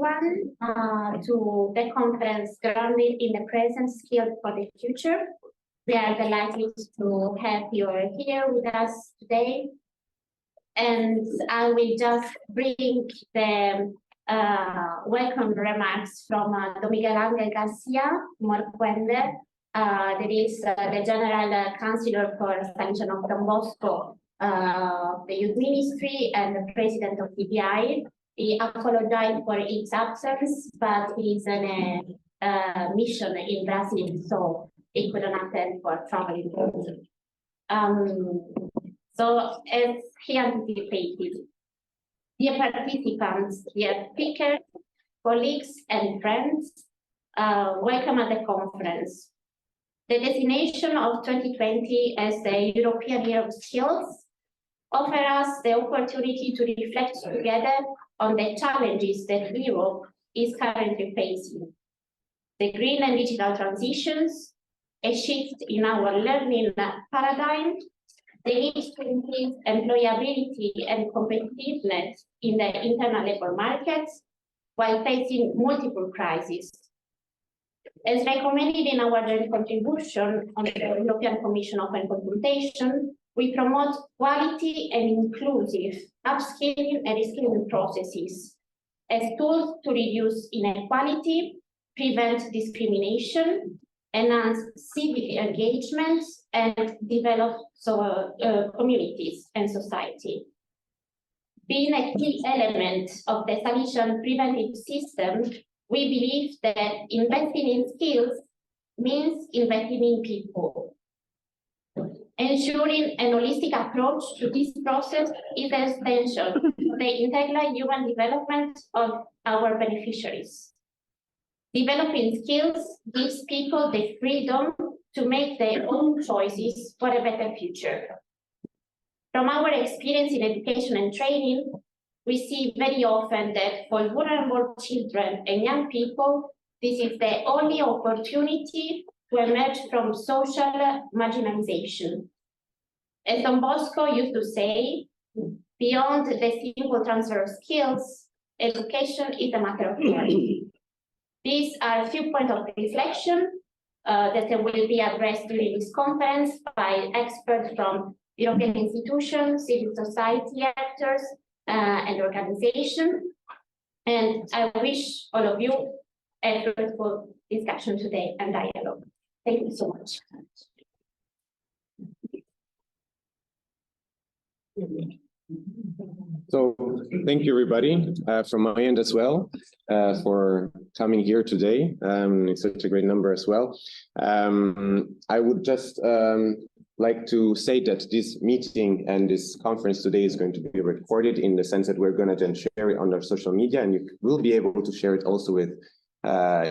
everyone to the conference Grounded in the Present, Skilled for the Future. We are delighted to have you here with us today. And I will just bring the welcome remarks from Miguel Ángel García Morcuende, that is the General Councillor for Salesian of Don Bosco, the Youth Ministry, and the President of DBI. He apologized for his absence, but he's on a mission in Brazil, so he couldn't attend for traveling. So as he anticipated, dear participants, dear speakers, colleagues, and friends, welcome at the conference. The designation of 2020 as the European Year of Skills offers us the opportunity to reflect together on the challenges that Europe is currently facing. The green and digital transitions, a shift in our learning paradigm, the need to increase employability and competitiveness in the internal labor markets while facing multiple crises. As recommended in our joint contribution on the European Commission Open Consultation, we promote quality and inclusive upskilling and reskilling processes as tools to reduce inequality, prevent discrimination, enhance civic engagement, and develop communities and society. Being a key element of the Salesian preventive system, we believe that investing in skills means investing in people. Ensuring an holistic approach to this process is essential for the integral human development of our beneficiaries. Developing skills gives people the freedom to make their own choices for a better future. From our experience in education and training, we see very often that for vulnerable children and young people, this is the only opportunity to emerge from social marginalization. As Don Bosco used to say, beyond the simple transfer of skills, education is a matter of life. These are a few points of reflection that will be addressed during this conference by experts from European institutions, civil society actors, and organizations. And I wish all of you a fruitful discussion today and dialogue. Thank you so much. So thank you, everybody, from my end as well, for coming here today. It's such a great number as well. I would just like to say that this meeting and this conference today is going to be recorded in the sense that we're going to then share it on our social media, and you will be able to share it also with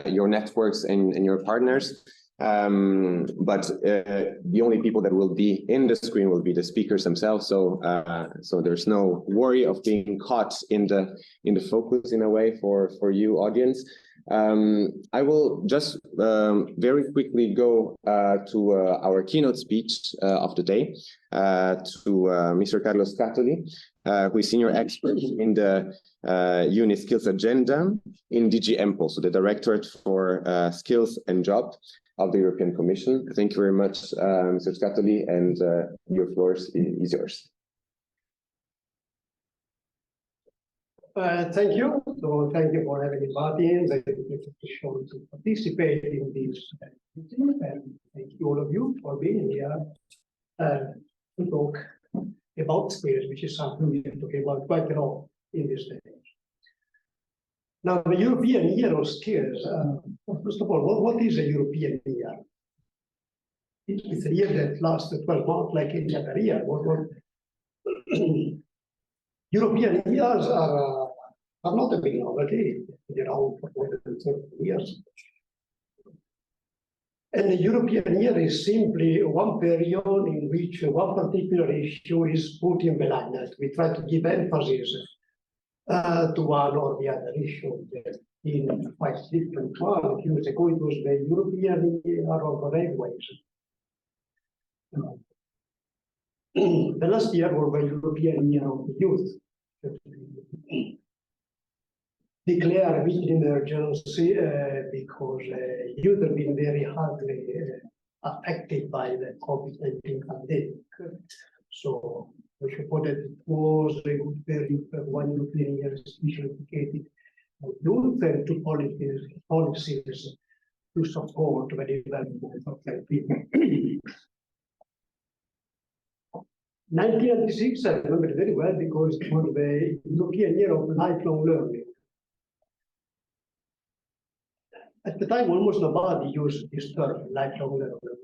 your networks and your partners. But the only people that will be in the screen will be the speakers themselves. So there's no worry of being caught in the focus in a way for you audience. I will just very quickly go to our keynote speech of the day to Mr. Carlos Catoli, who is senior expert in the Unit Skills Agenda in DG EMPL, so the Directorate for Skills and Jobs of the European Commission. Thank you very much, Mr. Catoli, and your floor is yours. Thank you. So thank you for having me, Martin. Thank you to participate in this meeting, and thank you all of you for being here to talk about skills, which is something we are talking about quite a lot in this day. Now, the European Year of Skills, first of all, what is a European year? It's a year that lasts 12 months, like any other year. European years are not a big novelty. They're around for more than 30 years. And the European year is simply one period in which one particular issue is put in the limelight. We try to give emphasis to one or the other issue. In quite different one, a few years ago, it was the European Year of Railways. The last year was the European Year of the Youth. The declare a bit emergency because youth have been very hardly affected by the COVID-19 pandemic. So we suppose that it was a good period for 1 European year especially dedicated to youth and to policies to support the development of young people. 1996, I remember it very well because it was the European Year of Lifelong Learning. At the time, almost nobody used this term, lifelong learning.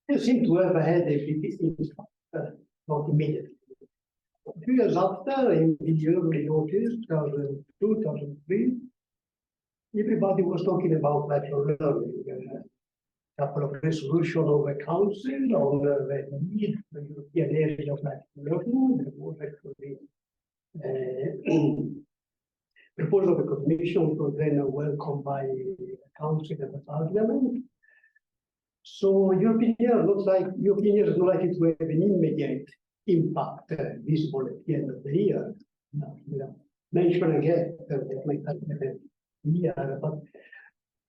They seem to have had a big impact, not immediately. A few years after, in the early 2002, 2003, everybody was talking about lifelong learning. A couple of resolutions of the Council on the need for the European area of lifelong learning. There was actually proposal of the Commission was then welcomed by the Council and the Parliament. So European year looks like European year is not likely to have an immediate impact visible at the end of the year. Mention again that might have a year, but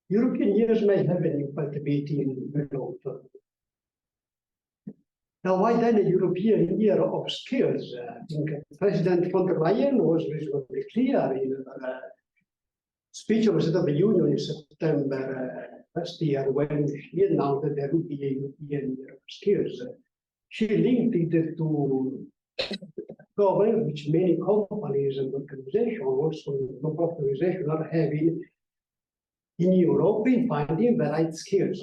European years may have an impact a bit in the long term. Now, why then a European year of skills? I think President von der Leyen was reasonably clear in her speech of the State of the Union in September last year when she announced that there would be a European year of skills. She linked it to government, which many companies and organizations, also non-profit organizations, are having in Europe in finding the right skills.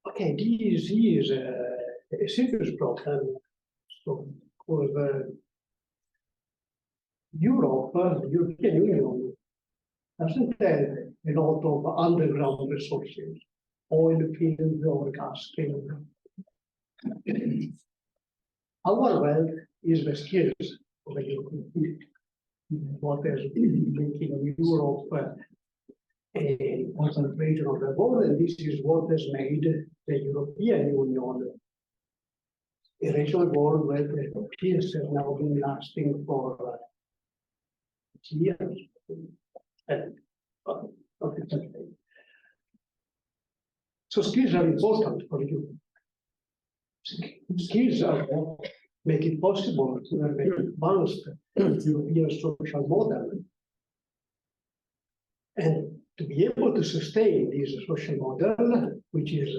Okay, this is a serious problem. So, because Europe, the European Union, doesn't have a lot of underground resources, oil fields or gas fields. Our wealth is the skills of the European people. What has been making Europe a important region of the world, and this is what has made the European Union a regional world where the peace has now been lasting for years. So skills are important for you. Skills are what make it possible to have an advanced European social model. And to be able to sustain this social model, which is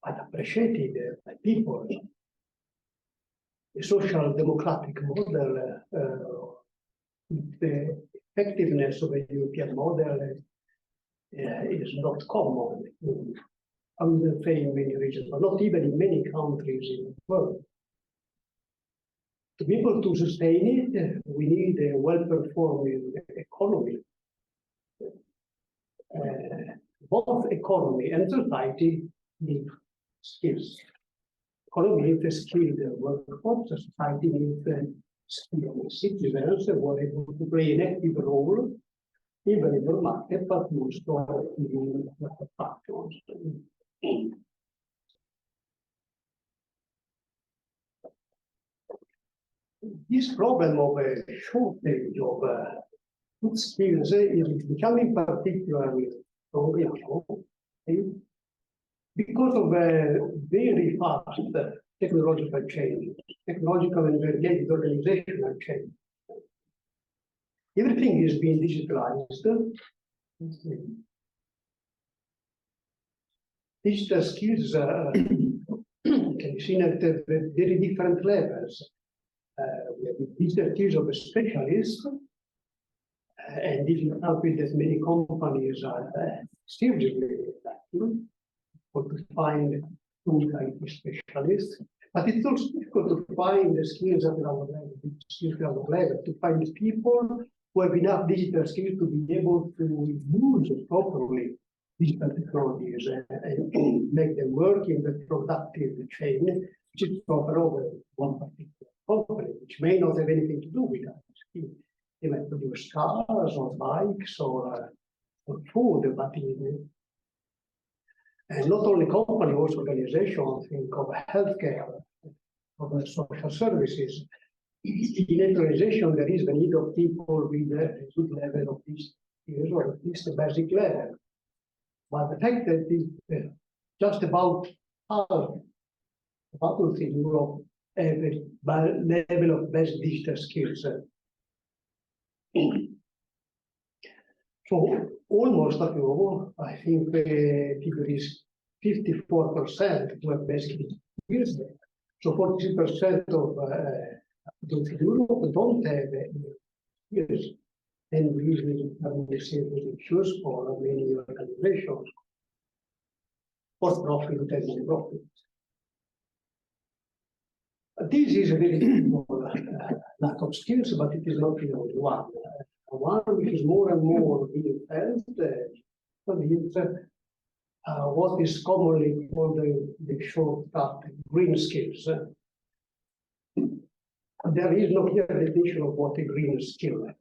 quite appreciated by people, the social democratic model, the effectiveness of a European model is not common. I wouldn't say in many regions, but not even in many countries in the world. To be able to sustain it, we need a well-performing economy. Both economy and society need skills. Economy needs a skilled workforce, society needs skilled citizens who are able to play an active role in the labor market, but also in the factors. This problem of a shortage of good skills is becoming particularly strong now because of very fast technological change, technological and related organizational change. Everything is being digitalized. Digital skills can be seen at very different levels. We have digital skills of a specialist, and this is something that many companies are seriously lacking for to find good IT specialists. But it's also difficult to find the skills at our level, to find people who have enough digital skills to be able to use properly digital technologies and make them work in the productive chain, which is proper over one particular company, which may not have anything to do with that. They might produce cars or bikes or food, but and not only companies, also organizations think of healthcare. the social services. In an organization, there is the need of people with a good level of these skills, or at least a basic level. But the fact that it's just about half adults in Europe have a level of basic digital skills. So almost at all, I think the figure is 54% to have basic skills. So 40% of those in Europe don't have skills, and we usually have the same issues for many organizations, for profit and non-profit. This is a very small lack of skills, but it is not the only one. One which is more and more being felt is what is commonly called the short-cut green skills. There is no clear definition of what a green skill is.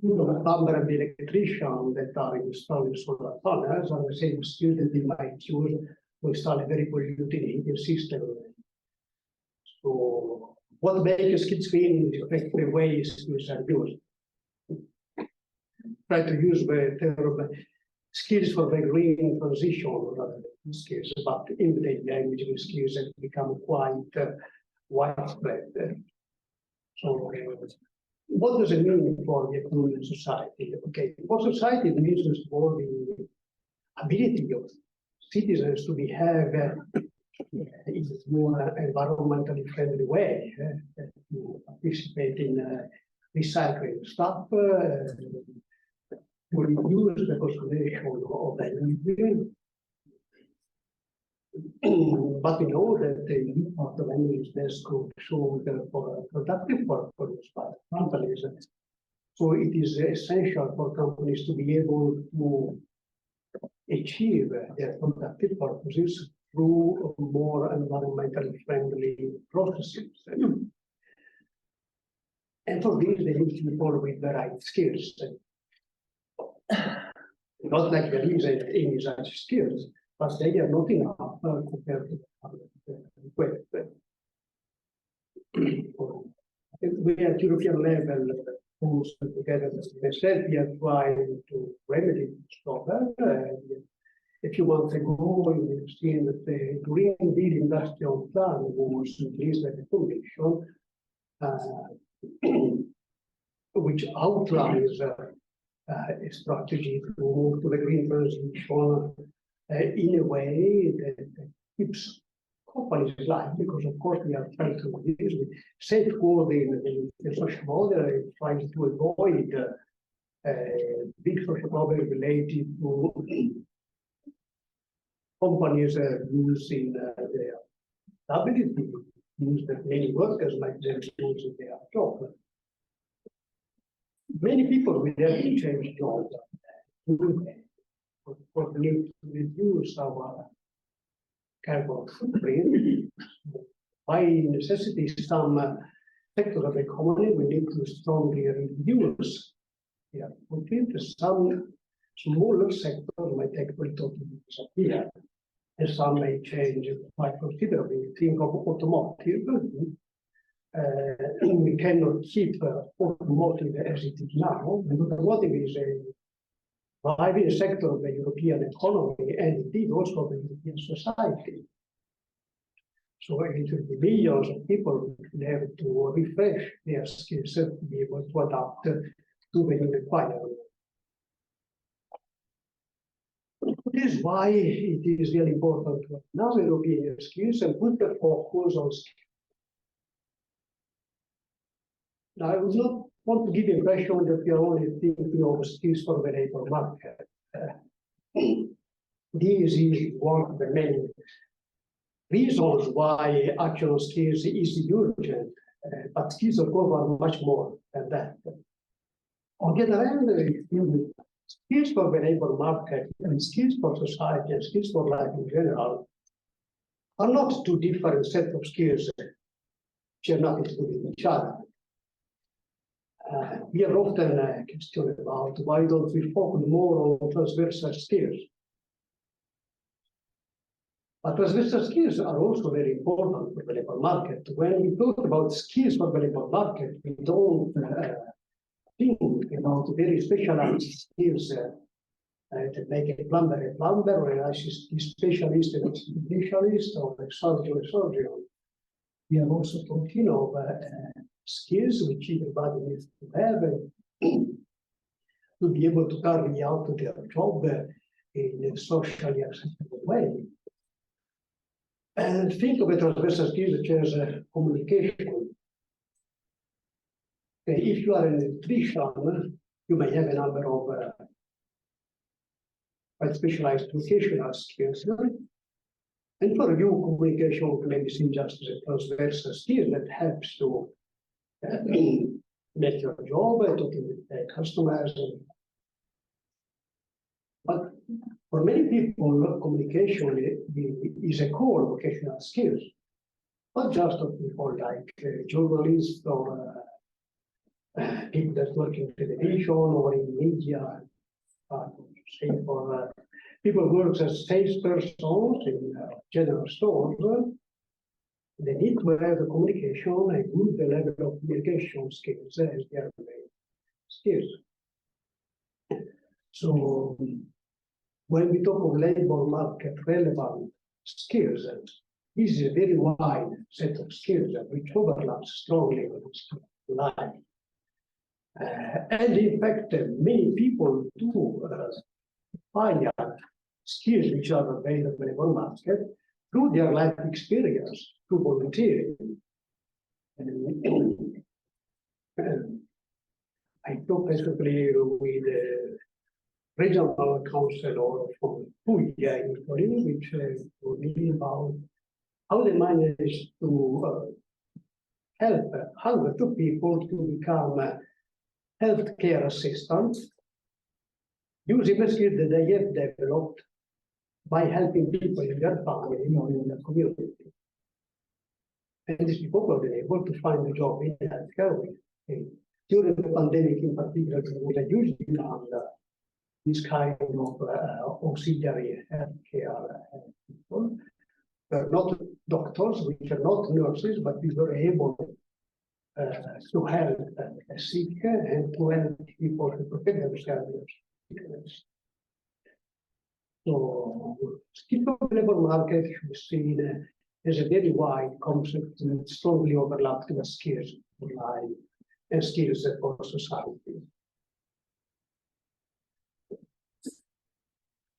The plumber and the electrician that are installing solar panels are the same skills that they might use to install a very polluting heating system. So, what makes skills green is effectively the way skills are used. Try to use the term skills for the green transition rather than skills, but in the language, the skills have become quite widespread. So, what does it mean for the economic society? Okay, for society, it means for the ability of citizens to behave in a more environmentally friendly way, to participate in recycling stuff, to reduce the consumption of energy. But we know that the impact of energy is best consumed for productive purposes by companies. So it is essential for companies to be able to achieve their productive purposes through more environmentally friendly processes. And for this, they need people with the right skills. Not like there is any such skills, but they are not enough compared to the request. We at European level, together with myself, we are trying to remedy this problem. A few months ago, we have seen that the Green Deal Industrial Plan was released by the Commission, which outlines a strategy to move to the green transition in a way that keeps companies alive, because of course we are trying to do this with safeguarding the social model, trying to avoid big social problems related to companies losing their ability to use that many workers might then lose their job. Many people will have to change jobs. For the need to reduce our carbon footprint. By necessity, some sectors of the economy we need to strongly reduce their footprint. Some smaller sectors might actually totally disappear, and some may change quite considerably. Think of automotive. We cannot keep automotive as it is now. Automotive is a driving sector of the European economy, and indeed also the European society. So it will be millions of people will have to refresh their skills to be able to adapt to the new requirements. This is why it is really important to have now European skills and put the focus on skills. Now, I would not want to give the impression that we are only thinking of skills for the labor market. This is one of the main reasons why action on skills is urgent, but skills of course are much more than that. On the other hand, skills for the labor market and skills for society and skills for life in general are not two different sets of skills which are nothing to do with each other. We are often questioned about why don't we focus more on transversal skills. But transversal skills are also very important for the labor market. When we talk about skills for the labor market, we don't think about very specialized skills to make a plumber, or an ICT specialist, an specialist, or a surgeon. We are also talking of skills which everybody needs to have to be able to carry out their job in a socially acceptable way. And think of a transversal skill such as communication. Okay, if you are an electrician, you may have a number of quite specialized vocational skills. And for you, communication may be seen just as a transversal skill that helps to make your job, talking with customers. But for many people, communication is a core vocational skill, not just for people like journalists or people that work in television or in media. Say for people who work as salespersons in general stores, they need to have a communication, a good level of communication skills as their main skills. So when we talk of labor market relevant skills, this is a very wide set of skills which overlaps strongly with life. And in fact, many people do find skills which are available in the labor market through their life experience, through volunteering. I talked basically with the regional council from Puglia in Italy, which told me about how they managed to help hundreds of people to become healthcare assistants using the skills that they have developed by helping people in their family or in their community. And these people were able to find a job in healthcare. During the pandemic in particular, there was a huge demand this kind of auxiliary healthcare people. Not doctors, which are not nurses, but we were able to help the sick and to help people to protect themselves. So, skill of the labor market should be seen as a very wide concept that strongly overlaps with skills for life and skills for society.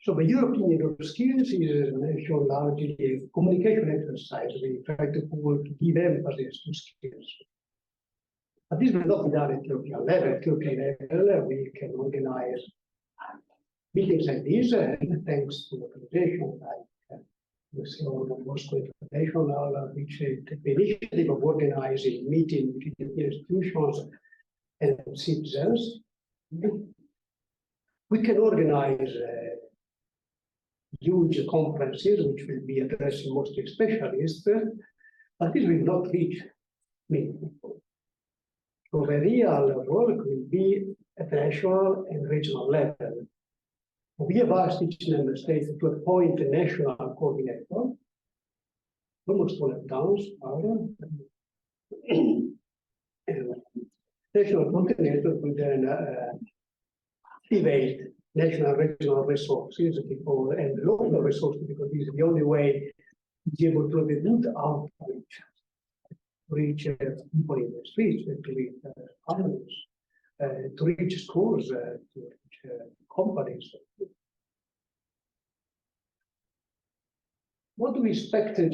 So the European Union of Skills is mentioned largely a communication exercise. We try to give emphasis to skills. But this will not be done at European level. At European level, we can organize meetings like this, and thanks to organizations like the Moscow International, which took the initiative of organizing meetings between institutions and citizens. We can organize huge conferences, which will be addressing mostly specialists, but this will not reach many people. So the real work will be at national and regional level. We have asked each member state to appoint a national coordinator. Almost all have done. National coordinator will then activate national and regional resources and local resources, because this is the only way to be able to have a good outreach, reach people in the streets, to reach families, to reach schools, to reach companies. What do we expect to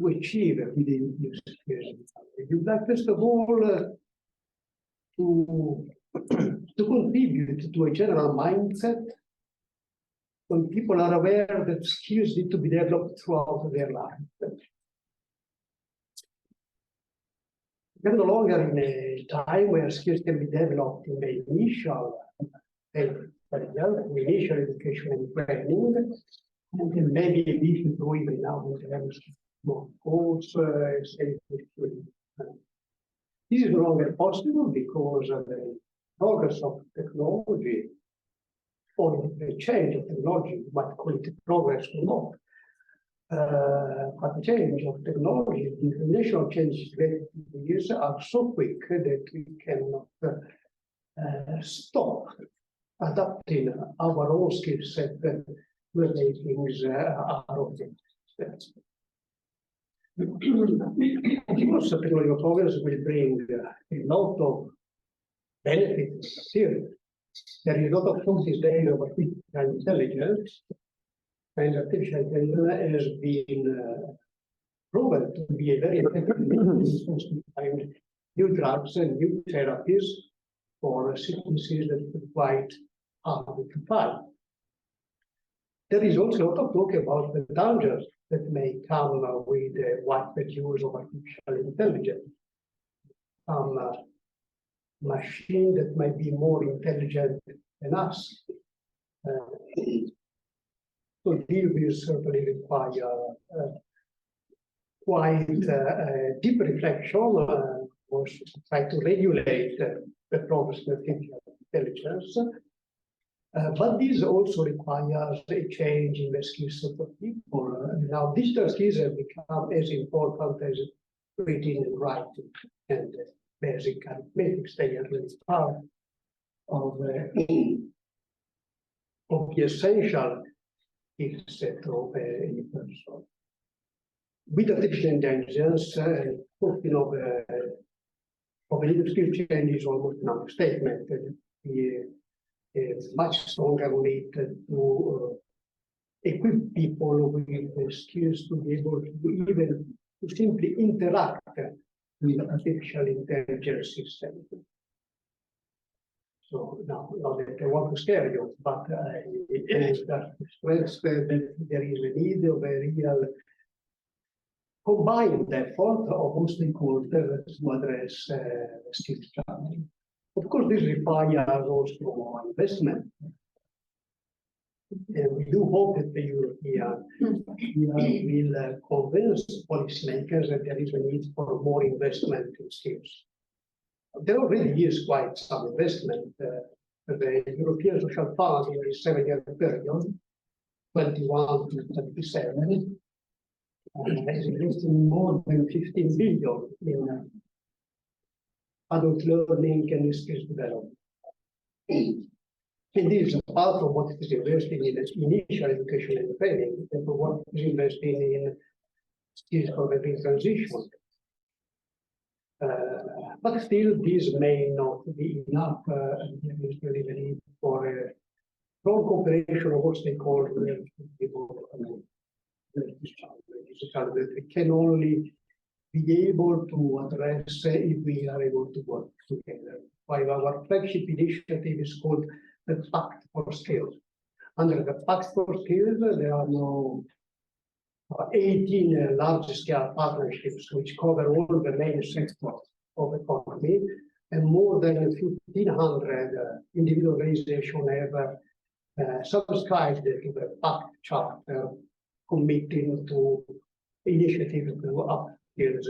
achieve within this years? We would like, first of all, to contribute to a general mindset when people are aware that skills need to be developed throughout their life. We're no longer in a time where skills can be developed in the initial initial education and training, and then maybe we should do even now with more course. This is no longer possible because of the progress of technology, or the change of technology, but call it progress or But the change of technology, the information changes that years are so quick that we cannot stop adapting our own skill set when things are obtained. Of course, technological progress will bring a lot of benefits here. There is a lot of talk these days about artificial intelligence, and artificial intelligence has been proven to be a very effective means to find new drugs and new therapies for sicknesses that are quite hard to find. There is also a lot of talk about the dangers that may come with the widespread use of artificial intelligence. Machine that might be more intelligent than us. So deal will certainly require quite deep reflection, or try to regulate the progress of artificial intelligence. But this also requires a change in the skill set of people. Now, digital skills have become as important as reading and writing and basic arithmetic. They are really part of the essential skill set of a person. With artificial intelligence, talking of a little skill change is almost an understatement. It's much stronger need to equip people with the skills to be able to even to simply interact with artificial intelligence systems. So now, not that I want to scare you, but that stress that there is a need of a real combined effort of all stakeholders to address skills challenge. Of course, this requires also more investment. And we do hope that the European will convince policymakers that there is a need for more investment in skills. There already is quite some investment. The European Social Fund in a 7-year period, 21 to 27, is investing more than 15 billion in adult learning and skills development. And this is apart from what it is investing in initial education and training, and for what it is investing in skills for the green transition. But still, this may not be enough. There is really the need for a strong cooperation of all stakeholders to be able to address this challenge. It's a challenge that we can only be able to address if we are able to work together. While our flagship initiative is called the Pact for Skills. Under the Pact for Skills, there are now 18 large-scale partnerships which cover all the main sectors of the economy, and more than 1,500 individual organizations have subscribed to the Pact Charter, committing to initiatives to upskill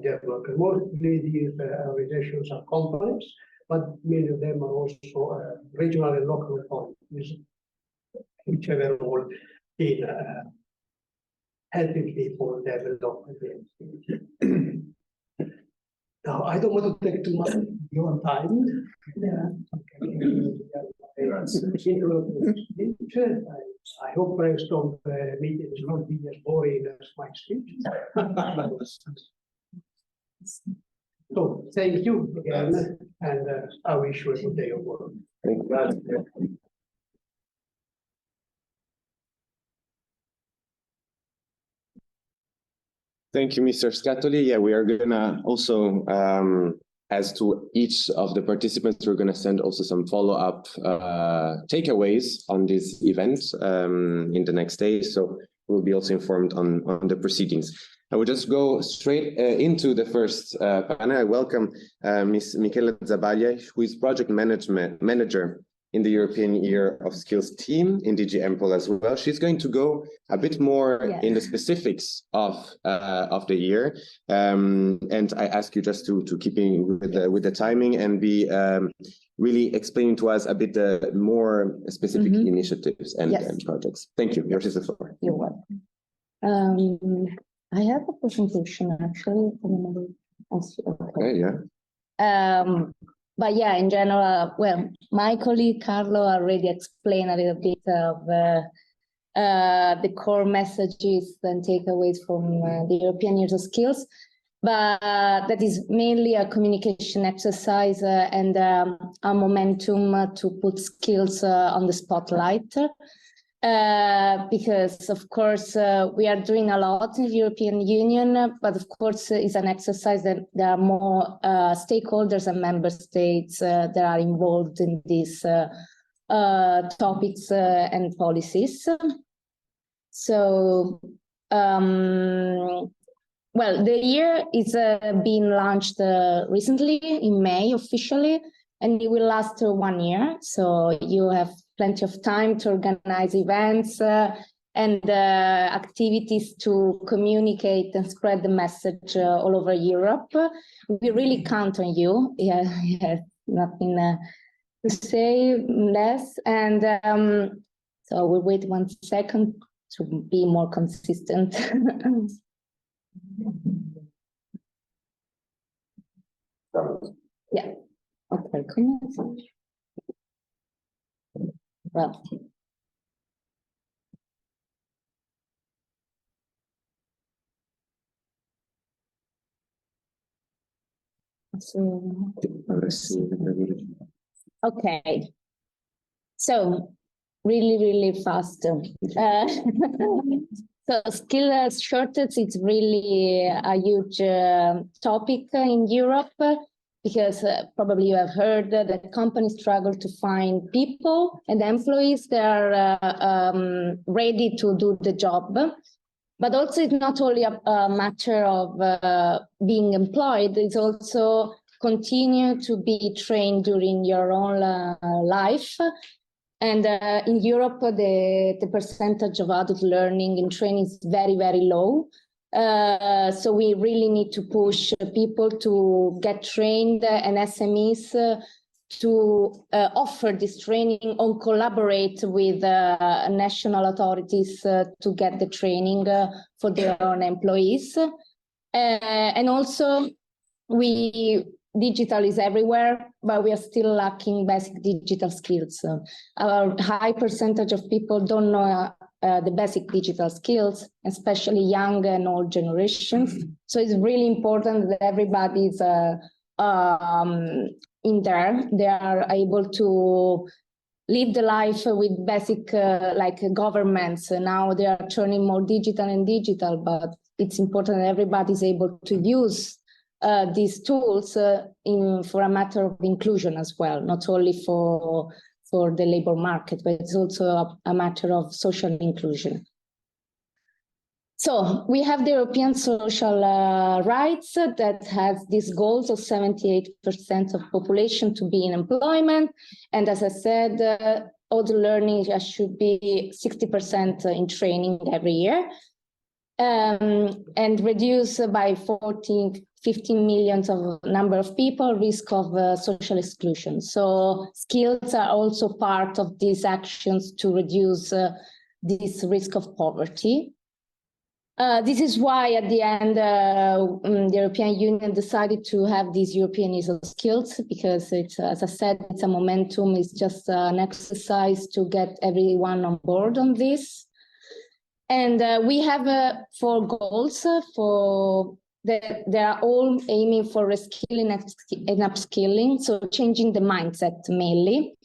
their workers. Mostly these organizations are companies, but many of them are also regional and local authorities, which have a role in helping people develop again. Now, I don't want to take too much of your time. I hope the rest of the meeting is not be as boring as my speech. So, thank you again, and I wish you a good day of work. Thank you. Thank you, Mr. Scatoli. Yeah, we are gonna also, as to each of the participants, we're gonna send also some follow-up takeaways on this event in the next day. So we'll be also informed on the proceedings. I will just go straight into the first panel. I welcome Ms. Michela Zabaglia, who is project manager in the European Year of Skills team in DG EMPL as well. She's going to go a bit more in the specifics of the year. And I ask you just to keep in with the timing and be really explaining to us a bit more specific initiatives and projects. Thank you. Yours is the floor. You're welcome. I have a presentation actually. Okay, yeah. But yeah, in general, well, my colleague Carlo already explained a little bit of the core messages and takeaways from the European Years of Skills. But that is mainly a communication exercise and a momentum to put skills on the spotlight. Because of course we are doing a lot in the European Union, but of course it's an exercise that there are more stakeholders and member states that are involved in these topics and policies. So, well, the year is being launched recently in May officially, and it will last 1 year. So you have plenty of time to organize events and activities to communicate and spread the message all over Europe. We really count on you. Yeah, nothing to say less. And so we'll wait 1 second to be more consistent. Yeah. Okay. Well. So, okay. So really fast. So skill shortage is really a huge topic in Europe because probably you have heard that companies struggle to find people and employees that are ready to do the job. But also it's not only a matter of being employed, it's also continue to be trained during your own life. And in Europe, the percentage of adult learning and training is very low. So we really need to push people to get trained and SMEs to offer this training or collaborate with national authorities to get the training for their own employees. And also, digital is everywhere, but we are still lacking basic digital skills. A high percentage of people don't know the basic digital skills, especially young and old generations. So it's really important that everybody is in there. They are able to live the life with basic, like governments. Now they are turning more digital, but it's important that everybody is able to use these tools for a matter of inclusion as well, not only for the labor market, but it's also a matter of social inclusion. So we have the European social rights that has these goals of 78% of population to be in employment. And as I said, all the learning should be 60% in training every year. And reduce by 15 million of number of people risk of social exclusion. So skills are also part of these actions to reduce this risk of poverty. This is why at the end the European Union decided to have these European Years of Skills, because it's, as I said, it's a momentum, it's just an exercise to get everyone on board on this. And we have 4 goals they are all aiming for reskilling and upskilling, so changing the mindset mainly.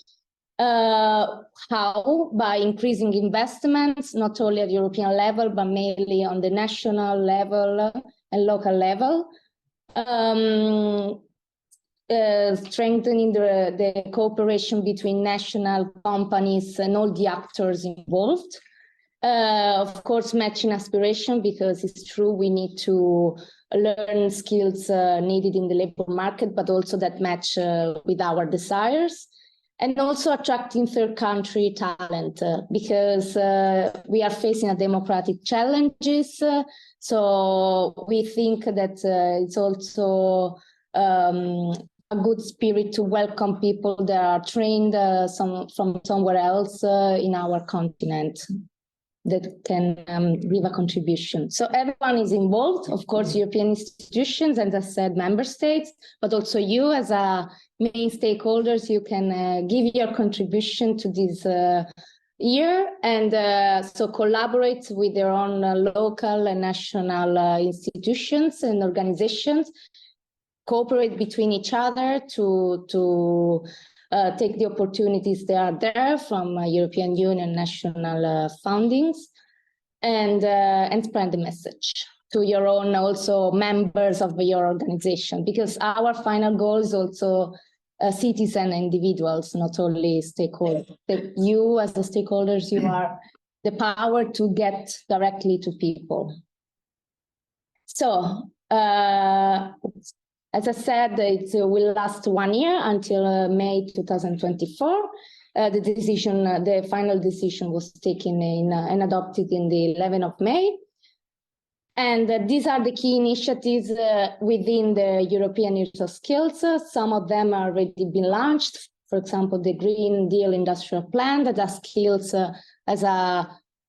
How? By increasing investments, not only at European level, but mainly on the national level and local level. Strengthening the cooperation between national companies and all the actors involved. Of course, matching aspiration, because it's true we need to learn skills needed in the labor market, but also that match with our desires. And also attracting third country talent, because we are facing a democratic challenges. So we think that it's also a good spirit to welcome people that are trained from somewhere else in our continent. that can give a contribution. So everyone is involved, of course, European institutions, and as I said, member states, but also you as a main stakeholders, you can give your contribution to this year, and so collaborate with their own local and national institutions and organizations, cooperate between each other to take the opportunities that are there from European Union national fundings, and spread the message to your own also members of your organization, because our final goal is also citizen individuals, not only stakeholders. You as the stakeholders, you are the power to get directly to people. So, as I said, it will last 1 year until May 2024. The final decision was taken and adopted in the 11th of May. And these are the key initiatives within the European Years of Skills. Some of them are already been launched. For example, the Green Deal Industrial Plan that has skills as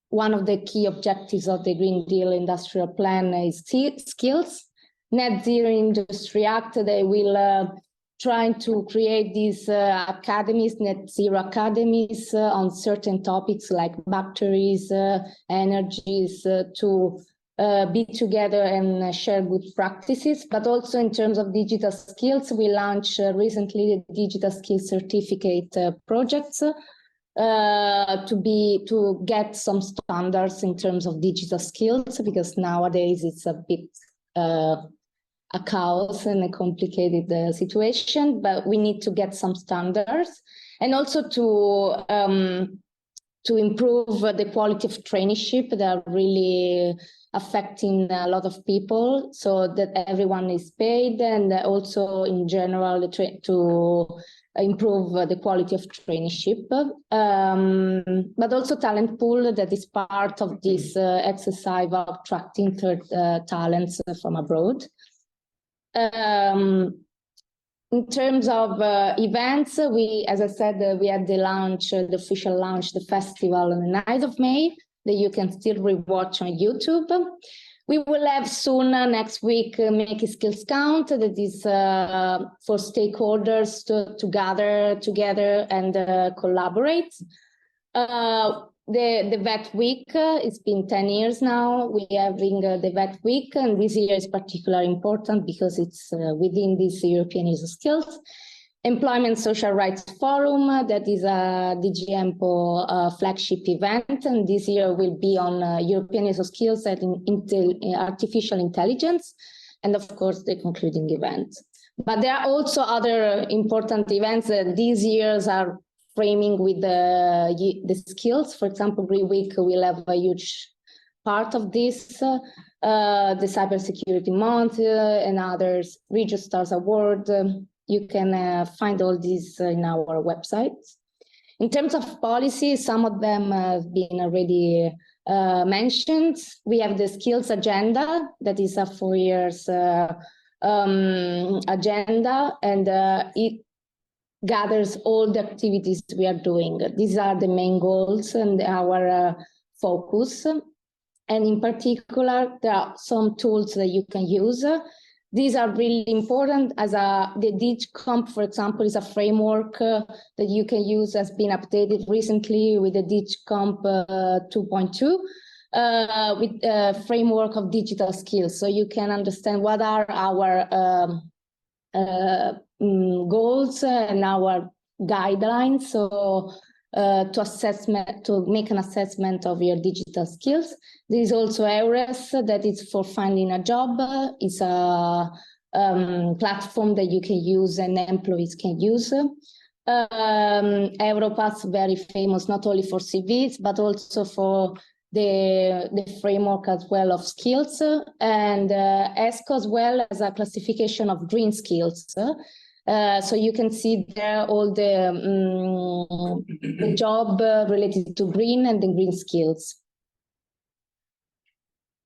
one of the key objectives of the Green Deal Industrial Plan is skills. Net Zero Industry Act, they will try to create these academies, net zero academies on certain topics like batteries, energies, to be together and share good practices. But also in terms of digital skills, we launched recently the digital skills certificate projects to get some standards in terms of digital skills, because nowadays it's a bit a chaos and a complicated situation, but we need to get some standards, and also to improve the quality of traineeship that are really affecting a lot of people, so that everyone is paid, and also in general to improve the quality of traineeship, but also talent pool that is part of this exercise of attracting talents from abroad. In terms of events, as I said, we had the official launch, the festival on the 9th of May, that you can still rewatch on YouTube. We will have soon, next week, Make Skills Count, that is for stakeholders to gather together and collaborate. The VET Week, it's been 10 years now. We are having the VET Week, and this year is particularly important because it's within this European Years of Skills. Employment Social Rights Forum, that is a DG EMPO flagship event, and this year will be on European Years of Skills and artificial intelligence, and of course the concluding event. But there are also other important events that these years are framing with the skills. For example, Green Week will have a huge part of this, the Cybersecurity Month and others, Regio Stars Award. You can find all these in our website. In terms of policy, some of them have been already mentioned. We have the skills agenda, that is a 4 years agenda, and it gathers all the activities we are doing. These are the main goals and our focus. And in particular, there are some tools that you can use. These are really important, as the DigComp, for example, is a framework that you can use, has been updated recently with the DigComp 2.2 with a framework of digital skills. So you can understand what are our goals and our guidelines, so to make an assessment of your digital skills. There is also EURES, that is for finding a job. It's a platform that you can use and employees can use. Europass, very famous not only for CVs but also for the framework as well of skills, and ESCO as well as a classification of green skills. So you can see there all the job related to green and the green skills.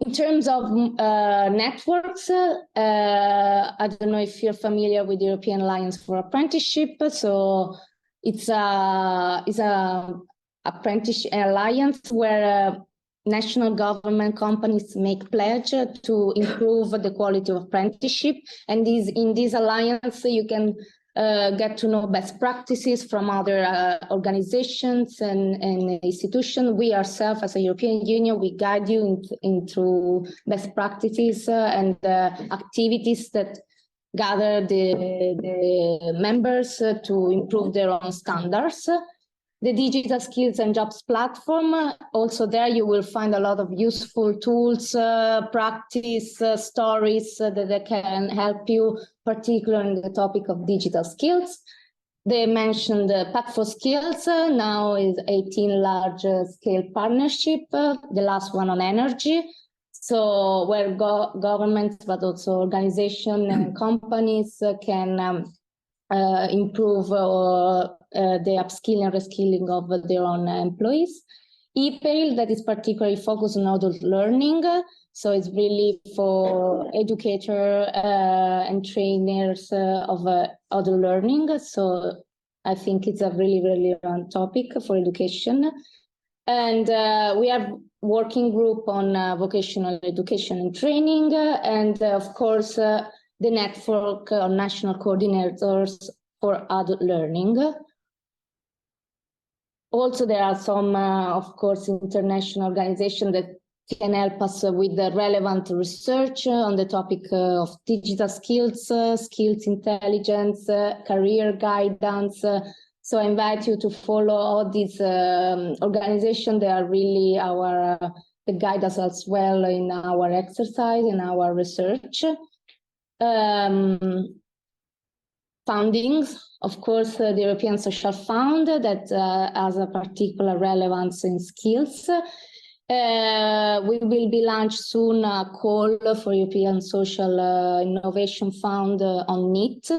In terms of networks, I don't know if you're familiar with the European Alliance for Apprenticeship. So it's a apprenticeship alliance where national government companies make pledge to improve the quality of apprenticeship. And in this alliance, you can get to know best practices from other organizations and institutions. We ourselves, as a European Union, we guide you into best practices and activities that gather the members to improve their own standards. The Digital Skills and Jobs platform, also there you will find a lot of useful tools, practice, stories that can help you, particularly in the topic of digital skills. They mentioned the Pact for Skills, now is 18 large-scale partnership, the last one on energy. So where governments, but also organizations and companies can improve the upskilling and reskilling of their own employees. ePail, that is particularly focused on adult learning. So it's really for educators and trainers of adult learning. So I think it's a really relevant topic for education. And we have working group on vocational education and training. And of course, the network of national coordinators for adult learning. Also, there are some, of course, international organizations that can help us with the relevant research on the topic of digital skills, skills intelligence, career guidance. So I invite you to follow all these organizations. They are really they guide us as well in our exercise, in our research. Fundings, of course, the European Social Fund that has a particular relevance in skills. We will be launched soon a call for European Social Innovation Fund on NEET,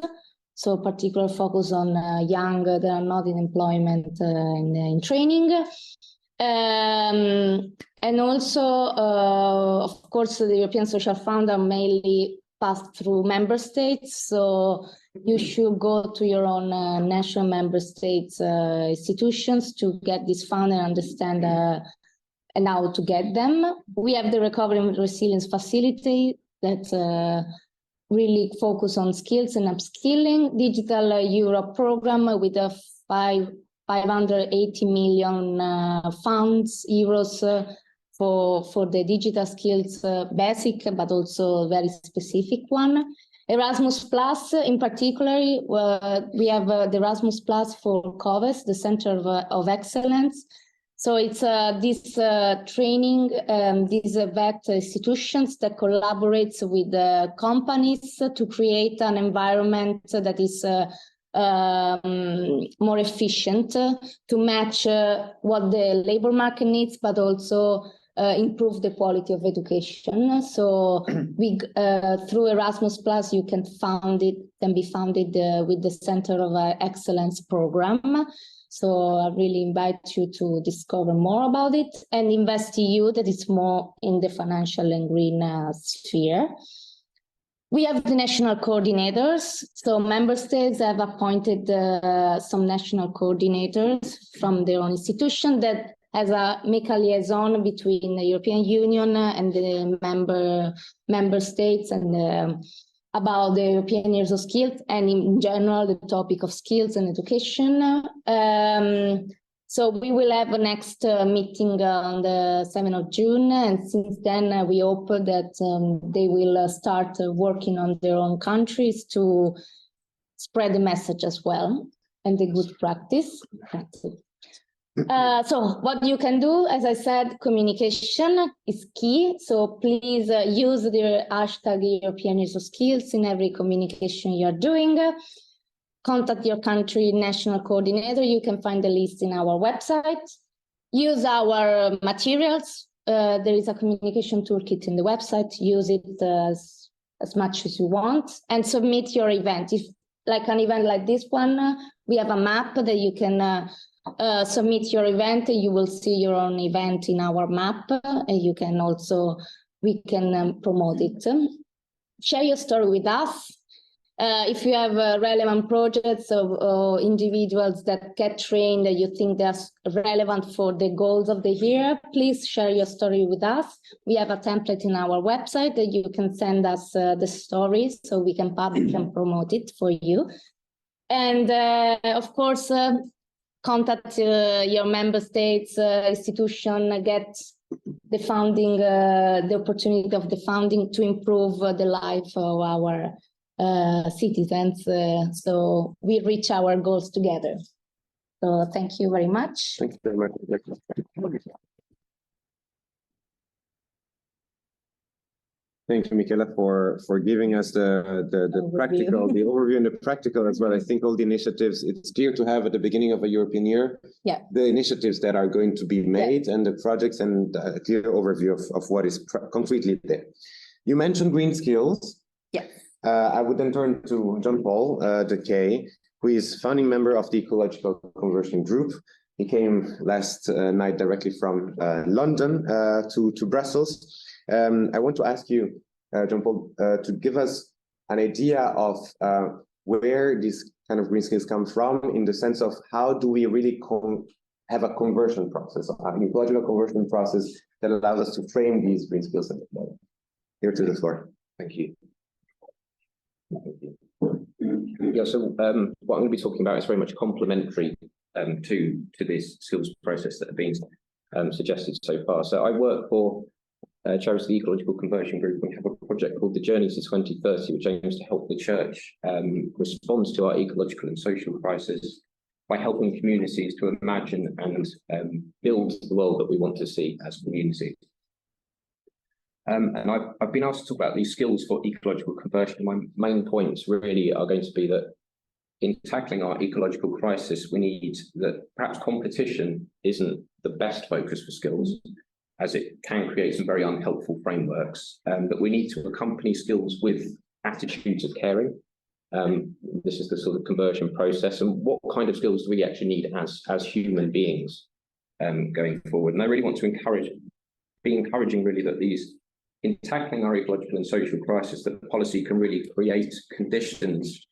so particular focus on young that are not in employment and in training. And also, of course, the European Social Fund are mainly passed through member states, so you should go to your own national member states institutions to get this fund and understand and how to get them. We have the Recovery and Resilience Facility that really focus on skills and upskilling. Digital Europe program with a 580 million euros for the digital skills, basic, but also very specific one. Erasmus Plus, in particular, we have the Erasmus Plus for COMECE, the Center of Excellence. So it's this training, these vet institutions that collaborates with companies to create an environment that is more efficient to match what the labor market needs, but also improve the quality of education. So we, through Erasmus Plus, you can be founded with the Center of Excellence program. So I really invite you to discover more about it. And InvestEU, that is more in the financial and green sphere. We have the national coordinators. So member states have appointed some national coordinators from their own institution that has make a liaison between the European Union and the member states and about the European Years of Skills and in general the topic of skills and education. So we will have a next meeting on the 7th of June, and since then we hope that they will start working on their own countries to spread the message as well and the good practice. So what you can do, as I said, communication is key. So please use the hashtag European Years of Skills in every communication you're doing. Contact your country national coordinator. You can find the list in our website. Use our materials. There is a communication toolkit in the website. Use it as much as you want and submit your event. If like an event like this one, we have a map that you can submit your event. You will see your own event in our map, and you can also, we can promote it. Share your story with us. If you have relevant projects or individuals that get trained that you think that's relevant for the goals of the year, please share your story with us. We have a template in our website that you can send us the stories so we can publish and promote it for you. And of course, contact your member states, institution, get the funding, the opportunity of the funding to improve the life of our citizens, so we reach our goals together. So thank you very much. Thank you very much. Thank you, Michela, for giving us the practical, the overview and the practical as well. I think all the initiatives, it's clear to have at the beginning of a European year, the initiatives that are going to be made and the projects and a clear overview of what is concretely there. You mentioned green skills. Yes. I would then turn to Jean-Paul Decay, who is founding member of the Ecological Conversion Group. He came last night directly from London to Brussels. I want to ask you, Jean-Paul, to give us an idea of where these kind of green skills come from, in the sense of how do we really have a conversion process, an ecological conversion process that allows us to frame these green skills. Here to the floor. Thank you. Yeah, so what I'm going to be talking about is very much complementary to this skills process that have been suggested so far. So I work for the Ecological Conversion Group. We have a project called the Journey to 2030, which aims to help the church respond to our ecological and social crisis by helping communities to imagine and build the world that we want to see as communities. And I've been asked to talk about these skills for ecological conversion. My main points really are going to be that in tackling our ecological crisis, we need that perhaps competition isn't the best focus for skills, as it can create some very unhelpful frameworks, but we need to accompany skills with attitudes of caring. This is the sort of conversion process, and what kind of skills do we actually need as human beings going forward? And I really want to be encouraging really that in tackling our ecological and social crisis, that policy can really create conditions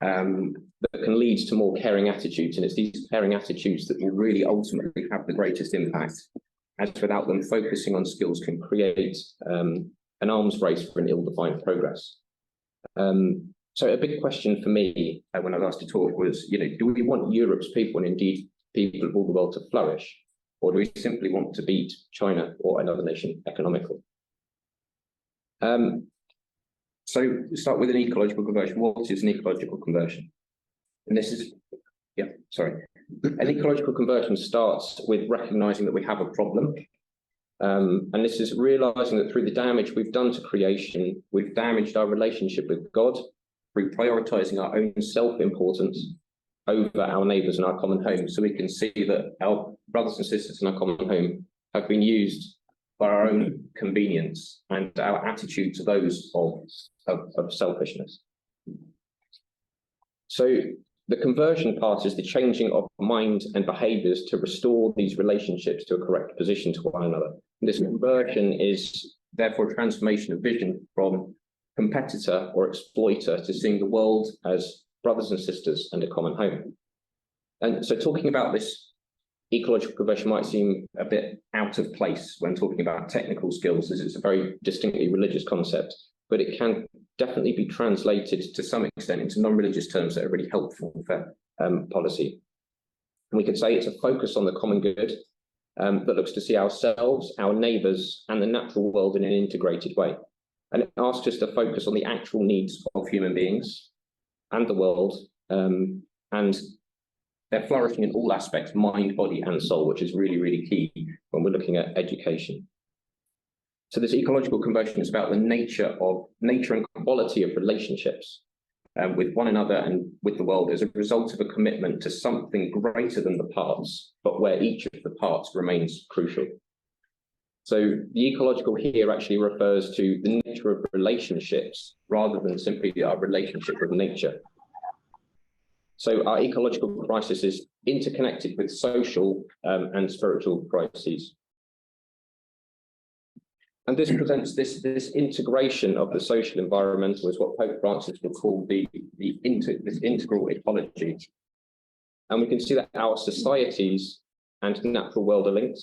that can lead to more caring attitudes. And it's these caring attitudes that will really ultimately have the greatest impact, as without them, focusing on skills can create an arms race for an ill-defined progress. So a big question for me when I was asked to talk was, do we want Europe's people, and indeed people of all the world, to flourish? Or do we simply want to beat China or another nation economically? So start with an ecological conversion. What is an ecological conversion? And this is, an ecological conversion starts with recognizing that we have a problem. And this is realizing that through the damage we've done to creation, we've damaged our relationship with God through prioritizing our own self-importance over our neighbors and our common home. So we can see that our brothers and sisters in our common home have been used for our own convenience, and our attitude to those of selfishness. So the conversion part is the changing of mind and behaviors to restore these relationships to a correct position to one another. And this conversion is therefore a transformation of vision from competitor or exploiter to seeing the world as brothers and sisters and a common home. And so talking about this ecological conversion might seem a bit out of place when talking about technical skills, as it's a very distinctly religious concept, but it can definitely be translated to some extent into non-religious terms that are really helpful for policy. And we could say it's a focus on the common good that looks to see ourselves, our neighbours, and the natural world in an integrated way. And it asks us to focus on the actual needs of human beings and the world, and they're flourishing in all aspects, mind, body, and soul, which is really, really key when we're looking at education. So this ecological conversion is about the nature and quality of relationships with one another and with the world as a result of a commitment to something greater than the parts, but where each of the parts remains crucial. So the ecological here actually refers to the nature of relationships rather than simply our relationship with nature. So our ecological crisis is interconnected with social and spiritual crises. And this presents this integration of the social environmental is what Pope Francis would call this integral ecology. And we can see that our societies and natural world are linked.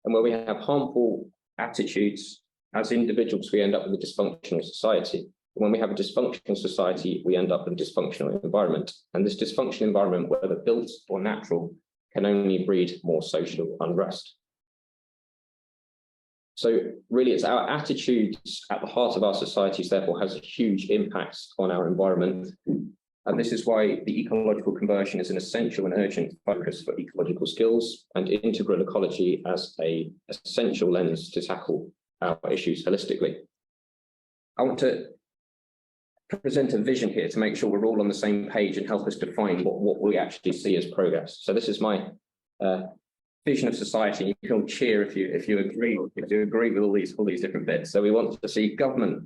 And where we have harmful attitudes, as individuals, we end up with a dysfunctional society. When we have a dysfunctional society, we end up in a dysfunctional environment. And this dysfunctional environment, whether built or natural, can only breed more social unrest. So really, it's our attitudes at the heart of our societies, therefore, has a huge impact on our environment. And this is why the ecological conversion is an essential and urgent focus for ecological skills and integral ecology as an essential lens to tackle our issues holistically. I want to present a vision here to make sure we're all on the same page and help us define what we actually see as progress. So this is my vision of society. You can all cheer if you agree with all these different bits. So we want to see government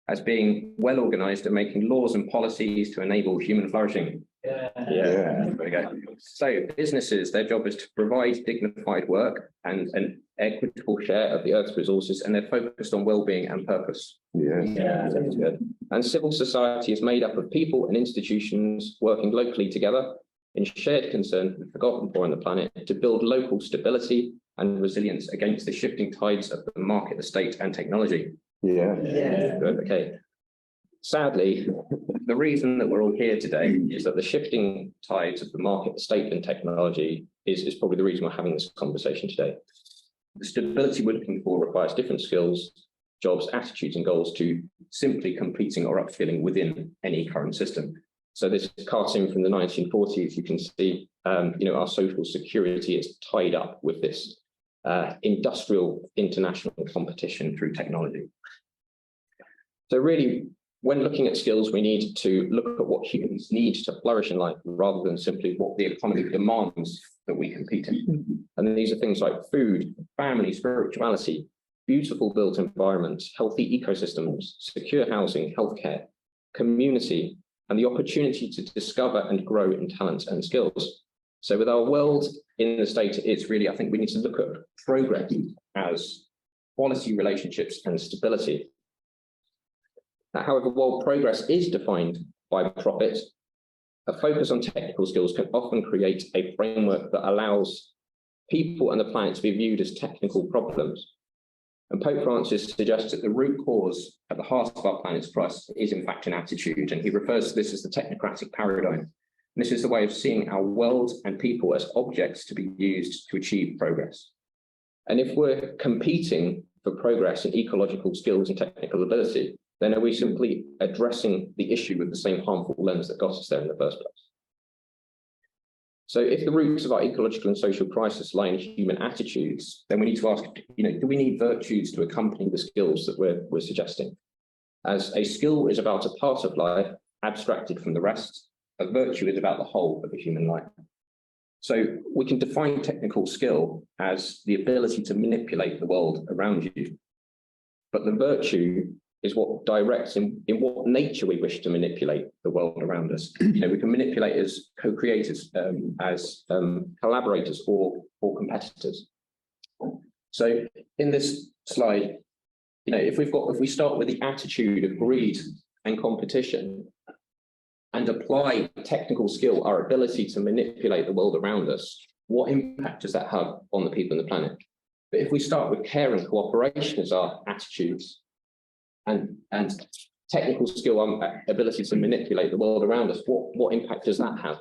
as being well organized and making laws and policies to enable human flourishing. Yeah. There we go. So businesses, their job is to provide dignified work and an equitable share of the Earth's resources, and they're focused on well-being and purpose. Yeah, that's good. And civil society is made up of people and institutions working locally together in shared concern for the forgotten poor on the planet to build local stability and resilience against the shifting tides of the market, the state, and technology. Yeah. Good. Okay. Sadly, the reason that we're all here today is that the shifting tides of the market, the state, and technology is probably the reason we're having this conversation today. The stability we're looking for requires different skills, jobs, attitudes, and goals to simply competing or upskilling within any current system. So this cartoon from the 1940s, you can see, our social security is tied up with this industrial international competition through technology. So really, when looking at skills, we need to look at what humans need to flourish in life rather than simply what the economy demands that we compete in. And these are things like food, family, spirituality, beautiful built environments, healthy ecosystems, secure housing, healthcare, community, and the opportunity to discover and grow in talents and skills. So with our world in the state, it's really, I think we need to look at progress as quality relationships and stability. However, while progress is defined by profit, a focus on technical skills can often create a framework that allows people and the planet to be viewed as technical problems. And Pope Francis suggests that the root cause at the heart of our planet's crisis is in fact an attitude, and he refers to this as the technocratic paradigm. And this is the way of seeing our world and people as objects to be used to achieve progress. And if we're competing for progress in ecological skills and technical ability, then are we simply addressing the issue with the same harmful lens that got us there in the first place? So if the roots of our ecological and social crisis lie in human attitudes, then we need to ask, do we need virtues to accompany the skills that we're suggesting? As a skill is about a part of life abstracted from the rest, a virtue is about the whole of the human life. So we can define technical skill as the ability to manipulate the world around you. But the virtue is what directs in what nature we wish to manipulate the world around us. We can manipulate as co-creators, as collaborators or competitors. So in this slide, if we start with the attitude of greed and competition and apply technical skill, our ability to manipulate the world around us, what impact does that have on the people on the planet? But if we start with care and cooperation as our attitudes, and technical skill, ability to manipulate the world around us, what impact does that have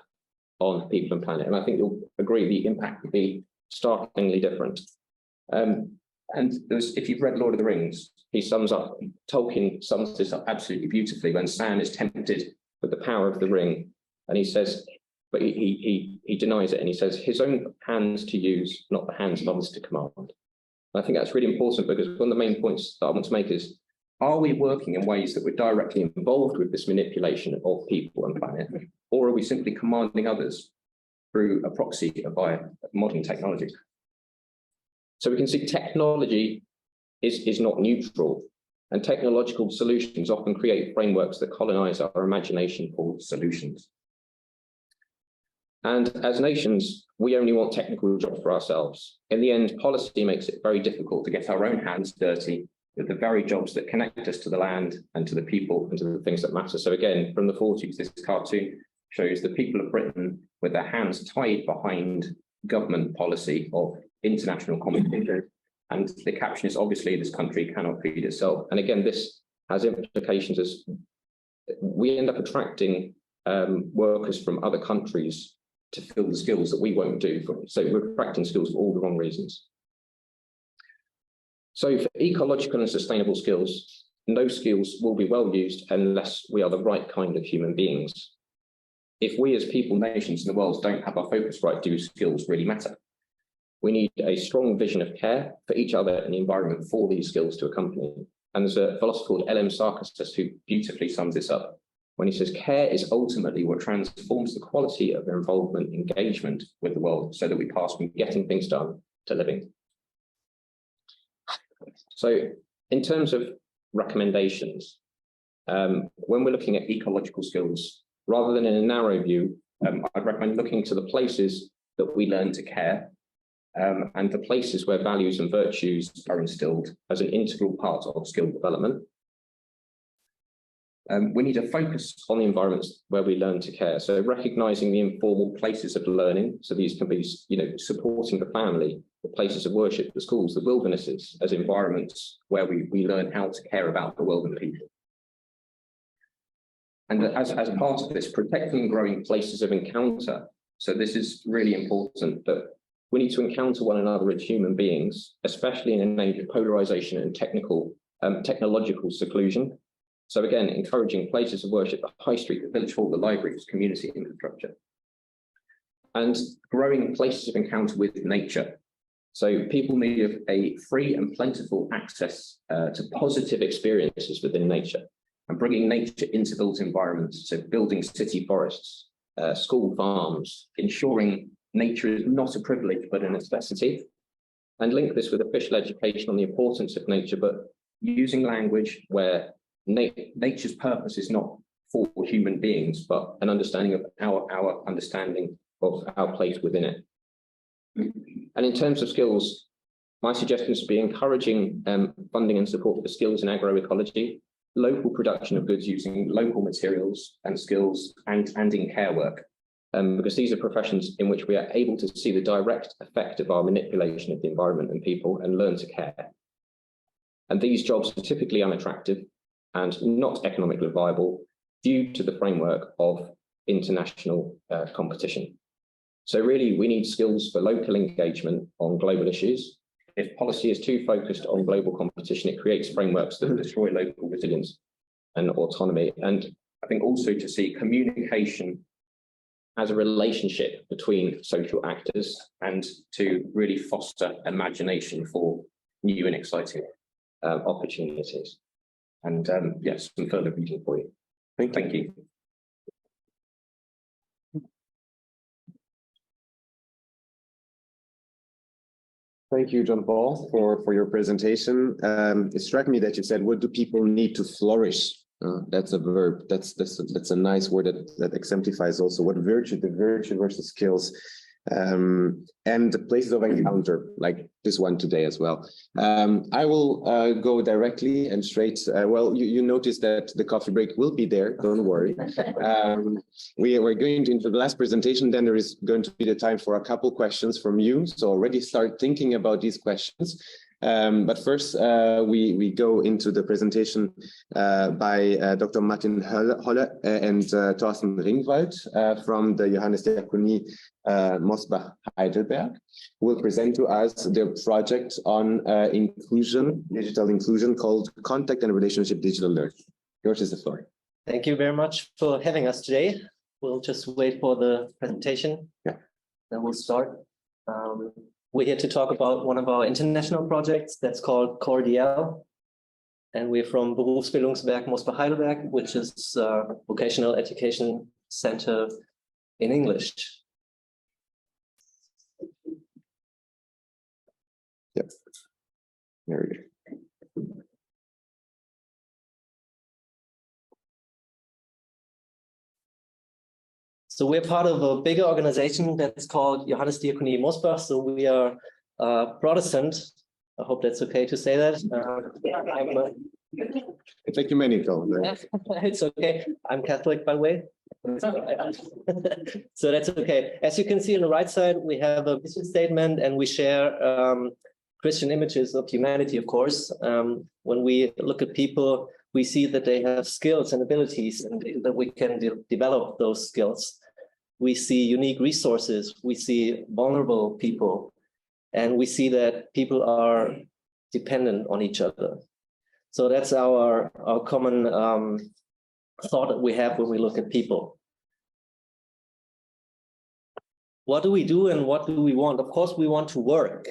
on people and planet? And I think you'll agree the impact would be startlingly different. And if you've read Lord of the Rings, Tolkien sums this up absolutely beautifully when Sam is tempted with the power of the ring, and he says, but he denies it, and he says his own hands to use, not the hands of others to command. And I think that's really important, because one of the main points that I want to make is, are we working in ways that we're directly involved with this manipulation of people and planet, or are we simply commanding others through a proxy via modern technology? So we can see technology is not neutral, and technological solutions often create frameworks that colonize our imagination for solutions. And as nations, we only want technical jobs for ourselves. In the end, policy makes it very difficult to get our own hands dirty with the very jobs that connect us to the land and to the people and to the things that matter. So again, from the 40s, this cartoon shows the people of Britain with their hands tied behind government policy of international competition. And the caption is obviously this country cannot feed itself. And again, this has implications as we end up attracting workers from other countries to fill the skills that we won't do. So we're attracting skills for all the wrong reasons. So for ecological and sustainable skills, no skills will be well used unless we are the right kind of human beings. If we as people, nations in the world don't have our focus right, do skills really matter? We need a strong vision of care for each other and the environment for these skills to accompany. And there's a philosopher called ELSiA who beautifully sums this up when he says, care is ultimately what transforms the quality of involvement, engagement with the world so that we pass from getting things done to living. So in terms of recommendations, when we're looking at ecological skills, rather than in a narrow view, I'd recommend looking to the places that we learn to care and the places where values and virtues are instilled as an integral part of skill development. We need to focus on the environments where we learn to care. So recognizing the informal places of learning. So these can be, supporting the family, the places of worship, the schools, the wildernesses as environments where we learn how to care about the world and people. And as part of this, protecting and growing places of encounter. So this is really important that we need to encounter one another as human beings, especially in an age of polarization and technological seclusion. So again, encouraging places of worship, the high street, the village hall, the libraries, community infrastructure. And growing places of encounter with nature. So people need a free and plentiful access to positive experiences within nature and bringing nature into built environments. So building city forests, school farms, ensuring nature is not a privilege, but a necessity. And link this with official education on the importance of nature, but using language where nature's purpose is not for human beings, but an understanding of our understanding of our place within it. And in terms of skills, my suggestions would be encouraging funding and support for skills in agroecology, local production of goods using local materials and skills, and in care work, because these are professions in which we are able to see the direct effect of our manipulation of the environment and people and learn to care. And these jobs are typically unattractive and not economically viable due to the framework of international competition. So really, we need skills for local engagement on global issues. If policy is too focused on global competition, it creates frameworks that destroy local resilience and autonomy. And I think also to see communication as a relationship between social actors and to really foster imagination for new and exciting opportunities. And yes, some further reading for you. Thank you. Thank you, John Paul, for your presentation. It struck me that you said, what do people need to flourish? That's a verb. That's a nice word that exemplifies also what the virtue versus skills, and the places of encounter, like this one today as well. I will go directly and straight. Well, you notice that the coffee break will be there. Don't worry. We're going into the last presentation. Then there is going to be the time for a couple questions from you. So already start thinking about these questions. But first, we go into the presentation by Dr. Martin Holle and Thorsten Ringwald from the Johannes Diakonie Mosbach Heidelberg, who will present to us their project on inclusion, digital inclusion, called Contact and Relationship Digital Learning. Yours is the floor. Thank you very much for having us today. We'll just wait for the presentation. Yeah. Then we'll start. We're here to talk about one of our international projects that's called CORDL. And we're from Berufsbildungswerk Mosbach Heidelberg, which is a vocational education center in English. Yep. There we go. So we're part of a bigger organization that's called Johannes Diakonie Mosbach. So we are a Protestant I hope that's okay to say that. It's ecumenical. Right? It's okay. I'm Catholic, by the way. So that's okay. As you can see on the right side, we have a mission statement and we share Christian images of humanity, of course. When we look at people, we see that they have skills and abilities and that we can develop those skills. We see unique resources. We see vulnerable people. And we see that people are dependent on each other. So that's our common thought that we have when we look at people. What do we do and what do we want? Of course, we want to work.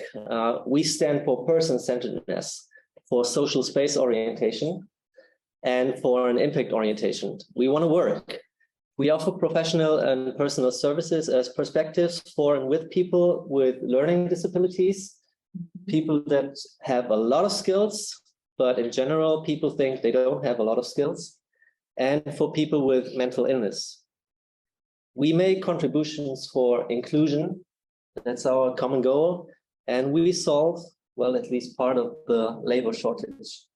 We stand for person-centeredness, for social space orientation, and for an impact orientation. We want to work. We offer professional and personal services as perspectives for and with people with learning disabilities, people that have a lot of skills, but in general, people think they don't have a lot of skills, and for people with mental illness. We make contributions for inclusion. That's our common goal. And we solve, well, at least part of the labor shortage.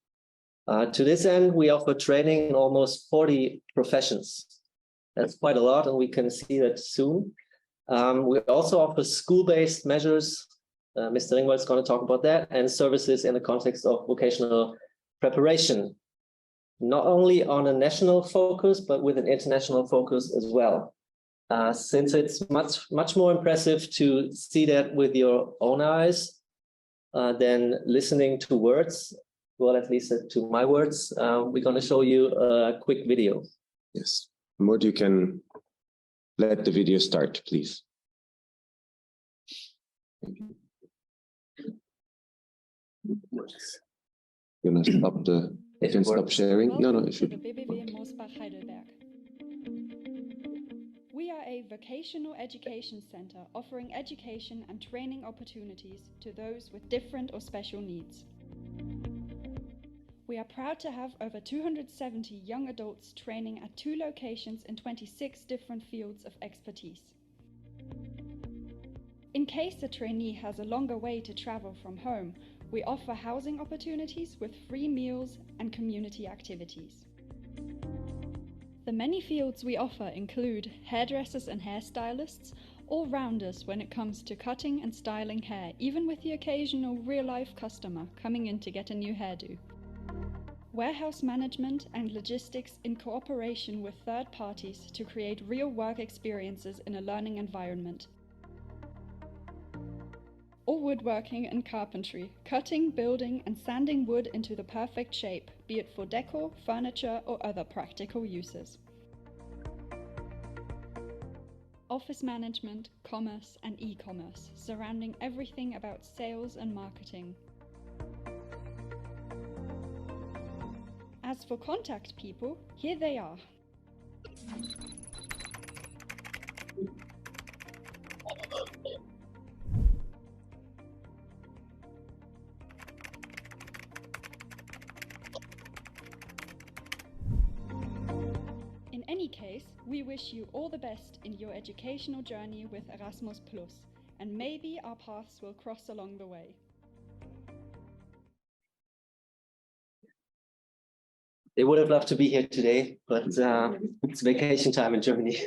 To this end, we offer training in almost 40 professions. That's quite a lot, and we can see that soon. We also offer school-based measures. Mr. Ringwald is going to talk about that, and services in the context of vocational preparation, not only on a national focus, but with an international focus as well. Since it's much more impressive to see that with your own eyes than listening to words, well, at least to my words, we're going to show you a quick video. Yes. Maud, you can let the video start, please. You want to stop the... You can stop sharing. No, it should. We are a vocational education center offering education and training opportunities to those with different or special needs. We are proud to have over 270 young adults training at 2 locations in 26 different fields of expertise. In case a trainee has a longer way to travel from home, we offer housing opportunities with free meals and community activities. The many fields we offer include hairdressers and hairstylists, all-rounders when it comes to cutting and styling hair, even with the occasional real-life customer coming in to get a new hairdo. Warehouse management and logistics in cooperation with third parties to create real work experiences in a learning environment. Or woodworking and carpentry, cutting, building and sanding wood into the perfect shape, be it for decor, furniture or other practical uses. Office management, commerce and e-commerce, surrounding everything about sales and marketing. As for contact people, here they are. In any case, we wish you all the best in your educational journey with Erasmus+, and maybe our paths will cross along the way. They would have loved to be here today, but it's vacation time in Germany.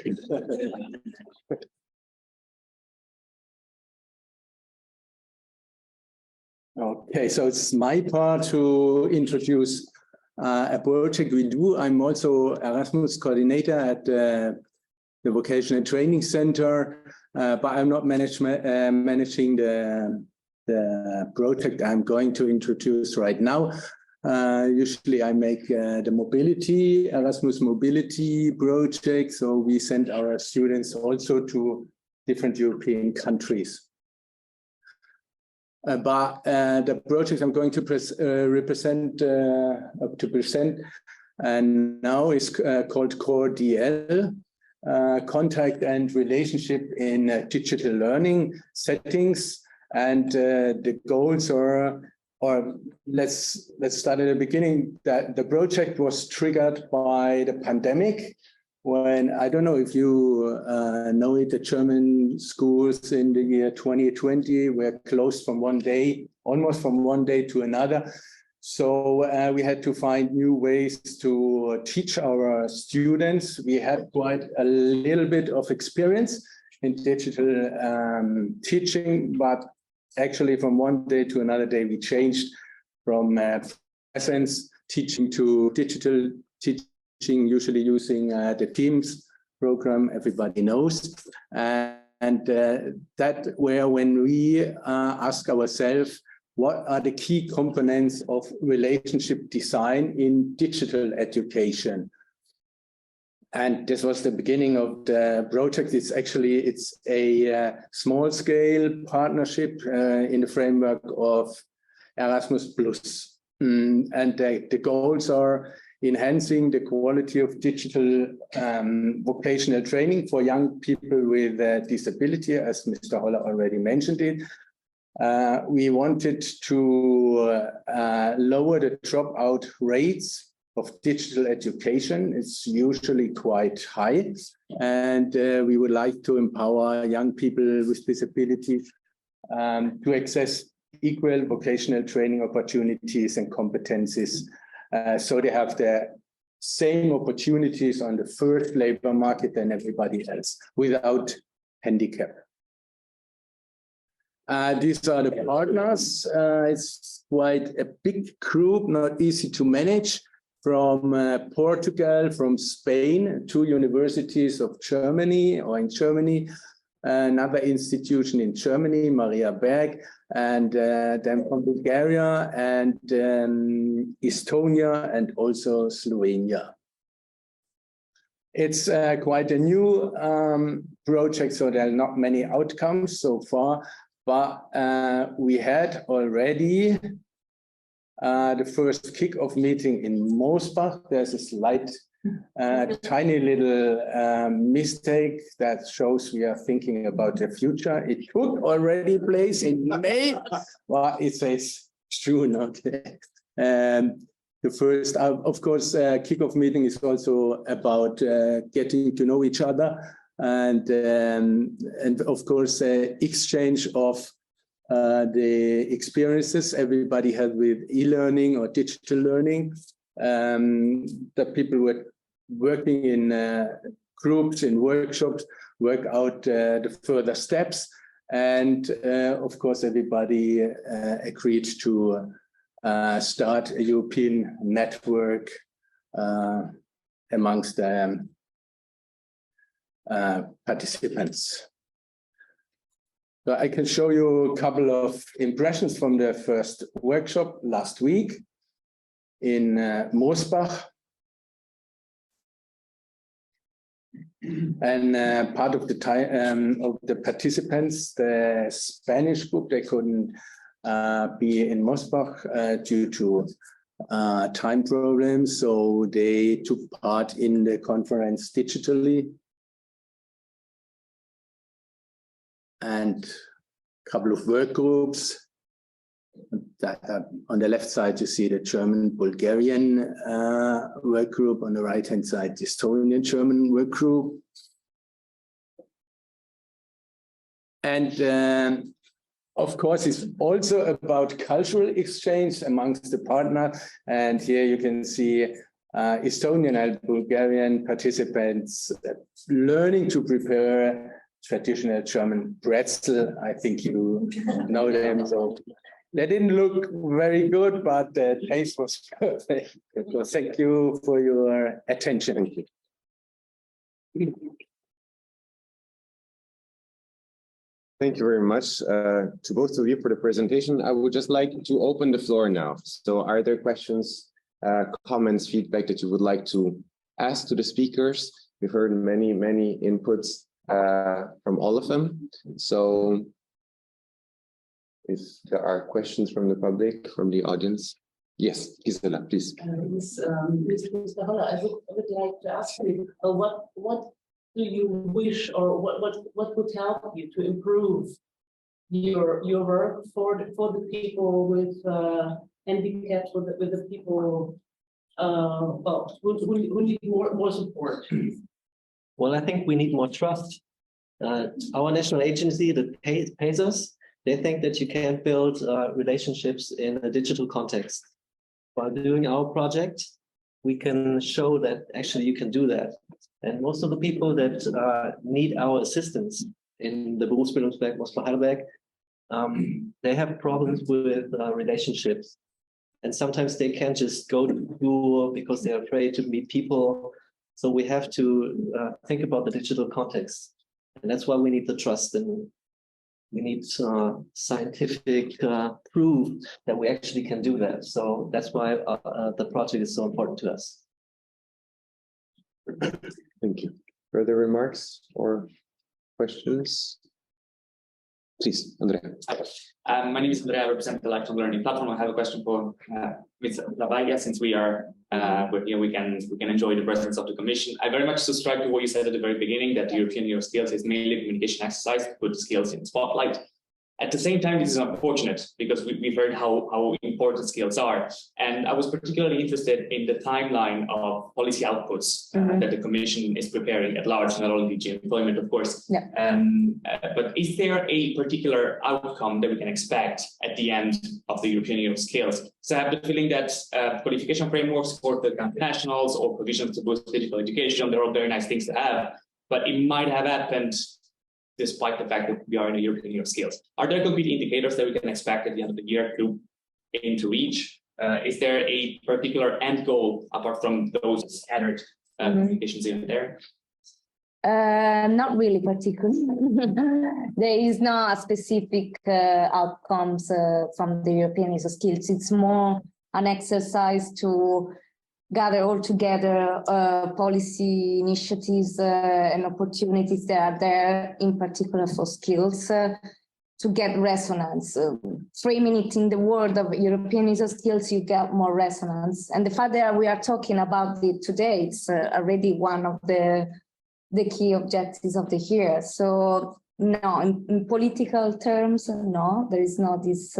Okay, so it's my part to introduce a project we do. I'm also Erasmus coordinator at the Vocational Training Center, but I'm not managing the project I'm going to introduce right now. Usually I make the mobility, Erasmus mobility project. So we send our students also to different European countries. But the project I'm going to present and now is called Core DL, Contact and Relationship in Digital Learning Settings. And the goals are, or let's start at the beginning, that the project was triggered by the pandemic, when, I don't know if you know it, the German schools in the year 2020 were closed from one day, almost from one day to another. So we had to find new ways to teach our students. We had quite a little bit of experience in digital teaching, but actually from one day to another day, we changed from presence teaching to digital teaching, usually using the Teams program everybody knows. And that where when we ask ourselves, what are the key components of relationship design in digital education? And this was the beginning of the project. It's a small scale partnership in the framework of Erasmus+. And the goals are enhancing the quality of digital vocational training for young people with disability, as Mr. Holler already mentioned it. We wanted to lower the dropout rates of digital education. It's usually quite high. And we would like to empower young people with disabilities to access equal vocational training opportunities and competencies, so they have the same opportunities on the first labor market than everybody else without handicap. These are the partners. It's quite a big group, not easy to manage. From Portugal, from Spain, 2 universities of Germany or in Germany, another institution in Germany, Maria Berg, and then from Bulgaria and Estonia and also Slovenia. It's quite a new project, so there are not many outcomes so far, but we had already the first kick-off meeting in Mosbach. There's a slight tiny little mistake that shows we are thinking about the future. It took already place in May. Well, it says June, okay. The first, of course, kickoff meeting is also about getting to know each other and of course, exchange of the experiences everybody had with e-learning or digital learning. That people were working in groups, in workshops, work out the further steps. And of course, everybody agreed to start a European network amongst the participants. So I can show you a couple of impressions from the first workshop last week in Mosbach. And part of the time of the participants, the Spanish group, they couldn't be in Mosbach due to time problems, so they took part in the conference digitally. And a couple of work groups. That, on the left side, you see the German-Bulgarian work group. On the right-hand side, the Estonian-German work group. And of course, it's also about cultural exchange amongst the partners. And here you can see Estonian and Bulgarian participants learning to prepare traditional German pretzel. I think you know them. So they didn't look very good, but the taste was perfect. So thank you for your attention. Thank you very much to both of you for the presentation. I would just like to open the floor now. So are there questions, comments, feedback that you would like to ask to the speakers? We've heard many, many inputs from all of them. So if there are questions from the public, from the audience. Yes, Gisela, please. Mr. Holler, I would like to ask you, what do you wish, or what would help you to improve your work for the people with handicaps, with the people well, who need more support? Well, I think we need more trust. Our national agency that pays us, they think that you can build relationships in a digital context. By doing our project, we can show that actually you can do that. And most of the people that need our assistance in the Berufsbildungswerk Mostar-Heidelberg, they have problems with relationships. And sometimes they can't just go to school because they're afraid to meet people. So we have to think about the digital context. And that's why we need the trust, and we need scientific proof that we actually can do that. So that's why the project is so important to us. Thank you. Further remarks or questions? Please, Andrea. My name is Andrea. I represent the Lifelong Learning Platform. I have a question for Ms. Lavaglia. Since we're here, we can enjoy the presence of the Commission. I very much subscribe to what you said at the very beginning, that the European Year of Skills is mainly a communication exercise to put skills in the spotlight. At the same time, this is unfortunate because we've heard how important skills are. And I was particularly interested in the timeline of policy outputs that the Commission is preparing at large, not only DG Employment, of course. Yeah. But is there a particular outcome that we can expect at the end of the European Year of Skills? So I have the feeling that qualification frameworks for the nationals or provisions to boost digital education, they're all very nice things to have, but it might have happened despite the fact that we are in a European Year of Skills. Are there concrete indicators that we can expect at the end of the year to aim to reach? Is there a particular end goal apart from those scattered communications in there? Not really particular. There is no specific outcomes from the European Year of Skills. It's more an exercise to gather all together policy initiatives and opportunities that are there, in particular for skills, to get resonance. Framing it in the world of European Year of Skills, you get more resonance. And the fact that we are talking about it today, it's already one of the key objectives of the year. So no, in political terms, no, there is not this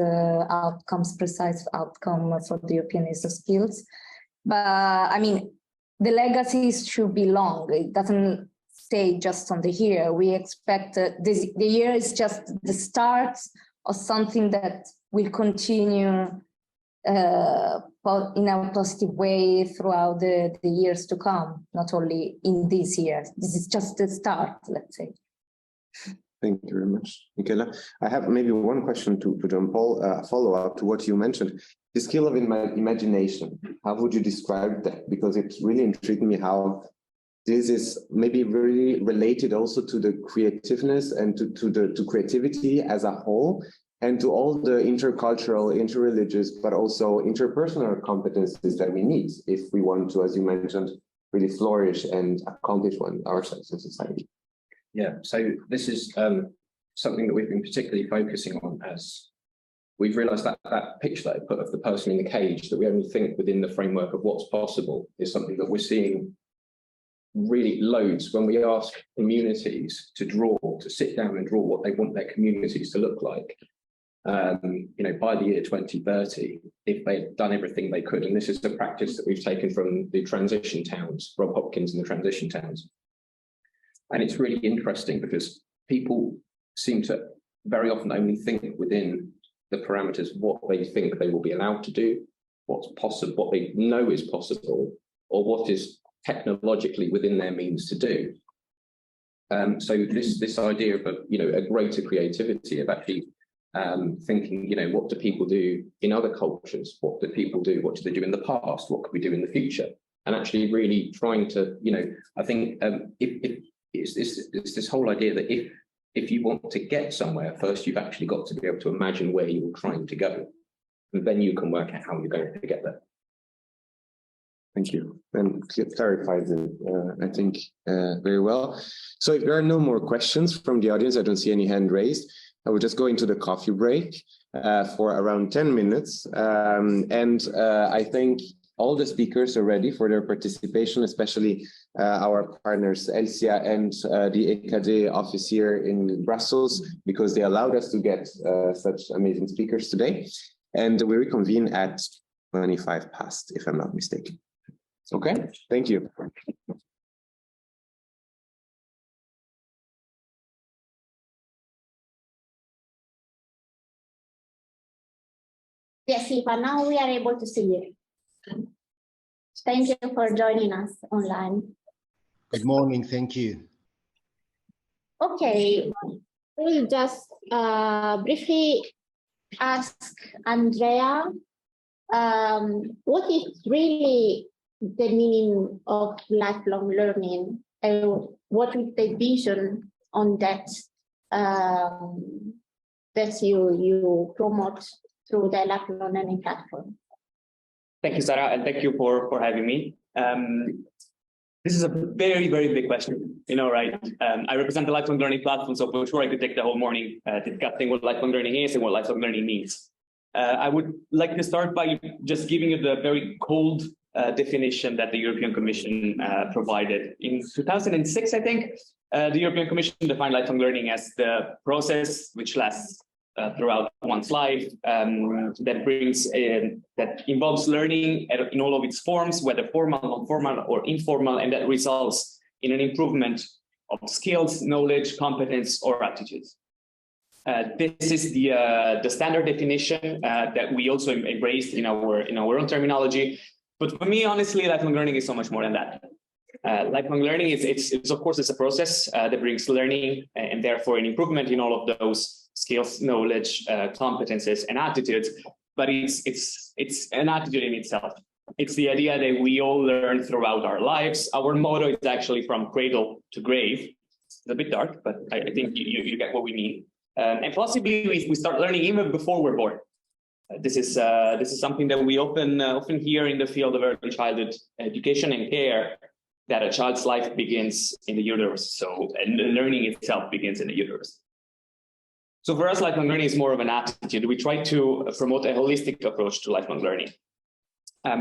precise outcome for the European Year of Skills. But I mean, the legacies should be long. It doesn't stay just on the year. We expect the year is just the start of something that will continue in a positive way throughout the years to come, not only in this year. This is just the start, let's say. Thank you very much, Michaela. I have maybe one question to John Paul, follow up to what you mentioned. The skill of imagination, how would you describe that? Because it's really intrigued me how this is maybe really related also to the creativeness and to creativity as a whole, and to all the intercultural, interreligious, but also interpersonal competencies that we need if we want to, as you mentioned, really flourish and accomplish ourselves in society. Yeah, so this is something that we've been particularly focusing on, as we've realized that that picture that I put of the person in the cage, that we only think within the framework of what's possible, is something that we're seeing really loads when we ask communities to draw, to sit down and draw what they want their communities to look like. You know, by the year 2030, if they'd done everything they could, and this is the practice that we've taken from the transition towns, Rob Hopkins and the transition towns. And it's really interesting because people seem to very often only think within the parameters of what they think they will be allowed to do, what's possible, what they know is possible, or what is technologically within their means to do. So this idea of a greater creativity, of actually thinking, what do people do in other cultures? What do people do? What do they do in the past? What could we do in the future? And actually really trying to, I think it's this whole idea that if you want to get somewhere, first you've actually got to be able to imagine where you're trying to go, and then you can work out how you're going to get there. Thank you. And clarifies it, I think, very well. So if there are no more questions from the audience, I don't see any hand raised. I will just go into the coffee break for around 10 minutes. I think all the speakers are ready for their participation, especially our partners, ELSiA and the EKD office here in Brussels, because they allowed us to get such amazing speakers today. And we reconvene at 25 past, if I'm not mistaken. Okay, thank you. Yes, Eva, now we are able to see you. Thank you for joining us online. Good morning, thank you. Okay, we'll just briefly ask Andrea, what is really the meaning of lifelong learning, and what is the vision on that that you promote through the lifelong learning platform? Thank you, Sarah, and thank you for having me. This is a very, very big question, right? I represent the lifelong learning platform, so for sure I could take the whole morning discussing what lifelong learning is and what lifelong learning means. I would like to start by just giving you the very cold definition that the European Commission provided. In 2006, I think, the European Commission defined lifelong learning as the process which lasts throughout one's life, that involves learning in all of its forms, whether formal, non-formal, or informal, and that results in an improvement of skills, knowledge, competence, or attitudes. This is the standard definition that we also embraced in our own terminology. But for me, honestly, lifelong learning is so much more than that. Lifelong learning is of course a process that brings learning and therefore an improvement in all of those skills, knowledge, competences, and attitudes. But it's an attitude in itself. It's the idea that we all learn throughout our lives. Our motto is actually from cradle to grave. It's a bit dark, but I think you get what we mean. And possibly we start learning even before we're born. This is something that we often hear in the field of early childhood education and care, that a child's life begins in the uterus. And the learning itself begins in the uterus. So for us, lifelong learning is more of an attitude. We try to promote a holistic approach to lifelong learning.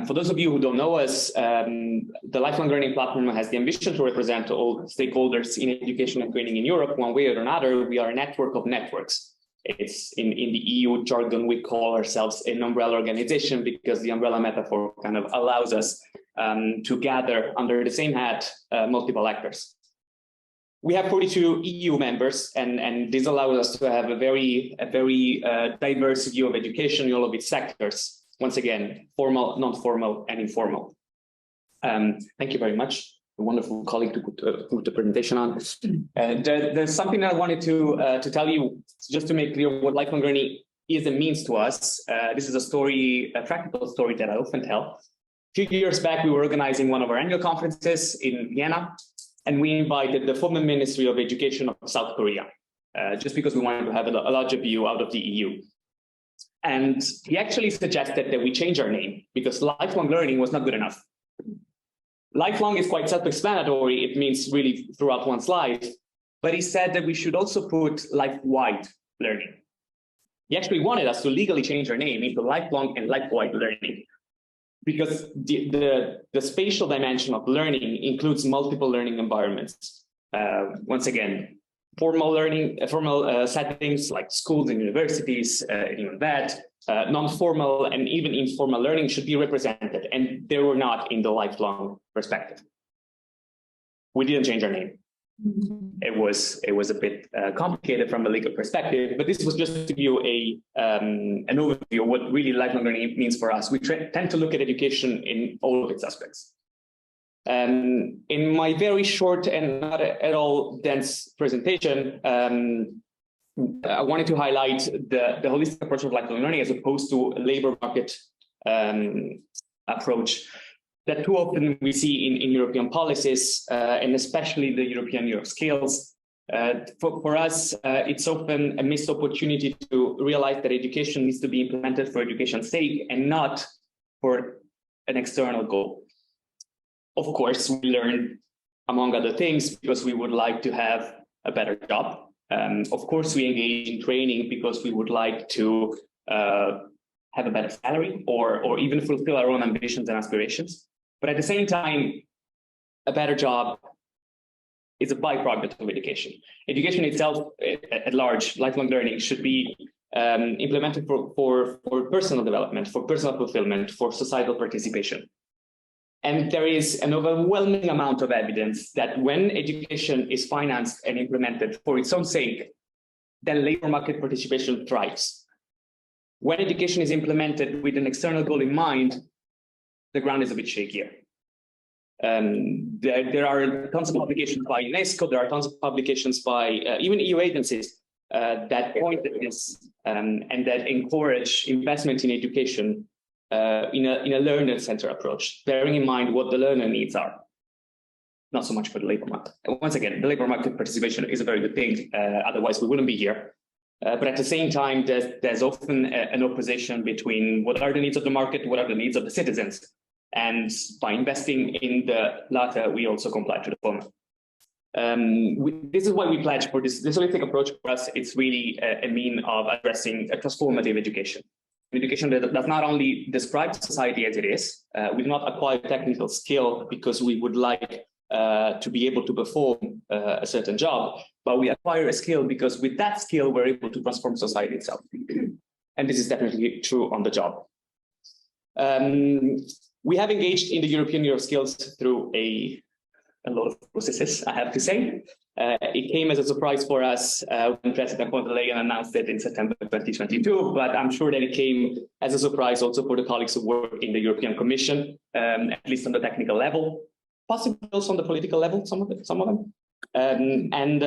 For those of you who don't know us, the Lifelong Learning Platform has the ambition to represent all stakeholders in education and training in Europe. One way or another, we are a network of networks. It's in the EU jargon, we call ourselves an umbrella organization, because the umbrella metaphor kind of allows us to gather under the same hat multiple actors. We have 42 EU members, and this allows us to have a very diverse view of education in all of its sectors. Once again, formal, non-formal, and informal. Thank you very much. A wonderful colleague to put the presentation on. There's something that I wanted to tell you, just to make clear what lifelong learning is and means to us. This is a practical story that I often tell. A few years back, we were organizing one of our annual conferences in Vienna, and we invited the former Ministry of Education of South Korea, just because we wanted to have a larger view out of the EU. And he actually suggested that we change our name, because lifelong learning was not good enough. Lifelong is quite self-explanatory. It means really throughout one's life. But he said that we should also put life-wide learning. He actually wanted us to legally change our name into lifelong and life-wide learning, because the spatial dimension of learning includes multiple learning environments. Once again, formal learning, formal settings like schools and universities, even that, non-formal and even informal learning should be represented, and they were not in the lifelong perspective. We didn't change our name. It was a bit complicated from a legal perspective, but this was just to give you an overview of what really lifelong learning means for us. We tend to look at education in all of its aspects. In my very short and not at all dense presentation, I wanted to highlight the holistic approach of lifelong learning as opposed to a labor market approach that too often we see in European policies, and especially the European Year of Skills. For us, it's often a missed opportunity to realize that education needs to be implemented for education's sake and not for an external goal. Of course, we learn, among other things, because we would like to have a better job. Of course, we engage in training because we would like to have a better salary or even fulfill our own ambitions and aspirations. But at the same time, a better job is a byproduct of education. Education itself, at large, lifelong learning, should be implemented for personal development, for personal fulfillment, for societal participation. And there is an overwhelming amount of evidence that when education is financed and implemented for its own sake, then labor market participation thrives. when education is implemented with an external goal in mind, the ground is a bit shakier. There are tons of publications by UNESCO, there are tons of publications by even EU agencies that point at this and that encourage investment in education in a learner-centered approach, bearing in mind what the learner needs are, not so much for the labor market. And once again, the labor market participation is a very good thing, otherwise we wouldn't be here. But at the same time, there's often an opposition between what are the needs of the market, what are the needs of the citizens. And by investing in the latter, we also comply to the former. This is why we pledge for this holistic approach. For us, it's really a mean of addressing a transformative education. Education that does not only describe society as it is, we do not acquire technical skill because we would like to be able to perform a certain job, but we acquire a skill because with that skill, we're able to transform society itself. And this is definitely true on the job. We have engaged in the European Year of Skills through a lot of processes, I have to say. It came as a surprise for us when President von der Leyen announced it in September 2022, but I'm sure that it came as a surprise also for the colleagues who work in the European Commission, at least on the technical level, possibly also on the political level, some of them. And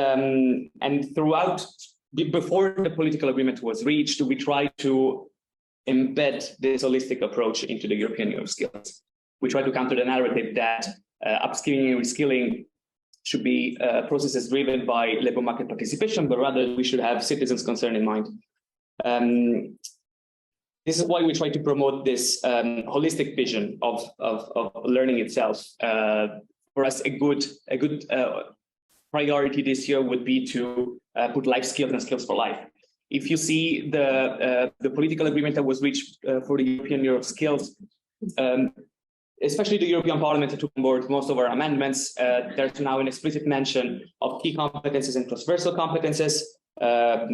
throughout, before the political agreement was reached, we tried to embed this holistic approach into the European Year of Skills. We try to counter the narrative that upskilling and reskilling should be processes driven by labor market participation, but rather we should have citizens' concern in mind. This is why we try to promote this holistic vision of learning itself. For us, a good priority this year would be to put life skills and skills for life. If you see the political agreement that was reached for the European Year of Skills, especially the European Parliament took on board most of our amendments, there's now an explicit mention of key competences and transversal competences,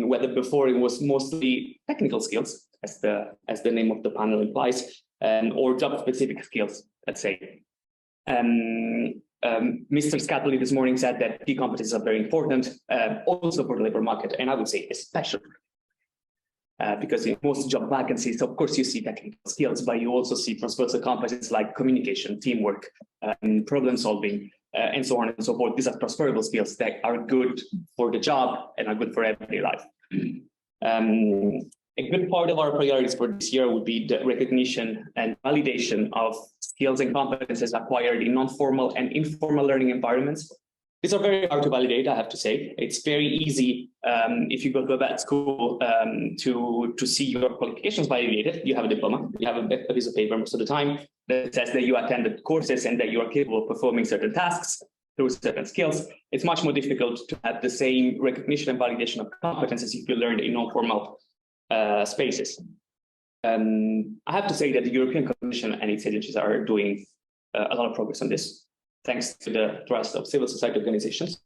whether before it was mostly technical skills, as the name of the panel implies, or job-specific skills, let's say. Mr. Scatoli this morning said that key competences are very important, also for the labor market, and I would say especially. Because in most job vacancies, of course, you see technical skills, but you also see transversal competencies like communication, teamwork, problem solving, and so on and so forth. These are transferable skills that are good for the job and are good for everyday life. A good part of our priorities for this year would be the recognition and validation of skills and competences acquired in non-formal and informal learning environments. These are very hard to validate, I have to say. It's very easy if you go to a vet school to see your qualifications validated. You have a diploma, you have a piece of paper most of the time that says that you attended courses and that you are capable of performing certain tasks through certain skills. It's much more difficult to have the same recognition and validation of competences if you learned in non-formal spaces. I have to say that the European Commission and its agencies are doing a lot of progress on this, thanks to the trust of civil society organizations.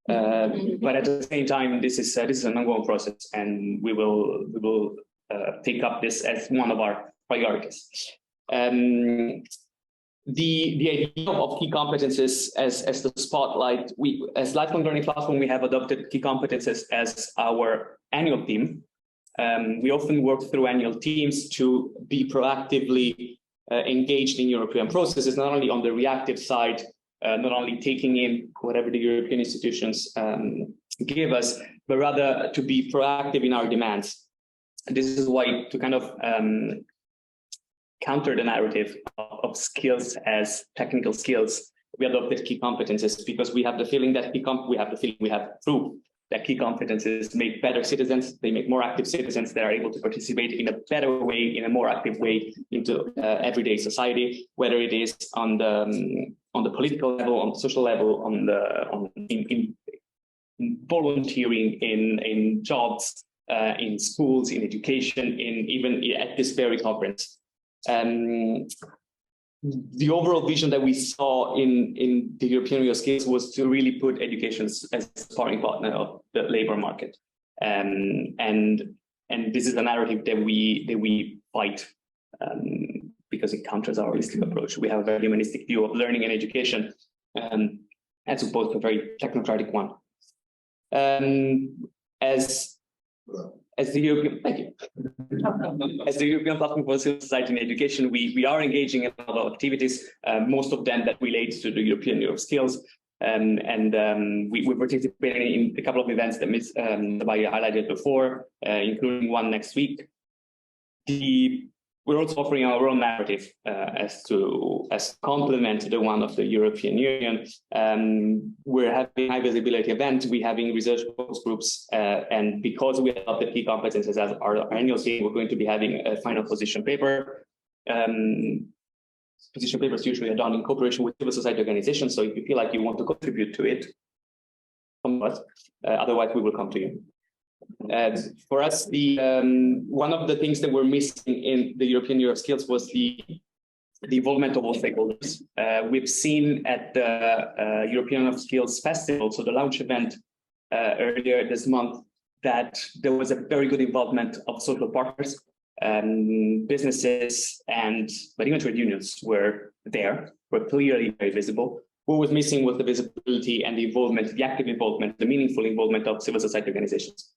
But at the same time, this is an ongoing process, and we will take up this as one of our priorities. The idea of key competences as the spotlight, as Lifelong Learning Platform, we have adopted key competences as our annual theme. We often work through annual teams to be proactively engaged in European processes, not only on the reactive side, not only taking in whatever the European institutions give us, but rather to be proactive in our demands. And this is why, to kind of counter the narrative of skills as technical skills, we adopted key competences, because we have the feeling that we have proof that key competences make better citizens. They make more active citizens that are able to participate in a better way, in a more active way into everyday society, whether it is on the political level, on the social level, in volunteering, in jobs, in schools, in education, even at this very conference. The overall vision that we saw in the European Year of Skills was to really put education as a sparring partner of the labor market, and this is a narrative that we fight because it counters our holistic approach. We have a very humanistic view of learning and education, as opposed to a very technocratic one. As As the European, thank you. As the European Platform for Civil Society in Education, we are engaging in a lot of activities, most of them that relate to the European Year of Skills. We're participating in a couple of events that Ms. Dabaya highlighted before, including one next week. We're also offering our own narrative as complement to the one of the European Union. We're having high visibility event. We're having research focus groups, and because we have the key competences as our annual theme, we're going to be having a final position paper. Position papers usually are done in cooperation with civil society organizations. So if you feel like you want to contribute to it, come to us. Otherwise, we will come to you. For us, one of the things that we're missing in the European Year of Skills was the involvement of all stakeholders. We've seen at the European Year of Skills Festival, so the launch event earlier this month, that there was a very good involvement of social partners, businesses, but even trade unions were clearly very visible. What was missing was the visibility and the involvement, the active involvement, the meaningful involvement of civil society organizations.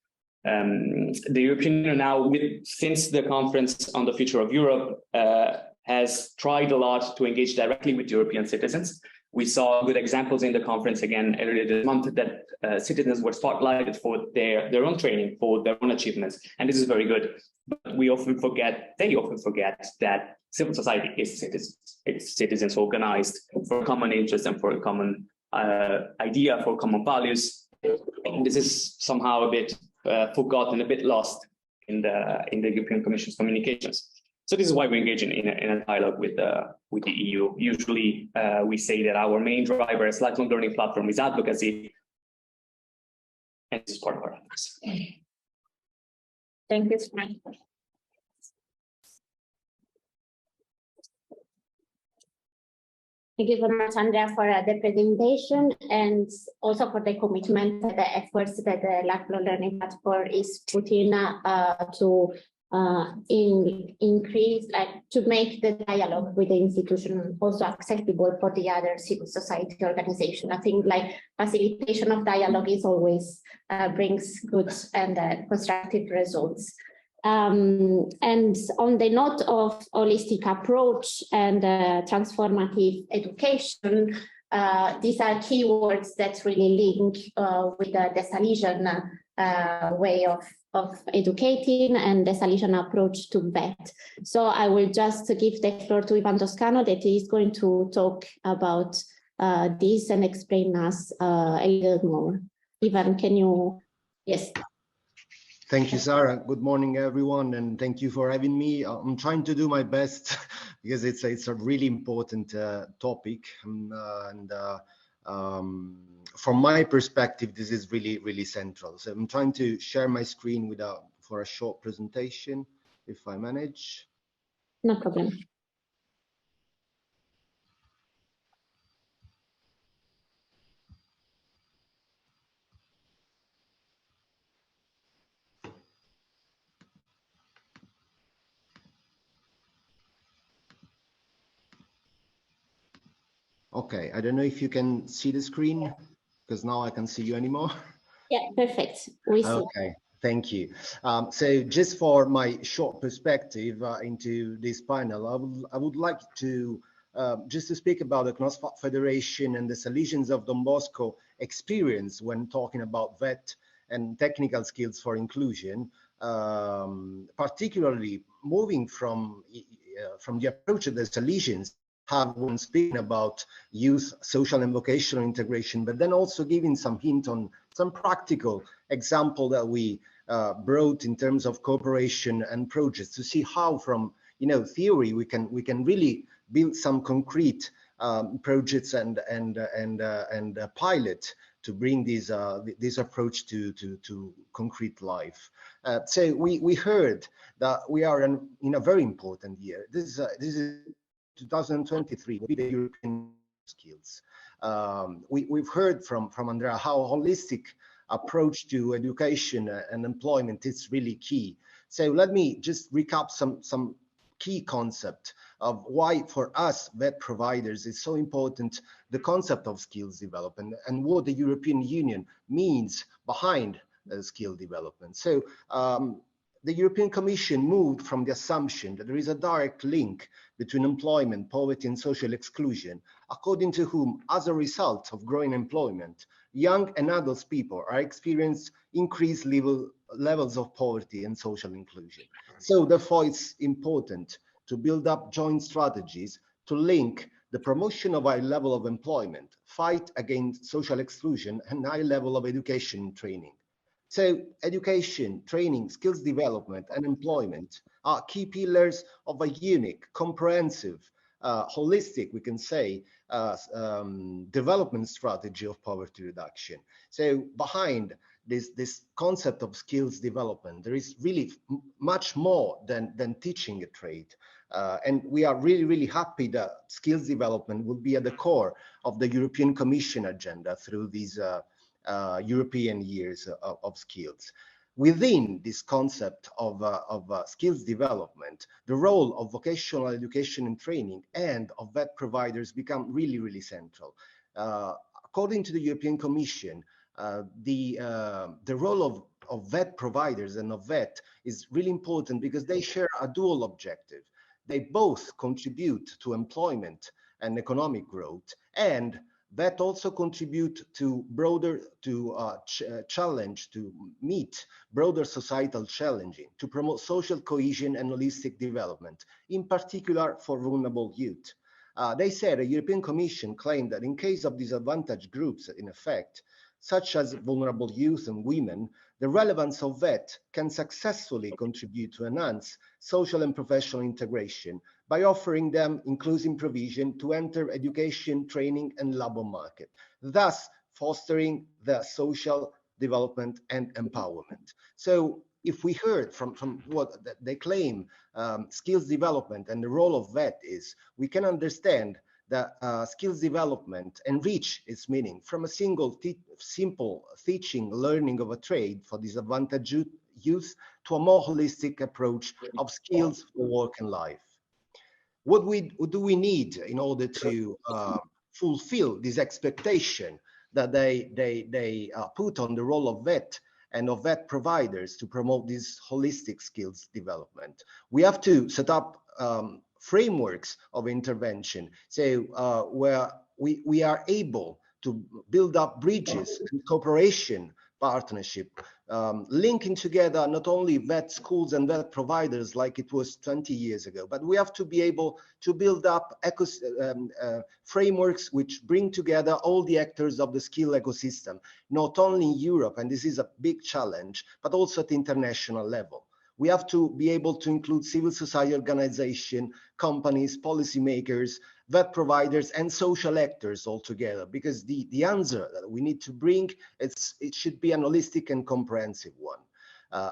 The European Union now, since the conference on the future of Europe, has tried a lot to engage directly with European citizens. We saw good examples in the conference again earlier this month that citizens were spotlighted for their own training, for their own achievements, and this is very good. But they often forget that civil society is citizens. It's citizens organized for a common interest and for a common idea, for common values. And this is somehow a bit forgotten, a bit lost in the European Commission's communications. So this is why we're engaging in a dialogue with the EU. Usually, we say that our main driver as lifelong learning platform is advocacy, and this is part of our efforts. Thank you so much. Thank you very much, Andrea, for the presentation and also for the commitment, the efforts that the lifelong learning platform is putting to increase, to make the dialogue with the institution also acceptable for the other civil society organization. I think facilitation of dialogue is always brings good and constructive results. And on the note of holistic approach and transformative education, these are keywords that really link with the Salesian way of educating and the Salesian approach to VET. So I will just give the floor to Ivan Toscano, that is going to talk about this and explain us a little more. Ivan, can you? Yes. Thank you, Sarah. Good morning, everyone, and thank you for having me. I'm trying to do my best because it's a really important topic, from my perspective, this is really central. So I'm trying to share my screen for a short presentation, if I manage. No problem. Okay, I don't know if you can see the screen, because now I can't see you anymore. Yeah, perfect. We see. Okay, thank you. So just for my short perspective into this panel, I would like to just to speak about the CNOSFAT Federation and the Salesians of Don Bosco experience when talking about VET and technical skills for inclusion, particularly moving from the approach of the Salesians have when speaking about youth, social and vocational integration, but then also giving some hint on some practical example that we brought in terms of cooperation and projects to see how from theory we can really build some concrete projects and pilot to bring this approach to concrete life. So we heard that we are in a very important year. This is 2023 will be the European skills. We've heard from Andrea how holistic approach to education and employment is really key. So let me just recap some key concept of why for us VET providers is so important the concept of skills development and what the European Union means behind skill development. So the European Commission moved from the assumption that there is a direct link between employment, poverty, and social exclusion, according to whom, as a result of growing employment, young and adult people are experiencing increased levels of poverty and social inclusion. So therefore, it's important to build up joint strategies to link the promotion of high level of employment, fight against social exclusion, and high level of education and training. So education, training, skills development, and employment are key pillars of a unique, comprehensive, holistic, we can say, development strategy of poverty reduction. So behind this concept of skills development, there is really much more than teaching a trade. And we are really, really happy that skills development will be at the core of the European Commission agenda through these European years of skills. Within this concept of skills development, the role of vocational education and training and of VET providers become really, really central. According to the European Commission, the role of VET providers and of VET is really important because they share a dual objective. They both contribute to employment and economic growth, and that also contribute to challenge, to meet broader societal challenging, to promote social cohesion and holistic development, in particular for vulnerable youth. They said the European Commission claimed that in case of disadvantaged groups, in effect, such as vulnerable youth and women, the relevance of VET can successfully contribute to enhance social and professional integration by offering them inclusive provision to enter education, training, and labor market, thus fostering their social development and empowerment. So if we heard from what they claim skills development and the role of VET is, we can understand that skills development enrich its meaning from a simple teaching, learning of a trade for disadvantaged youth to a more holistic approach of skills for work and life. What do we need in order to fulfill this expectation that they put on the role of VET and of VET providers to promote this holistic skills development? We have to set up frameworks of intervention, so where we are able to build up bridges and cooperation partnership, linking together not only VET schools and VET providers like it was 20 years ago, but we have to be able to build up frameworks which bring together all the actors of the skill ecosystem, not only in Europe, and this is a big challenge, but also at the international level. We have to be able to include civil society organization, companies, policymakers, VET providers, and social actors all together, because the answer that we need to bring, it should be an holistic and comprehensive one.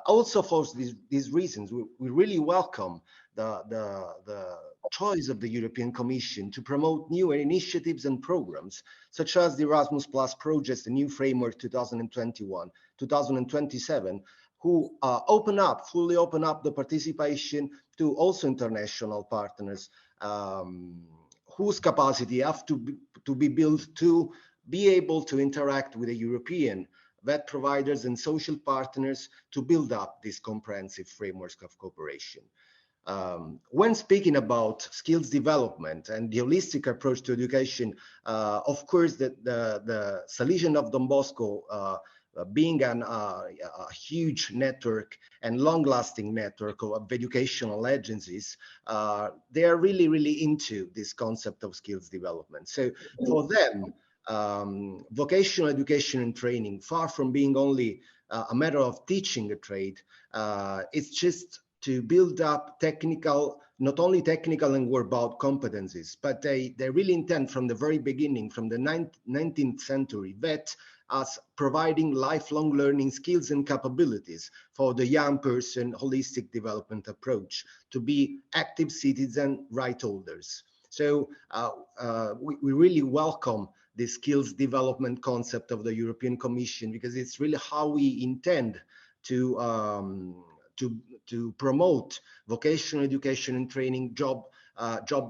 Also for these reasons, we really welcome the choice of the European Commission to promote new initiatives and programs, such as the Erasmus Plus project, the new framework 2021-2027, who fully open up the participation to also international partners, whose capacity have to be built to be able to interact with the European VET providers and social partners to build up these comprehensive frameworks of cooperation. When speaking about skills development and the holistic approach to education, of course, the Salesian of Don Bosco, being a huge network and long-lasting network of educational agencies, they are really, really into this concept of skills development. So for them, vocational education and training, far from being only a matter of teaching a trade, it's just to build up technical, not only technical and work-bound competencies, but they really intend from the very beginning, from the 19th century, VET as providing lifelong learning skills and capabilities for the young person, holistic development approach, to be active citizen right holders. So we really welcome the skills development concept of the European Commission, because it's really how we intend to promote vocational education and training, job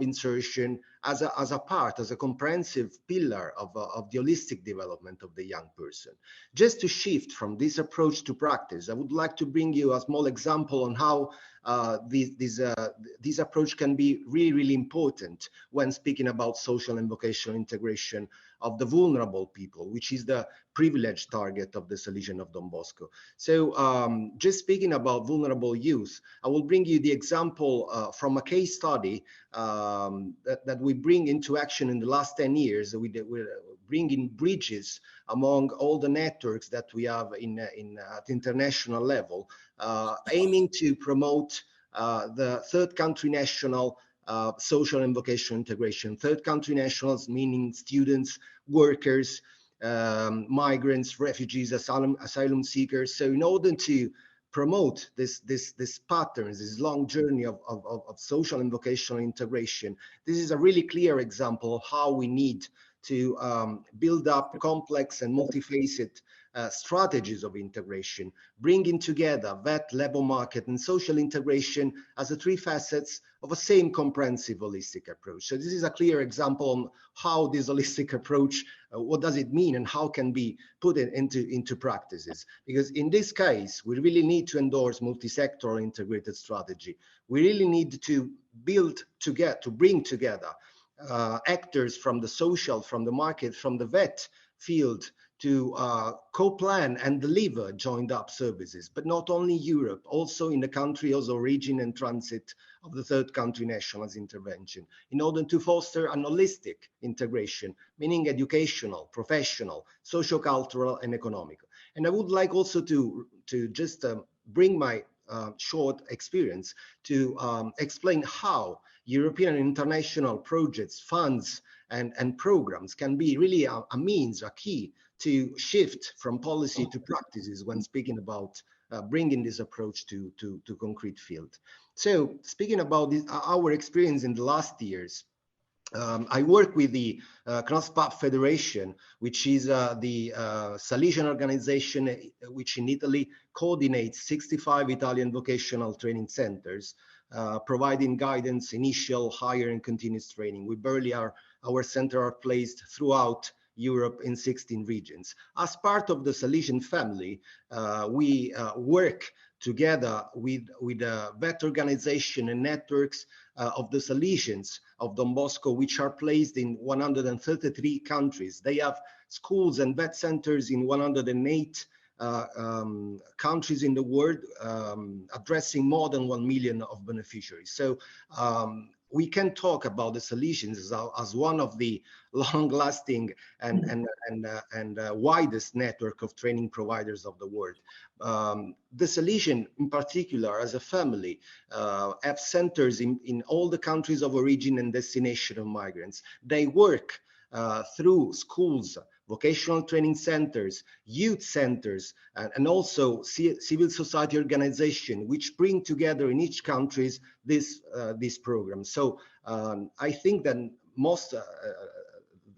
insertion, as a comprehensive pillar of the holistic development of the young person. Just to shift from this approach to practice, I would like to bring you a small example on how this approach can be really important when speaking about social and vocational integration of the vulnerable people, which is the privileged target of the Salesian of Don Bosco. So just speaking about vulnerable youth, I will bring you the example from a case study that we bring into action in the last 10 years. We're bringing bridges among all the networks that we have at international level, aiming to promote the third country national social and vocational integration. Third country nationals meaning students, workers, migrants, refugees, asylum seekers. So in order to promote this patterns, this long journey of social and vocational integration, this is a really clear example of how we need to build up complex and multifaceted strategies of integration, bringing together vet, labor market, and social integration as the three facets of a same comprehensive holistic approach. So this is a clear example on how this holistic approach, what does it mean and how can be put it into practices. Because in this case, we really need to endorse multi-sectoral integrated strategy. We really need to bring together actors from the social, from the market, from the vet field to co-plan and deliver joined up services, but not only Europe, also in the country of origin and transit of the third country nationals intervention, in order to foster an holistic integration, meaning educational, professional, socio-cultural, and economic. And I would like also to just bring my short experience to explain how European and international projects, funds, and programs can be really a means, a key to shift from policy to practices when speaking about bringing this approach to concrete field. So speaking about our experience in the last years, I work with the CrossPath Federation, which is the Salesian organization which in Italy coordinates 65 Italian vocational training centers, providing guidance, initial, higher, and continuous training. Our center are placed throughout Europe in 16 regions. As part of the Salesian family, we work together with vet organization and networks of the Salesians of Don Bosco, which are placed in 133 countries. They have schools and vet centers in 108 countries in the world, addressing more than 1 million of beneficiaries. So we can talk about the Salesians as one of the long-lasting and widest network of training providers of the world. The Salesian, in particular, as a family, have centers in all the countries of origin and destination of migrants. They work through schools, vocational training centers, youth centers, and also civil society organization, which bring together in each country this program. So I think that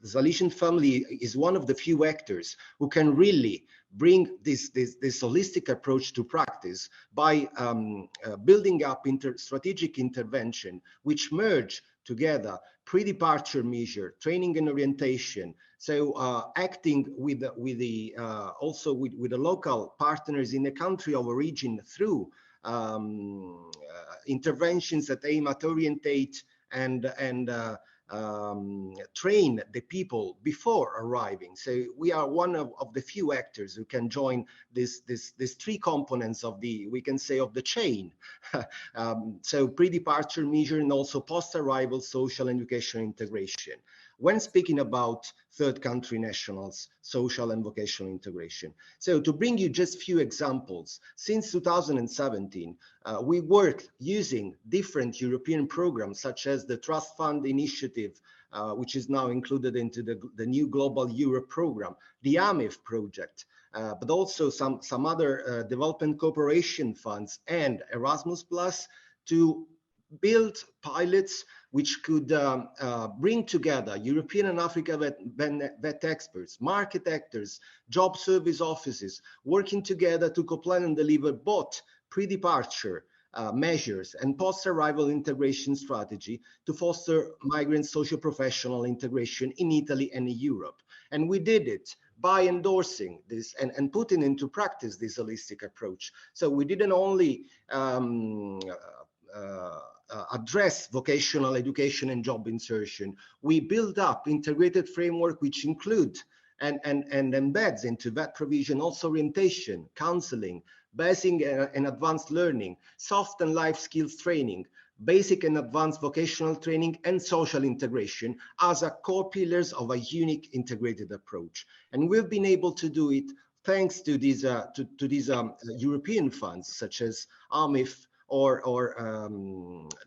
the Salesian family is one of the few actors who can really bring this holistic approach to practice by building up strategic intervention, which merge together pre-departure measure, training and orientation. So acting with the local partners in the country of origin through interventions that aim at orientate and train the people before arriving. So we are one of the few actors who can join these three components of the, we can say, of the chain. So pre-departure measure and also post-arrival social and educational integration. When speaking about third country nationals, social and vocational integration. So to bring you just a few examples, since 2017, we worked using different European programs, such as the Trust Fund Initiative, which is now included into the new Global Europe program, the AMIF project, but also some other development cooperation funds and Erasmus Plus to build pilots which could bring together European and Africa vet experts, market actors, job service offices, working together to co-plan and deliver both pre-departure measures and post-arrival integration strategy to foster migrant socio-professional integration in Italy and in Europe. And we did it by endorsing this and putting into practice this holistic approach. So we didn't only address vocational education and job insertion. We build up integrated framework which include and embeds into that provision also orientation, counseling, basic and advanced learning, soft and life skills training, basic and advanced vocational training, and social integration as a core pillars of a unique integrated approach. And we've been able to do it thanks to these European funds such as AMIF or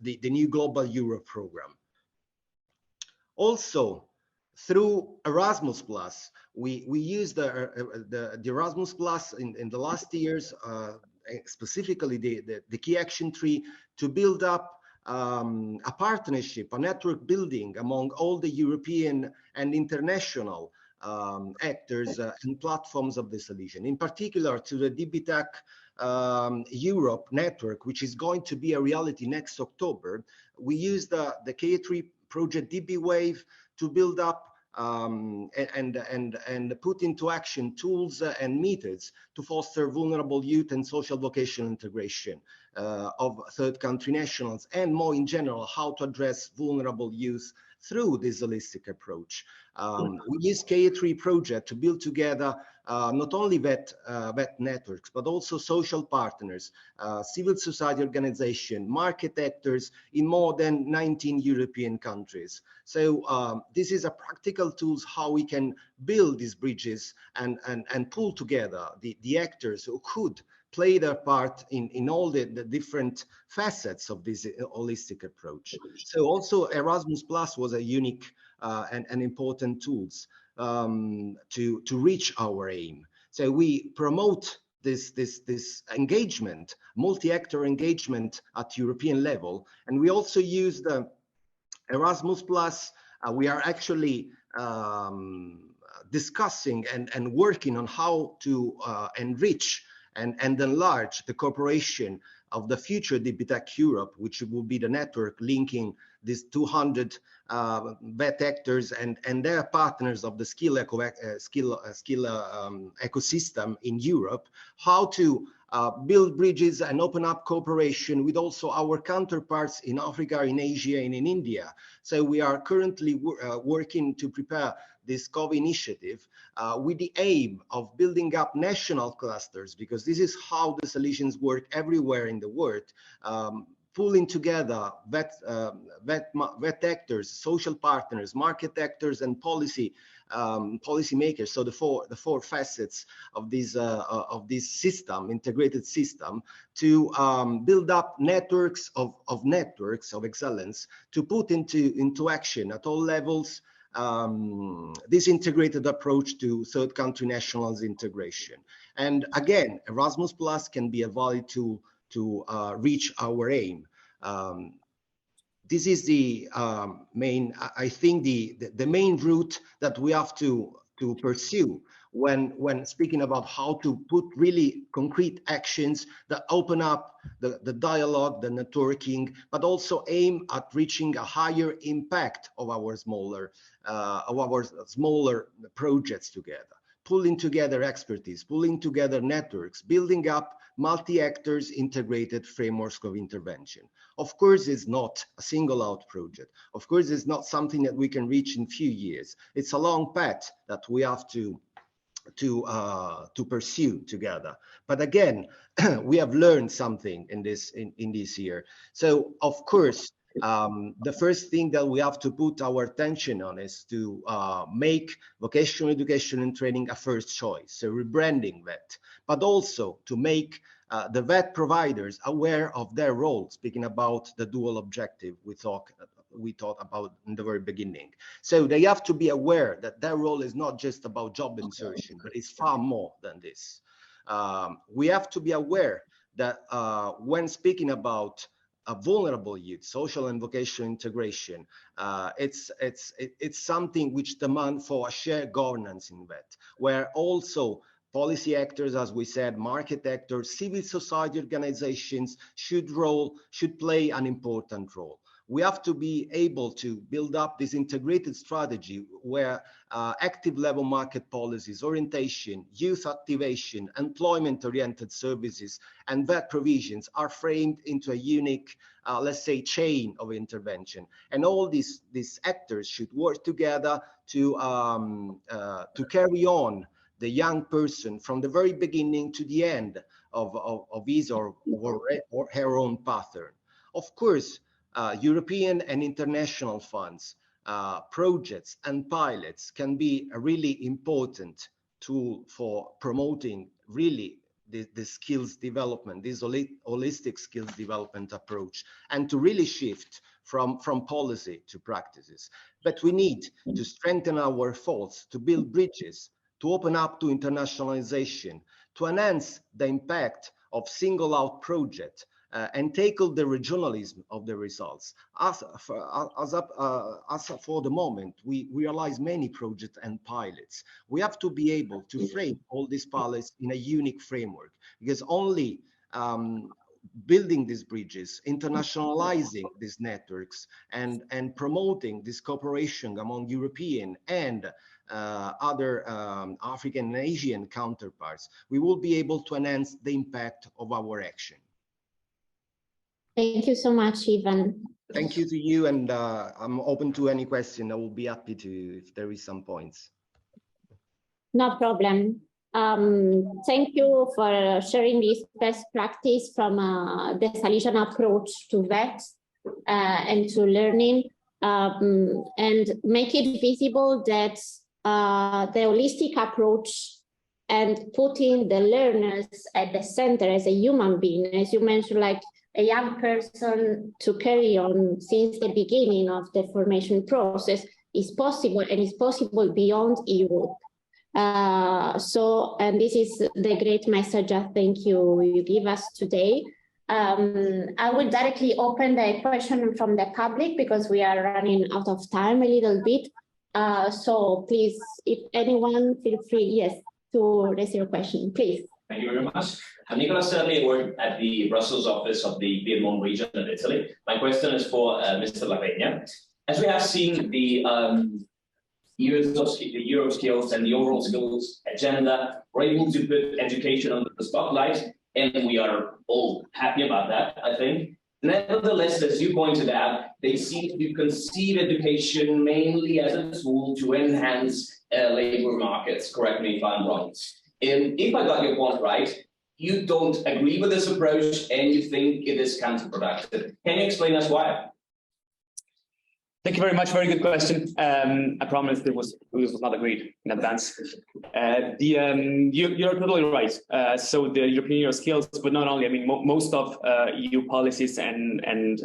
the new Global Europe program. Also, through Erasmus Plus, we used the Erasmus Plus in the last years, specifically the key action tree, to build up a partnership, a network building among all the European and international actors and platforms of the solution, in particular to the DBTech Europe network, which is going to be a reality next October. We use the K3 project DB Wave to build up and put into action tools and methods to foster vulnerable youth and social vocational integration of third country nationals, and more in general, how to address vulnerable youth through this holistic approach. We use K3 project to build together not only vet networks, but also social partners, civil society organization, market actors in more than 19 European countries. So this is a practical tools how we can build these bridges and pull together the actors who could play their part in all the different facets of this holistic approach. So also Erasmus Plus was a unique and important tools to reach our aim. So we promote this engagement, multi-actor engagement at European level, and we also use the Erasmus Plus. We are actually discussing and working on how to enrich and enlarge the cooperation of the future DBTech Europe, which will be the network linking these 200 vet actors and their partners of the skill ecosystem in Europe, how to build bridges and open up cooperation with also our counterparts in Africa, in Asia, and in India. So we are currently working to prepare this COVE initiative with the aim of building up national clusters, because this is how the solutions work everywhere in the world, pulling together vet actors, social partners, market actors, and policy makers. So the four facets of this system, integrated system, to build up networks of excellence, to put into action at all levels this integrated approach to third country nationals integration. And again, Erasmus Plus can be a valid tool to reach our aim. This is the main, I think the main route that we have to pursue when speaking about how to put really concrete actions that open up the dialogue, the networking, but also aim at reaching a higher impact of our smaller projects together, pulling together expertise, pulling together networks, building up multi-actors integrated frameworks of intervention. Of course, it's not a single out project. Of course, it's not something that we can reach in few years. It's a long path that we have to pursue together. But again, we have learned something in this year. So of course, the first thing that we have to put our attention on is to make vocational education and training a first choice, so rebranding that, but also to make the vet providers aware of their role, speaking about the dual objective we thought about in the very beginning. So they have to be aware that their role is not just about job insertion, but it's far more than this. We have to be aware that when speaking about a vulnerable youth, social and vocational integration, it's something which demands for a shared governance in that, where also Policy actors, as we said, market actors, civil society organizations should play an important role. We have to be able to build up this integrated strategy where active labor market policies, orientation, youth activation, employment-oriented services, and VET provisions are framed into a unique, let's say, chain of intervention. And all these actors should work together to carry on the young person from the very beginning to the end of his or her own pattern. Of course, European and international funds, projects and pilots can be a really important tool for promoting really the skills development, this holistic skills development approach, and to really shift from policy to practices. But we need to strengthen our efforts, to build bridges, to open up to internationalization, to enhance the impact of single-out projects, and tackle the regionalism of the results. As for the moment, we realize many projects and pilots. We have to be able to frame all these pilots in a unique framework, because only building these bridges, internationalizing these networks, and promoting this cooperation among European and other African and Asian counterparts, we will be able to enhance the impact of our action. Thank you so much, Ivan. Thank you to you, and I'm open to any question. I will be happy to, if there is some points. No problem. Thank you for sharing this best practice from the Salesian approach to VET and to learning, and make it visible that the holistic approach and putting the learners at the center as a human being, as you mentioned, like a young person to carry on since the beginning of the formation process is possible, and is possible beyond Europe. And this is the great message I think you give us today. I will directly open the question from the public because we are running out of time a little bit. So please, if anyone, feel free, yes, to raise your question, please. Thank you very much. I'm Nicolas Sterling, work at the Brussels office of the Piedmont region of Italy. My question is for Mr. Lavegna. As we have seen the Euro skills and the overall skills agenda, we're able to put education under the spotlight, and we are all happy about that, I think. Nevertheless, as you pointed out, they seem to conceive education mainly as a tool to enhance labor markets. Correct me if I'm wrong. And if I got your point right, you don't agree with this approach and you think it is counterproductive. Can you explain us why? Thank you very much. Very good question. I promise it was not agreed in advance. You're totally right. So the European Euro skills, but not only, I mean, most of EU policies and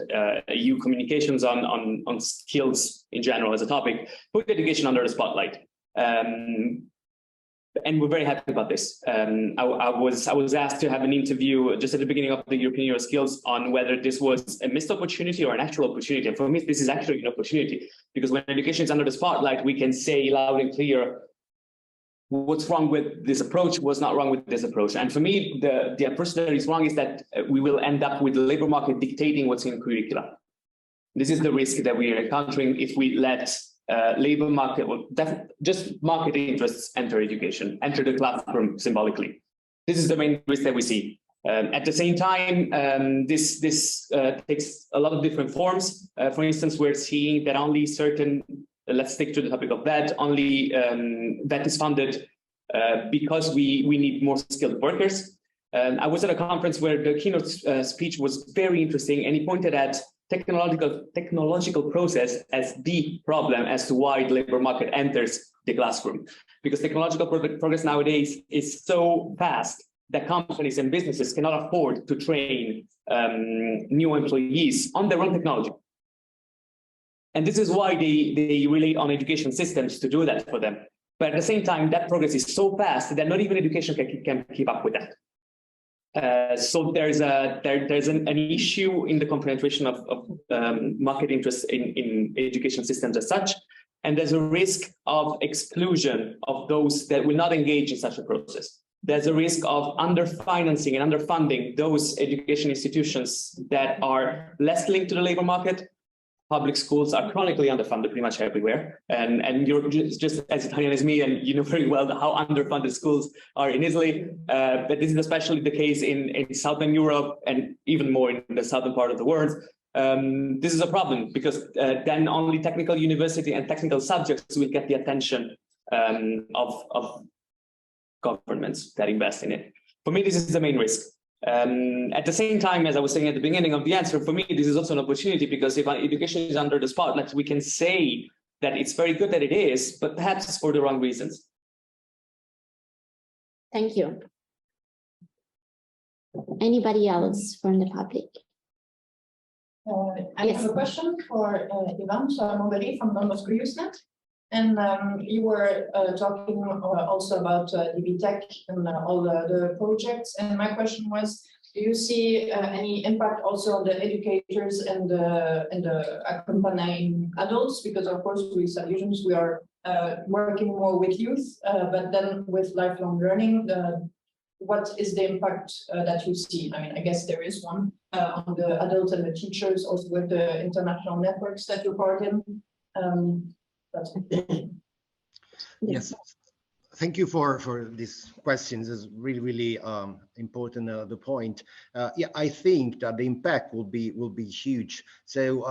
EU communications on skills in general as a topic put education under the spotlight. And we're very happy about this. I was asked to have an interview just at the beginning of the European Euro skills on whether this was a missed opportunity or an actual opportunity. And for me, this is actually an opportunity, because when education is under the spotlight, we can say loud and clear what's wrong with this approach, what's not wrong with this approach. And for me, the approach that is wrong is that we will end up with the labor market dictating what's in curricula. This is the risk that we are encountering if we let labor market, well, just market interests enter education, enter the classroom symbolically. This is the main risk that we see. At the same time, this takes a lot of different forms. For instance, we're seeing that only certain, let's stick to the topic of VET, only VET is funded because we need more skilled workers. I was at a conference where the keynote speech was very interesting, and he pointed at technological process as the problem as to why the labor market enters the classroom. Because technological progress nowadays is so fast that companies and businesses cannot afford to train new employees on their own technology. And this is why they rely on education systems to do that for them. But at the same time, that progress is so fast that not even education can keep up with that. So there's an issue in the concentration of market interests in education systems as such, and there's a risk of exclusion of those that will not engage in such a process. there's a risk of underfinancing and underfunding those education institutions that are less linked to the labor market. Public schools are chronically underfunded pretty much everywhere. And you're just as Italian as me, and you know very well how underfunded schools are in Italy. But this is especially the case in Southern Europe and even more in the southern part of the world. This is a problem because then only technical university and technical subjects will get the attention of governments that invest in it. For me, this is the main risk. At the same time, as I was saying at the beginning of the answer, for me, this is also an opportunity because if education is under the spotlight, we can say that it's very good that it is, but perhaps it's for the wrong reasons. Thank you. Anybody else from the public? I have a question for Ivan. So I'm Aubeli from Don Bosco Usenet. And you were talking also about DB Tech and all the projects. And my question was, do you see any impact also on the educators and the accompanying adults? Because of course, with solutions, we are working more with youth, but then with lifelong learning, what is the impact that you see? I mean, I guess there is one on the adults and the teachers, also with the international networks that you're part in. That's it. Yes, thank you for these questions. It's really important. The point, yeah, I think that the impact will be huge. So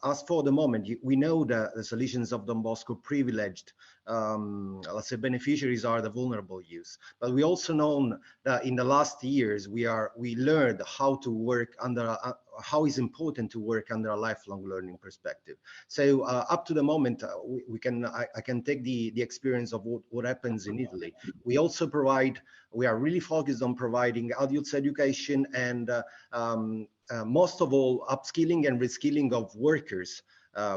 as for the moment, we know that the solutions of Don Bosco privileged, let's say, beneficiaries are the vulnerable youth. But we also know that in the last years we learned how to work under. How is important to work under a lifelong learning perspective. So up to the moment, I can take the experience of what happens in Italy. We also we are really focused on providing adults education and most of all upskilling and reskilling of workers,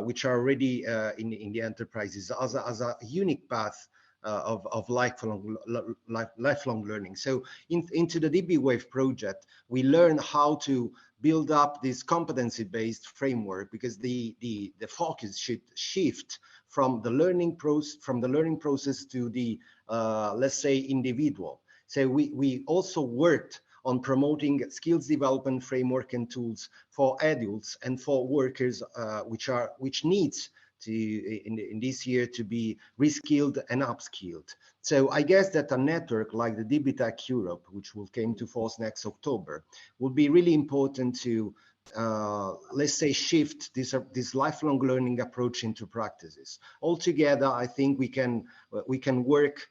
which are already in the enterprises as a unique path of lifelong learning. So into the DB Wave project, we learn how to build up this competency-based framework because the focus should shift from the learning process to the let's say individual. So we also worked on promoting skills development framework and tools for adults and for workers, which needs to in this year to be reskilled and upskilled. So I guess that a network like the DB Tech Europe, which will come to force next October, will be really important to let's say shift this lifelong learning approach into practices. Altogether, I think we can work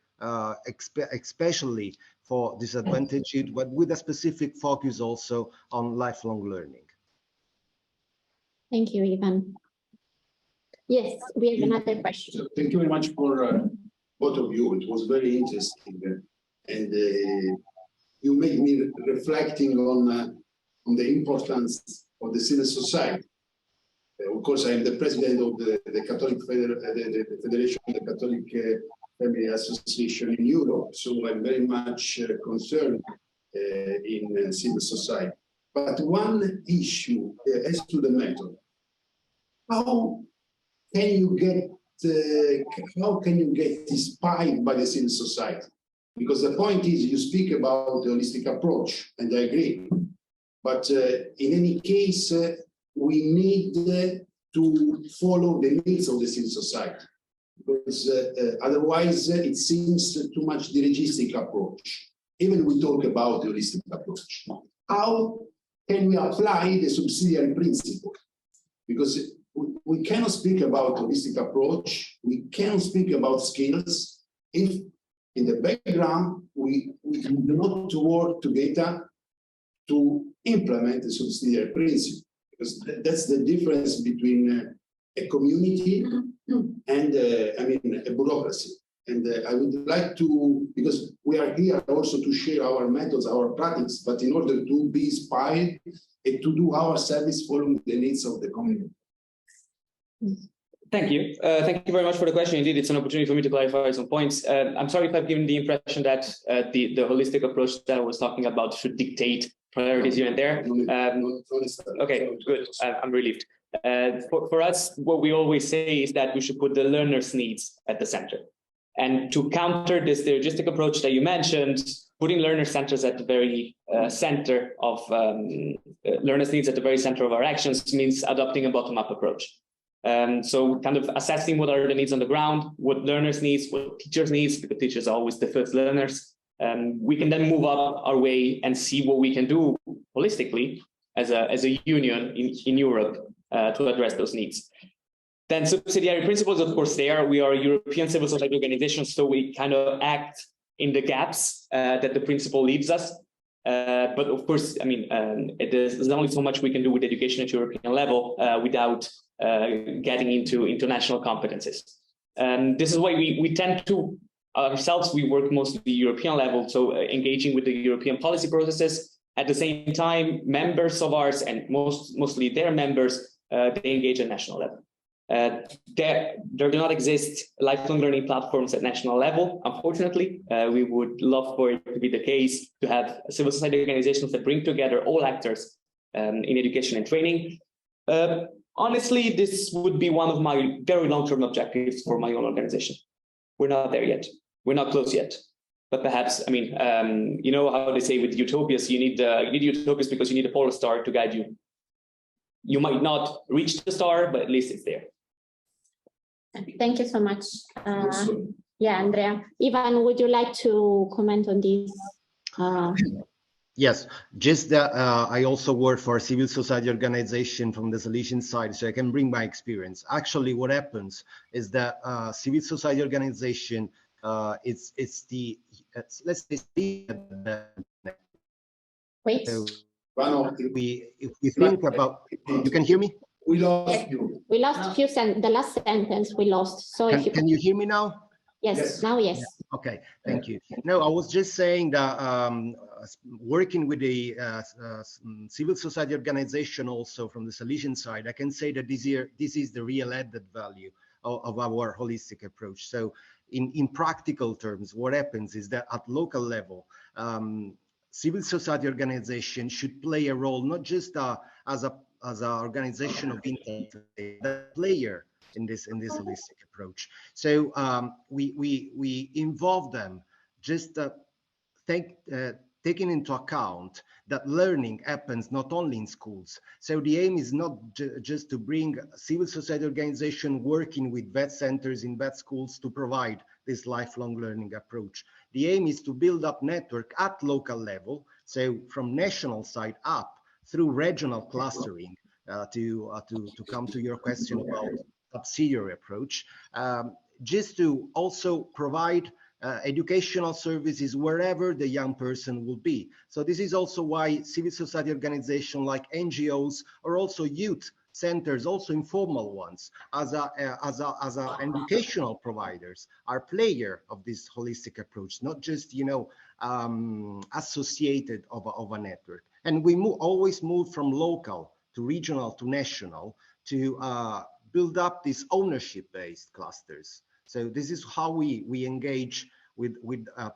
especially for disadvantaged, but with a specific focus also on lifelong learning. Thank you, Ivan. Yes, we have another question. So thank you very much for both of you. It was very interesting, and you made me reflecting on the importance of the civil society. Of course, I am the president of the Catholic the Federation of the Catholic Family Association in Europe, so I'm very much concerned in civil society. But one issue as to the method. How can you get inspired by the civil society? Because the point is, you speak about the holistic approach, and I agree. But in any case, we need to follow the needs of the civil society, because otherwise it seems too much dirigistic approach. Even we talk about the holistic approach. How can we apply the subsidiary principle? Because we cannot speak about holistic approach, we cannot speak about skills if in the background we do not work together to implement the subsidiary principle. Because that's the difference between a community and a bureaucracy. And I would like to, because we are here also to share our methods, our practice, but in order to be inspired and to do our service following the needs of the community. Thank you. Thank you very much for the question. Indeed, it's an opportunity for me to clarify some points. I'm sorry if I've given the impression that the holistic approach that I was talking about should dictate priorities here and there. Okay, good. I'm relieved. For us, what we always say is that we should put the learner's needs at the center. And to counter this dirigistic approach that you mentioned, putting learner centers at the very center of learners' needs at the very center of our actions means adopting a bottom-up approach. So kind of assessing what are the needs on the ground, what learners' needs, what teachers' needs, because teachers are always the first learners. We can then move up our way and see what we can do holistically as a union in Europe to address those needs. Then subsidiary principles, of course, we are a European civil society organization, so we kind of act in the gaps that the principle leaves us. But of course, I mean, there's only so much we can do with education at European level without getting into international competences. This is why we tend to ourselves, we work mostly European level, so engaging with the European policy processes. At the same time, members of ours and mostly their members, they engage at national level. There do not exist lifelong learning platforms at national level, unfortunately. We would love for it to be the case to have civil society organizations that bring together all actors in education and training. Honestly, this would be one of my very long-term objectives for my own organization. We're not there yet. We're not close yet. But perhaps, I mean, you know how they say with utopias, you need utopias because you need a polar star to guide you. You might not reach the star, but at least it's there. Thank you so much. Yeah, Andrea. Ivan, would you like to comment on this? Yes, just that I also work for a civil society organization from the Salesian side, so I can bring my experience. Actually, what happens is that civil society organization, let's say, wait. So if we think about, you can hear me? We lost you. We lost the last sentence we lost. So can you hear me now? Yes, now yes. Yeah. Okay, thank you. No, I was just saying that working with the civil society organization also from the Salesian side, I can say that this is the real added value of our holistic approach. So in practical terms, what happens is that at local level, civil society organization should play a role not just as an organization of interest, the player in this holistic approach. So we involve them, just taking into account that learning happens not only in schools. So the aim is not just to bring civil society organization working with vet centers in vet schools to provide this lifelong learning approach. The aim is to build up network at local level, so from national side up through regional clustering, to come to your question about subsidiary approach, just to also provide educational services wherever the young person will be. So this is also why civil society organizations like NGOs or also youth centers, also informal ones, as educational providers, are player of this holistic approach, not just, you know, associated of a network. And we always move from local to regional to national to build up these ownership-based clusters. So this is how we engage with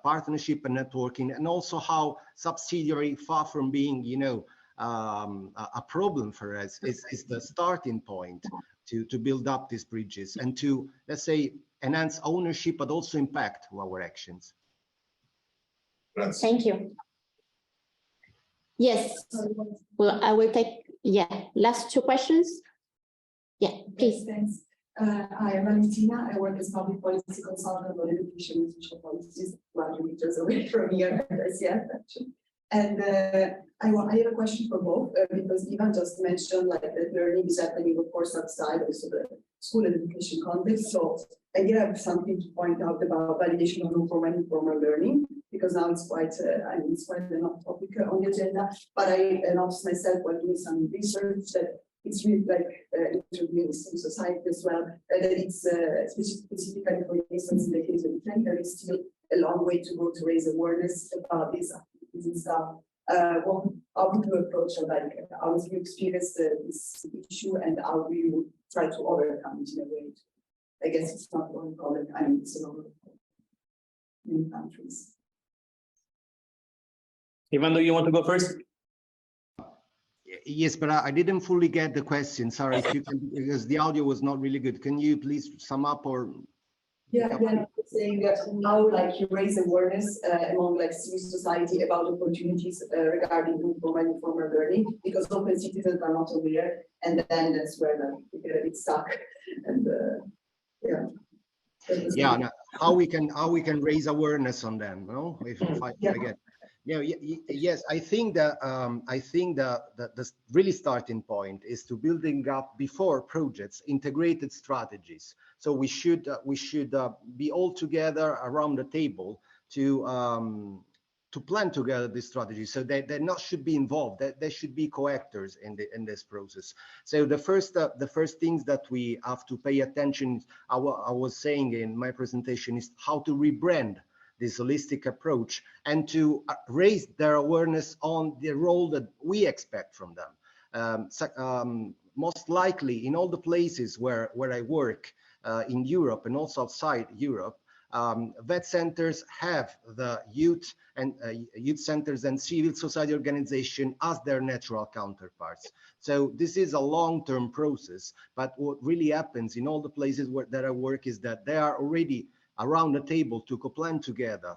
partnership and networking, and also how subsidiary, far from being, you know, a problem for us, is the starting point to build up these bridges and to, let's say, enhance ownership, but also impact our actions. Thank you. Yes, well, I will take, last two questions. Yeah, please. Thanks. I am Valentina. I work as public policy consultant on education and social policies, 100 meters away from here at ELSiA, actually. And I have a question for both, because Ivan just mentioned like that learning is happening, of course, outside also the school and education context. So I did have something to point out about validation of non-formal and informal learning, because now it's quite it's quite a hot topic on the agenda. But I noticed myself while doing some research that it's really like interviewing civil society as well, that it's specifically, for instance, in the case of Ukraine, there is still a long way to go to raise awareness about these activities and stuff. How would you approach it? Like, how do you experience this issue, and how do you try to overcome it in a way? I guess it's not one problem. I mean, it's a lot of many countries. Ivan, do you want to go first? Yes, but I didn't fully get the question. Sorry, if you can, because the audio was not really good. Can you please sum up or Yeah, I'm saying that how like you raise awareness among like civil society about opportunities regarding informal learning, because open citizens are not aware, and then that's where it's stuck. And yeah. Yeah, no, how we can raise awareness on them, no? If I get. Yeah, yes, I think that the really starting point is to building up before projects integrated strategies. So we should be all together around the table to plan together this strategy. So they not should be involved. They should be co-actors in this process. So the first things that we have to pay attention, I was saying in my presentation, is how to rebrand this holistic approach and to raise their awareness on the role that we expect from them. Most likely in all the places where I work in Europe and also outside Europe, vet centers have the youth centers and civil society organization as their natural counterparts. So this is a long-term process, but what really happens in all the places that I work is that they are already around the table to co-plan together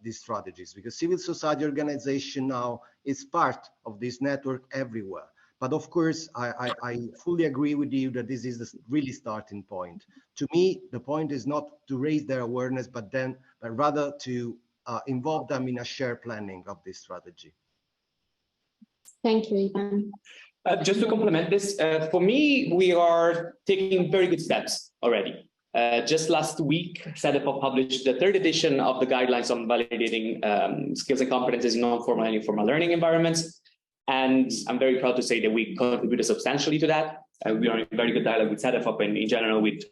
these strategies, because civil society organization now is part of this network everywhere. But of course, I fully agree with you that this is the really starting point. To me, the point is not to raise their awareness, but rather to involve them in a shared planning of this strategy. Thank you, Ivan. Just to complement this, for me, we are taking very good steps already. Just last week, CEDEFOP published the 3rd edition of the guidelines on validating skills and competences in non-formal and informal learning environments. And I'm very proud to say that we contributed substantially to that. We are in very good dialogue with CEDEFOP and in general with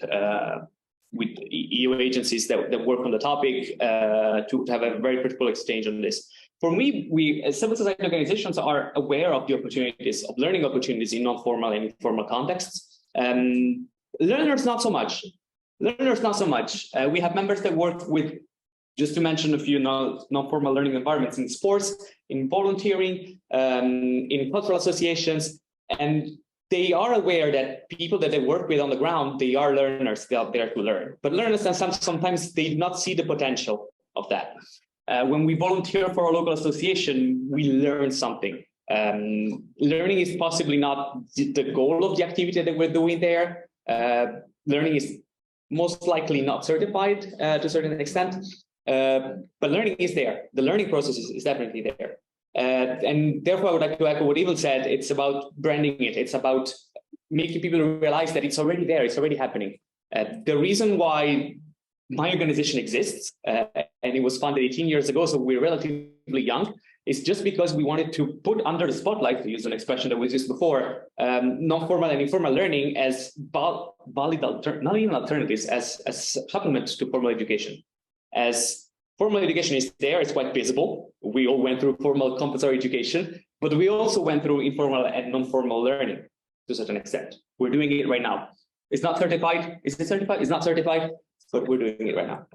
EU agencies that work on the topic to have a very fruitful exchange on this. For me, we as civil society organizations are aware of the opportunities, of learning opportunities in non-formal and informal contexts. Learners, not so much. We have members that work with, just to mention a few non-formal learning environments in sports, in volunteering, in cultural associations, and they are aware that people that they work with on the ground, they are learners, they are there to learn. But learners, sometimes they do not see the potential of that. When we volunteer for a local association, we learn something. Learning is possibly not the goal of the activity that we're doing there. Learning is most likely not certified to a certain extent, but learning is there. The learning process is definitely there. And therefore, I would like to echo what Ivan said. It's about branding it. It's about making people realize that it's already there. It's already happening. The reason why my organization exists, and it was founded 18 years ago, so we're relatively young, is just because we wanted to put under the spotlight, to use an expression that was used before, non-formal and informal learning as valid, not even alternatives, as supplements to formal education. As formal education is there, it's quite visible. We all went through formal compulsory education, but we also went through informal and non-formal learning to a certain extent. We're doing it right now. It's not certified. Is it certified? It's not certified, but we're doing it right now.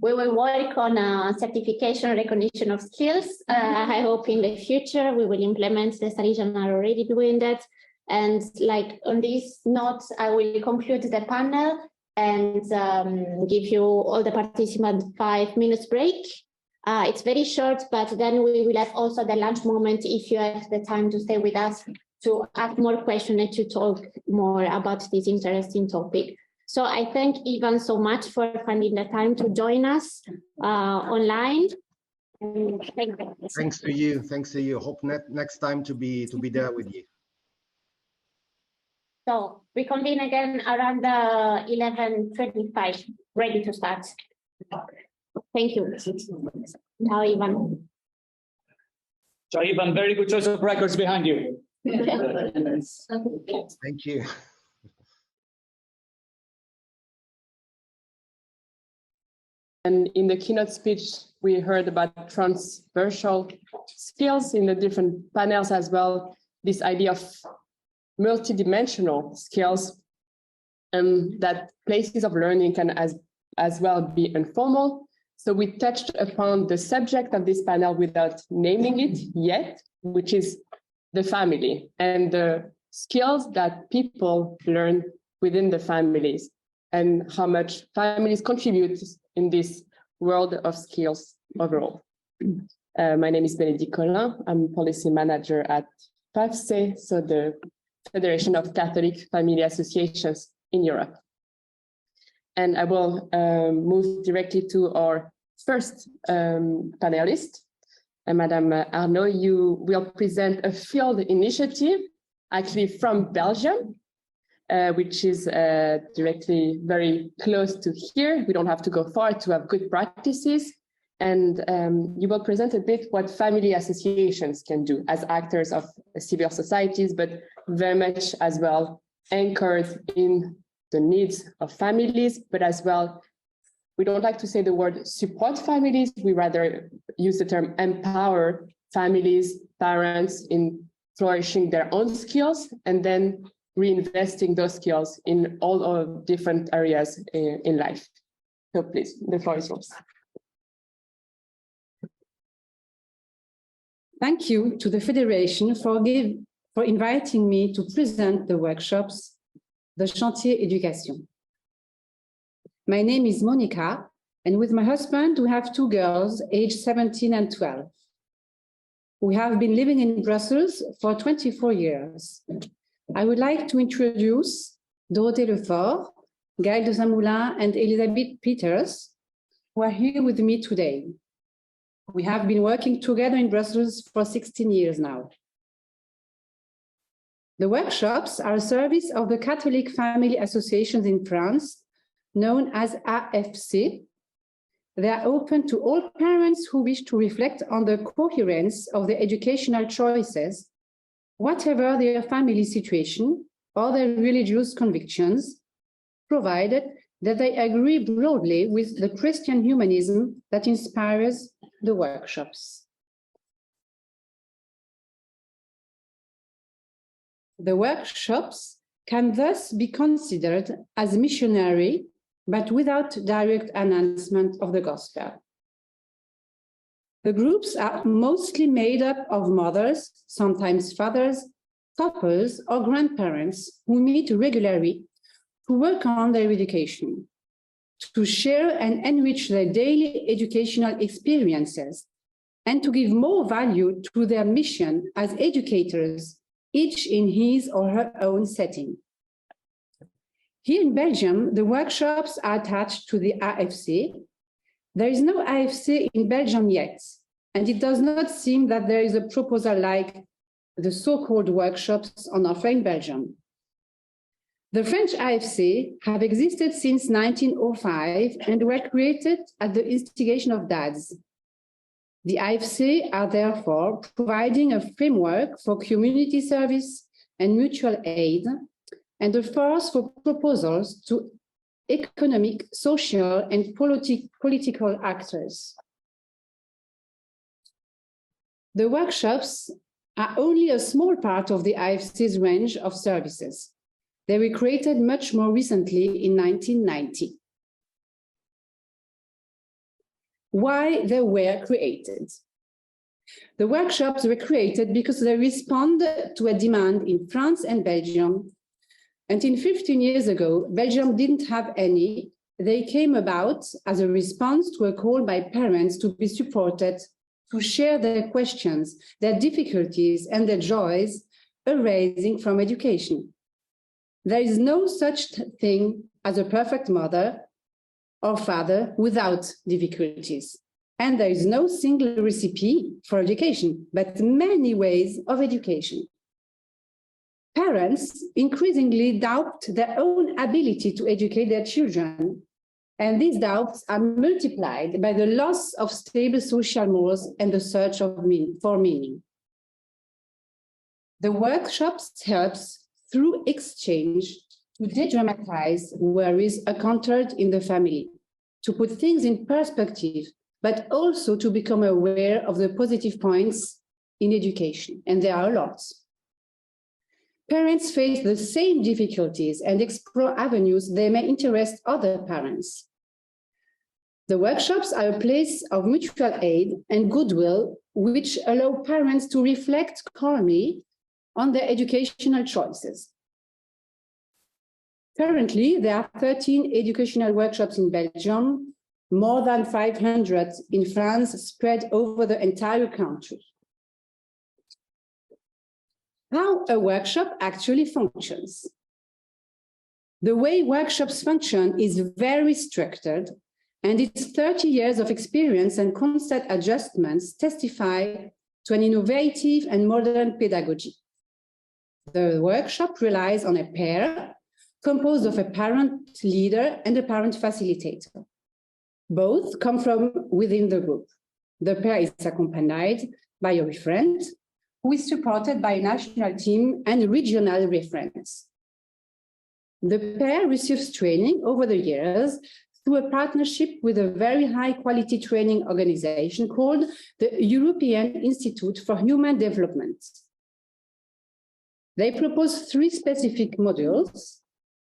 We will work on certification recognition of skills. I hope in the future we will implement the studies and are already doing that. And like on this note, I will conclude the panel and give you all the participants 5 minutes break. It's very short, but then we will have also the lunch moment if you have the time to stay with us to ask more questions and to talk more about this interesting topic. So I thank Ivan so much for finding the time to join us online. Thanks to you. Thanks to you. Hope next time to be there with you. So we convene again around 11:25, ready to start. Thank you. Ciao, Ivan. Ciao, Ivan. Very good choice of records behind you. Thank you. And in the keynote speech, we heard about transversal skills in the different panels as well, this idea of multidimensional skills, and that places of learning can as well be informal. So we touched upon the subject of this panel without naming it yet, which is the family and the skills that people learn within the families. and how much families contribute in this world of skills overall. My name is Bénédicte Collin. I'm policy manager at FAFCE, so the Federation of Catholic Family Associations in Europe. And I will move directly to our first panelist. Madame Arnaud, you will present a field initiative, actually from Belgium, which is directly very close to here. We don't have to go far to have good practices. And you will present a bit what family associations can do as actors of civil societies, but very much as well anchored in the needs of families, but as well, we don't like to say the word support families, we rather use the term empower families, parents in flourishing their own skills, and then reinvesting those skills in all of different areas in life. So please, the floor is yours. Thank you to the Federation for inviting me to present the workshops, the Chantier Education. My name is Monica, and with my husband, we have two girls, aged 17 and 12. We have been living in Brussels for 24 years. I would like to introduce Dorothée Lefort, Gaëlle de Saint-Moulin, and Elisabeth Peters, who are here with me today. We have been working together in Brussels for 16 years now. The workshops are a service of the Catholic Family Associations in France, known as AFC. They are open to all parents who wish to reflect on the coherence of their educational choices, whatever their family situation or their religious convictions, provided that they agree broadly with the Christian humanism that inspires the workshops. The workshops can thus be considered as missionary, but without direct announcement of the gospel. The groups are mostly made up of mothers, sometimes fathers, couples, or grandparents who meet regularly to work on their education, to share and enrich their daily educational experiences, and to give more value to their mission as educators, each in his or her own setting. Here in Belgium, the workshops are attached to the AFC. There is no AFC in Belgium yet, and it does not seem that there is a proposal like the so-called workshops on offer in Belgium. The French AFC have existed since 1905 and were created at the instigation of dads. The AFC are therefore providing a framework for community service and mutual aid, and a force for proposals to economic, social, and political actors. The workshops are only a small part of the AFC's range of services. They were created much more recently in 1990. Why they were created? The workshops were created because they responded to a demand in France and Belgium. Until 15 years ago, Belgium didn't have any. They came about as a response to a call by parents to be supported, to share their questions, their difficulties, and their joys arising from education. There is no such thing as a perfect mother or father without difficulties. And there is no single recipe for education, but many ways of education. Parents increasingly doubt their own ability to educate their children, and these doubts are multiplied by the loss of stable social mores and the search for meaning. The workshops helps through exchange to de-dramatize worries encountered in the family, to put things in perspective, but also to become aware of the positive points in education, and there are lots. Parents face the same difficulties and explore avenues they may interest other parents. The workshops are a place of mutual aid and goodwill, which allow parents to reflect calmly on their educational choices. Currently, there are 13 educational workshops in Belgium, more than 500 in France, spread over the entire country. How a workshop actually functions. The way workshops function is very structured, and its 30 years of experience and constant adjustments testify to an innovative and modern pedagogy. The workshop relies on a pair composed of a parent leader and a parent facilitator. Both come from within the group. The pair is accompanied by a referent who is supported by a national team and regional referents. The pair receives training over the years through a partnership with a very high quality training organization called the European Institute for Human Development. They propose 3 specific modules.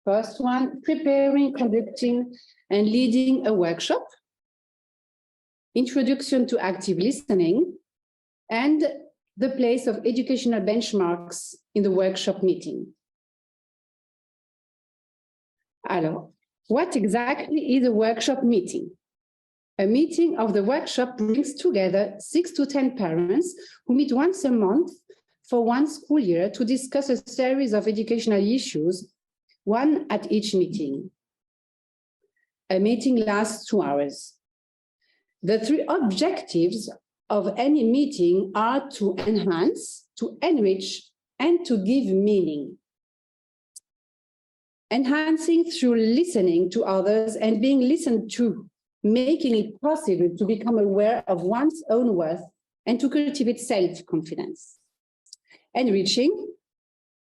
First one, preparing, conducting, and leading a workshop, introduction to active listening, and the place of educational benchmarks in the workshop meeting. Alors, what exactly is a workshop meeting? A meeting of the workshop brings together 6 to 10 parents who meet once a month for 1 school year to discuss a series of educational issues, one at each meeting. A meeting lasts 2 hours. The 3 objectives of any meeting are to enhance, to enrich, and to give meaning. Enhancing through listening to others and being listened to, making it possible to become aware of one's own worth and to cultivate self-confidence.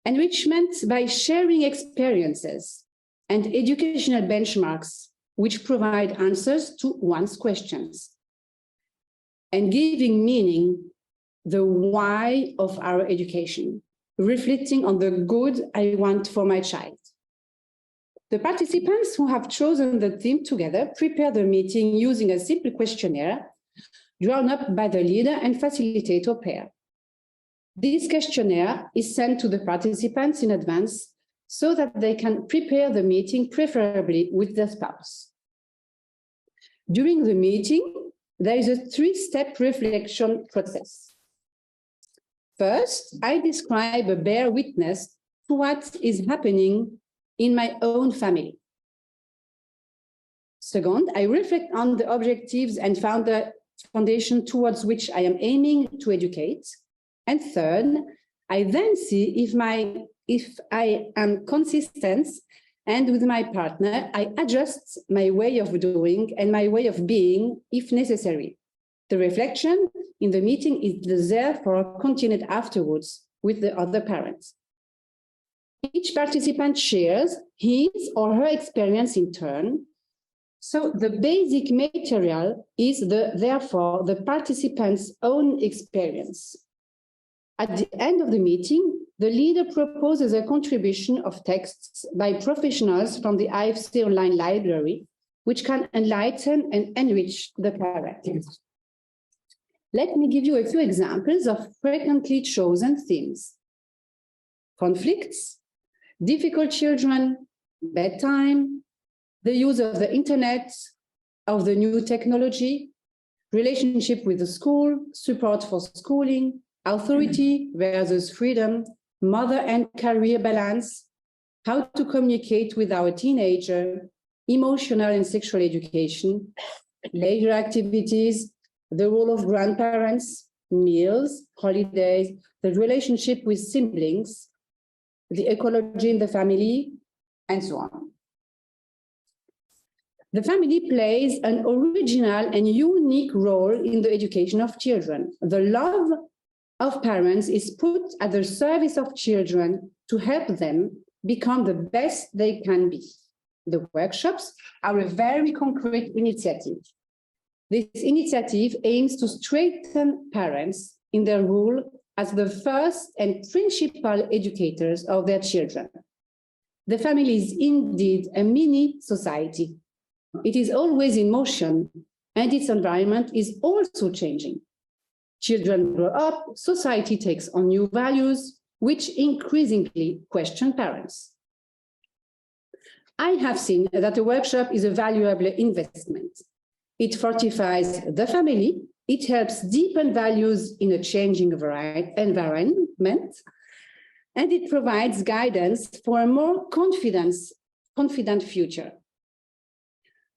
Enrichment by sharing experiences and educational benchmarks which provide answers to one's questions. And giving meaning, the why of our education, reflecting on the good I want for my child. The participants who have chosen the theme together prepare the meeting using a simple questionnaire drawn up by the leader and facilitator pair. This questionnaire is sent to the participants in advance so that they can prepare the meeting, preferably with their spouse. During the meeting, there is a 3-step reflection process. First, I describe a bare witness to what is happening in my own family. Second, I reflect on the objectives and found the foundation towards which I am aiming to educate. And third, I then see if I am consistent, and with my partner, I adjust my way of doing and my way of being if necessary. The reflection in the meeting is therefore continued afterwards with the other parents. Each participant shares his or her experience in turn. So the basic material is therefore the participant's own experience. At the end of the meeting, the leader proposes a contribution of texts by professionals from the ELSiA online library, which can enlighten and enrich the parents. Let me give you a few examples of frequently chosen themes. Conflicts, difficult children, bedtime, the use of the internet, of the new technology, relationship with the school, support for schooling, authority versus freedom, mother and career balance, how to communicate with our teenager, emotional and sexual education, leisure activities, the role of grandparents, meals, holidays, the relationship with siblings, the ecology in the family, and so on. The family plays an original and unique role in the education of children. The love of parents is put at the service of children to help them become the best they can be. The workshops are a very concrete initiative. This initiative aims to strengthen parents in their role as the first and principal educators of their children. The family is indeed a mini society. It is always in motion, and its environment is also changing. Children grow up, society takes on new values, which increasingly question parents. I have seen that a workshop is a valuable investment. It fortifies the family, it helps deepen values in a changing environment, and it provides guidance for a more confident future.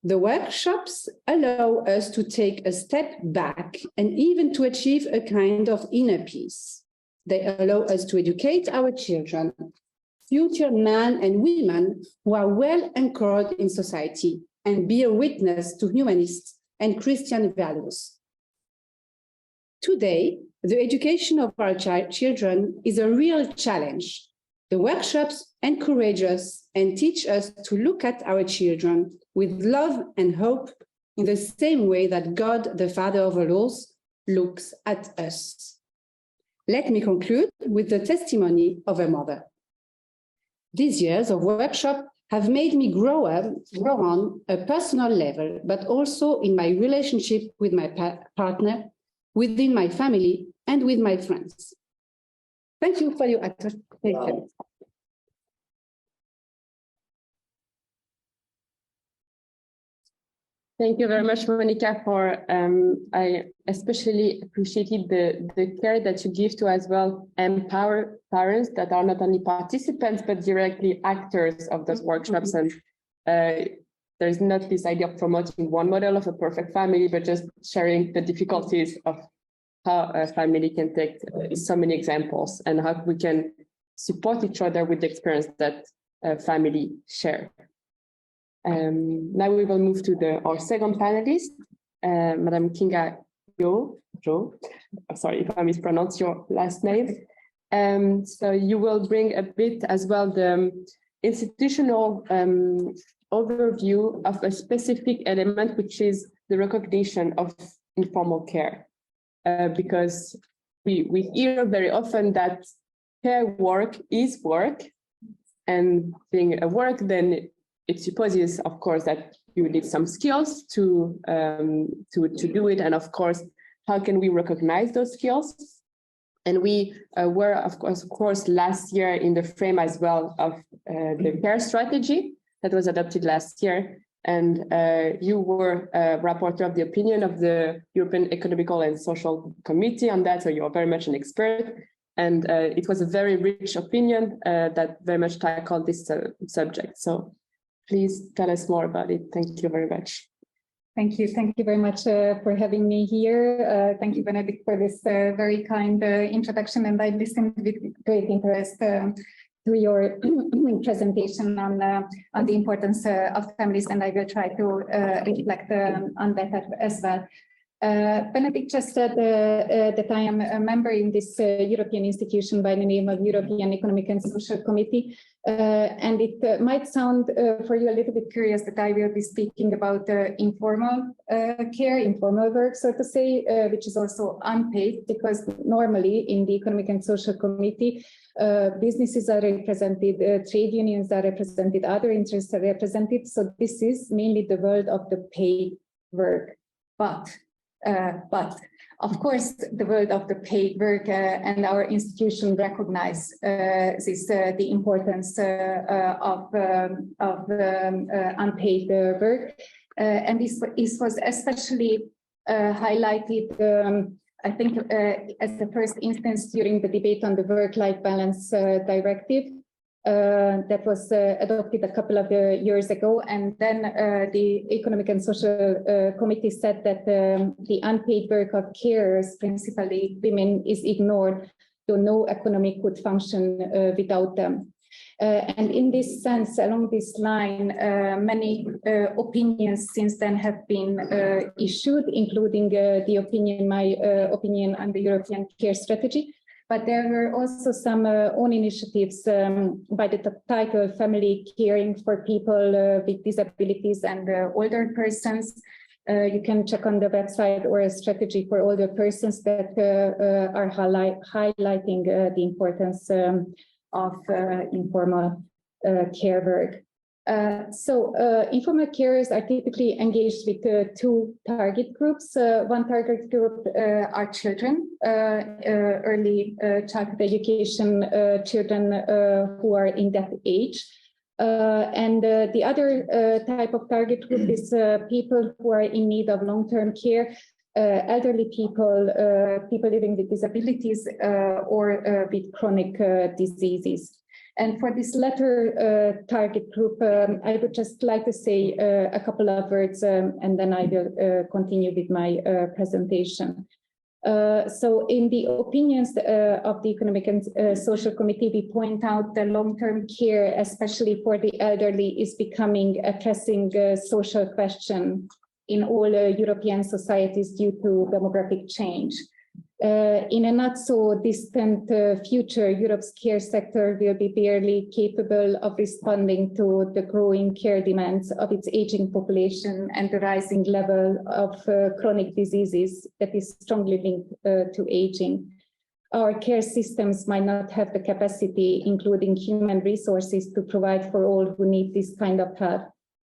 The workshops allow us to take a step back and even to achieve a kind of inner peace. They allow us to educate our children, future men and women who are well anchored in society and be a witness to humanist and Christian values. Today, the education of our children is a real challenge. The workshops encourage us and teach us to look at our children with love and hope in the same way that God, the Father of all, looks at us. Let me conclude with the testimony of a mother. These years of workshop have made me grow on a personal level, but also in my relationship with my partner, within my family, and with my friends. Thank you for your attention. Wow. Thank you very much, Monica, for I especially appreciated the care that you give to as well empower parents that are not only participants, but directly actors of those workshops. And there's not this idea of promoting one model of a perfect family, but just sharing the difficulties of how a family can take so many examples and how we can support each other with the experience that a family share. Now we will move to our second panelist, Madame Kinga Jo. Sorry if I mispronounce your last name. So you will bring a bit as well the institutional overview of a specific element, which is the recognition of informal care. Because we hear very often that care work is work, and being a work, then it supposes, of course, that you need some skills to do it. And of course, how can we recognize those skills? And we were, of course, last year in the frame as well of the care strategy that was adopted last year. And you were a rapporteur of the opinion of the European Economical and Social Committee on that. So you're very much an expert. And it was a very rich opinion that very much tackled this subject. So please tell us more about it. Thank you very much. Thank you. Thank you very much for having me here. Thank you, Benedict, for this very kind introduction. And I listened with great interest to your presentation on the importance of families, and I will try to reflect on that as well. Benedict just said that I am a member in this European institution by the name of European Economic and Social Committee. And it might sound for you a little bit curious that I will be speaking about informal care, informal work, so to say, which is also unpaid, because normally in the Economic and Social Committee, businesses are represented, trade unions are represented, other interests are represented. So this is mainly the world of the paid work. But of course, the world of the paid work and our institution recognize the importance of unpaid work. And this was especially highlighted, I think, as the first instance during the debate on the work-life balance directive. That was adopted a couple of years ago. And then the Economic and Social Committee said that the unpaid work of carers, principally women, is ignored, though no economy could function without them. And in this sense, along this line, many opinions since then have been issued, including my opinion on the European care strategy. But there were also some own initiatives by the title Family Caring for People with Disabilities and Older Persons. You can check on the website, or a strategy for older persons that are highlighting the importance of informal care work. Informal carers are typically engaged with two target groups. One target group are children, early childhood education children who are in that age. The other type of target group is people who are in need of long-term care, elderly people, people living with disabilities, or with chronic diseases. And for this latter target group, I would just like to say a couple of words, and then I will continue with my presentation. So in the opinions of the Economic and Social Committee, we point out that long-term care, especially for the elderly, is becoming a pressing social question in all European societies due to demographic change. In a not so distant future, Europe's care sector will be barely capable of responding to the growing care demands of its aging population and the rising level of chronic diseases that is strongly linked to aging. Our care systems might not have the capacity, including human resources, to provide for all who need this kind of help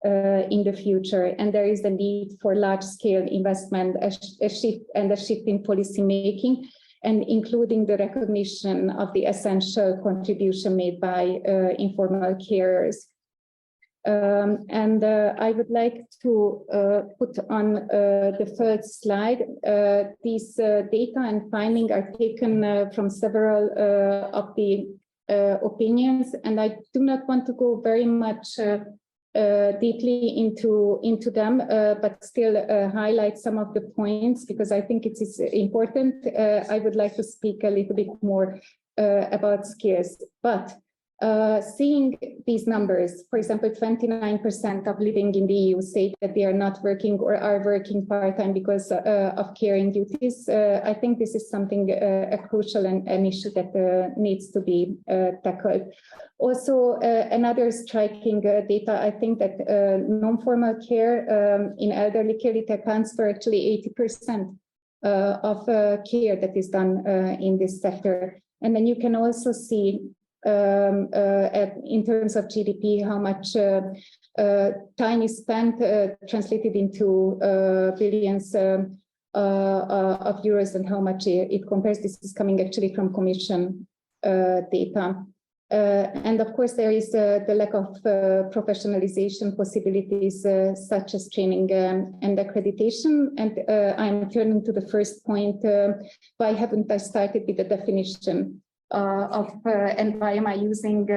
in the future, and there is a need for large-scale investment, a shift in policy making, and including the recognition of the essential contribution made by informal carers. I would like to put on the first slide. These data and findings are taken from several of the opinions, and I do not want to go very much deeply into them, but still highlight some of the points because I think it is important. I would like to speak a little bit more about skills, but seeing these numbers, for example, 29% of living in the EU say that they are not working or are working part-time because of caring duties. I think this is something, a crucial and an issue that needs to be tackled. Also, another striking data, I think that non-formal care in elderly care, it accounts for actually 80% of care that is done in this sector. And then you can also see in terms of GDP, how much time is spent translated into billions of euros and how much it compares. This is coming actually from Commission data. And of course, there is the lack of professionalization possibilities such as training and accreditation. And I'm turning to the first point. Why haven't I started with the definition and why am I using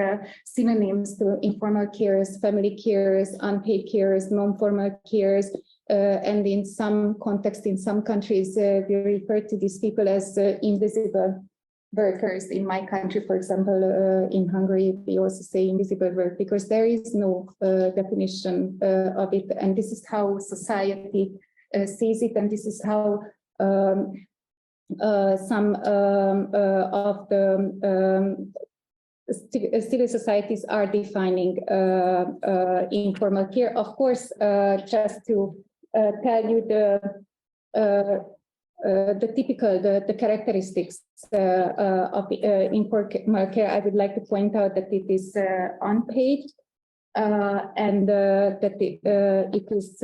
synonyms to informal carers, family carers, unpaid carers, non-formal carers, and in some context, in some countries, we refer to these people as invisible workers. In my country, for example, in Hungary, we also say invisible work because there is no definition of it, and this is how society sees it, and this is how some of the civil societies are defining informal care. Of course, just to tell you the typical, the characteristics of informal care, I would like to point out that it is unpaid and that it is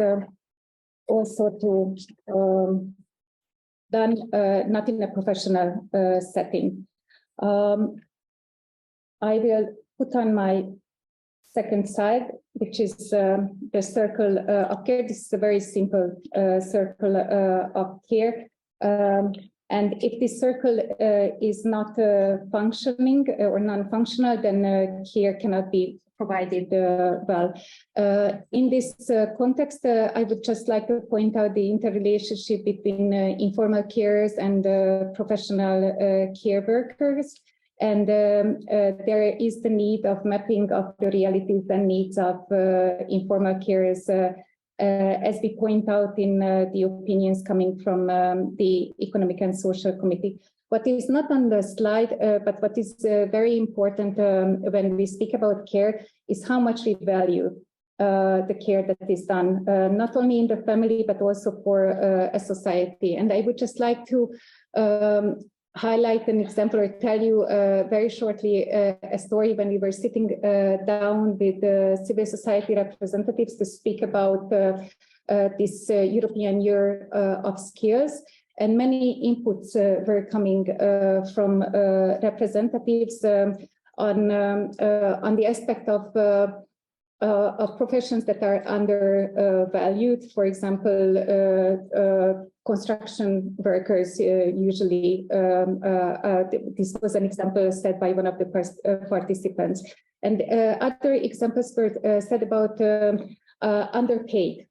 also to done not in a professional setting. I will put on my second slide, which is the circle of care. This is a very simple circle of care. And if this circle is not functioning or non-functional, then care cannot be provided well. In this context, I would just like to point out the interrelationship between informal carers and professional care workers. And there is the need of mapping of the realities and needs of informal carers, as we point out in the opinions coming from the Economic and Social Committee. What is not on the slide, but what is very important when we speak about care is how much we value the care that is done, not only in the family, but also for a society. And I would just like to highlight an example or tell you very shortly a story when we were sitting down with the civil society representatives to speak about this European Year of Skills. And many inputs were coming from representatives on the aspect of professions that are undervalued. For example, construction workers usually. This was an example said by one of the participants, and other examples were said about underpaid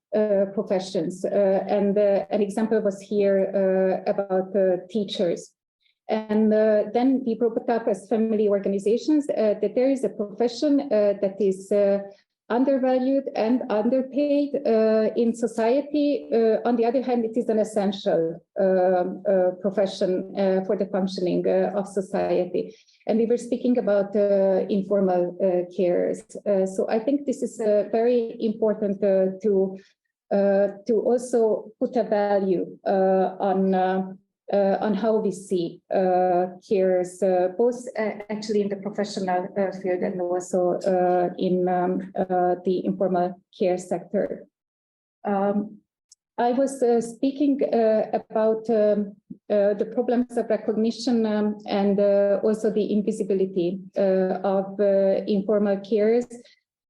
professions, and an example was here about teachers. And then we brought up as family organizations that there is a profession that is undervalued and underpaid in society. On the other hand, it is an essential profession for the functioning of society. And we were speaking about informal carers. So I think this is very important to also put a value on how we see carers, both actually in the professional field and also in the informal care sector. I was speaking about the problems of recognition and also the invisibility of informal carers.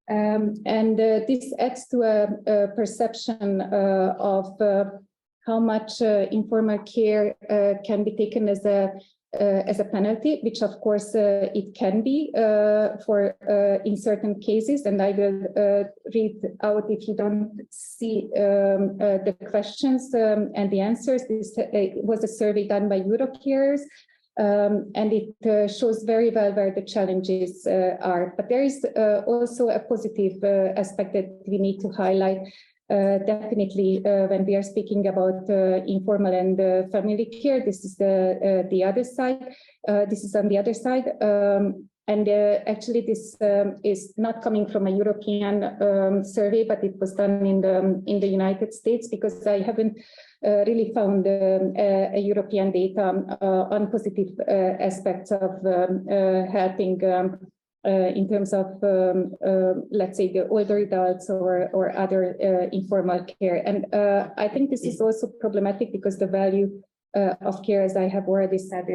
And this adds to a perception of how much informal care can be taken as a penalty, which of course it can be for in certain cases. And I will read out, if you don't see the questions and the answers. This was a survey done by Eurocarers, and it shows very well where the challenges are. But there is also a positive aspect that we need to highlight. Definitely, when we are speaking about informal and family care, this is the other side. This is on the other side, and actually, this is not coming from a European survey, but it was done in the United States, because I haven't really found a European data on positive aspects of helping. In terms of, let's say, the older adults or other informal care. And I think this is also problematic because the value of care, as I have already said,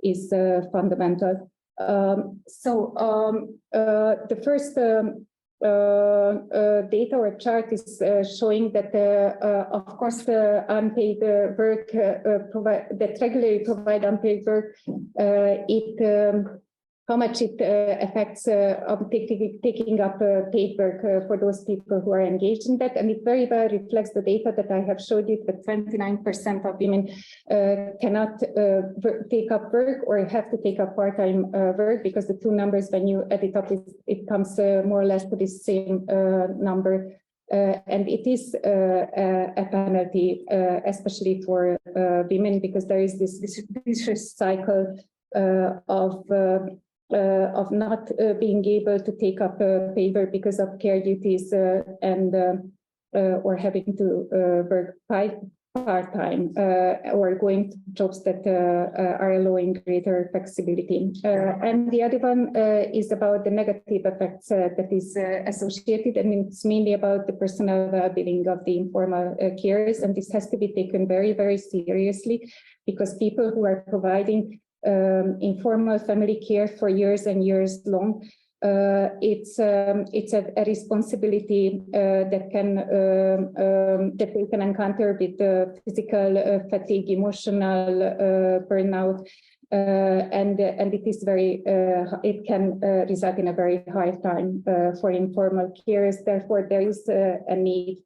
is fundamental. So the first data or chart is showing that, of course, the unpaid work, that regularly provide unpaid work, how much it affects of taking up paid work for those people who are engaged in that. And it very well reflects the data that I have showed you, that 29% of women cannot take up work or have to take up part-time work, because the two numbers, when you add it up, it comes more or less to the same number. And it is a penalty, especially for women, because there is this vicious cycle of not being able to take up paid work because of care duties and or having to work part-time or going to jobs that are allowing greater flexibility. And the other one is about the negative effects that is associated, and it's mainly about the personal well-being of the informal carers, and this has to be taken very, very seriously, because people who are providing informal family care for years and years long, it's a responsibility that they can encounter with physical fatigue, emotional burnout, and it is very it can result in a very hard time for informal carers. Therefore, there is a need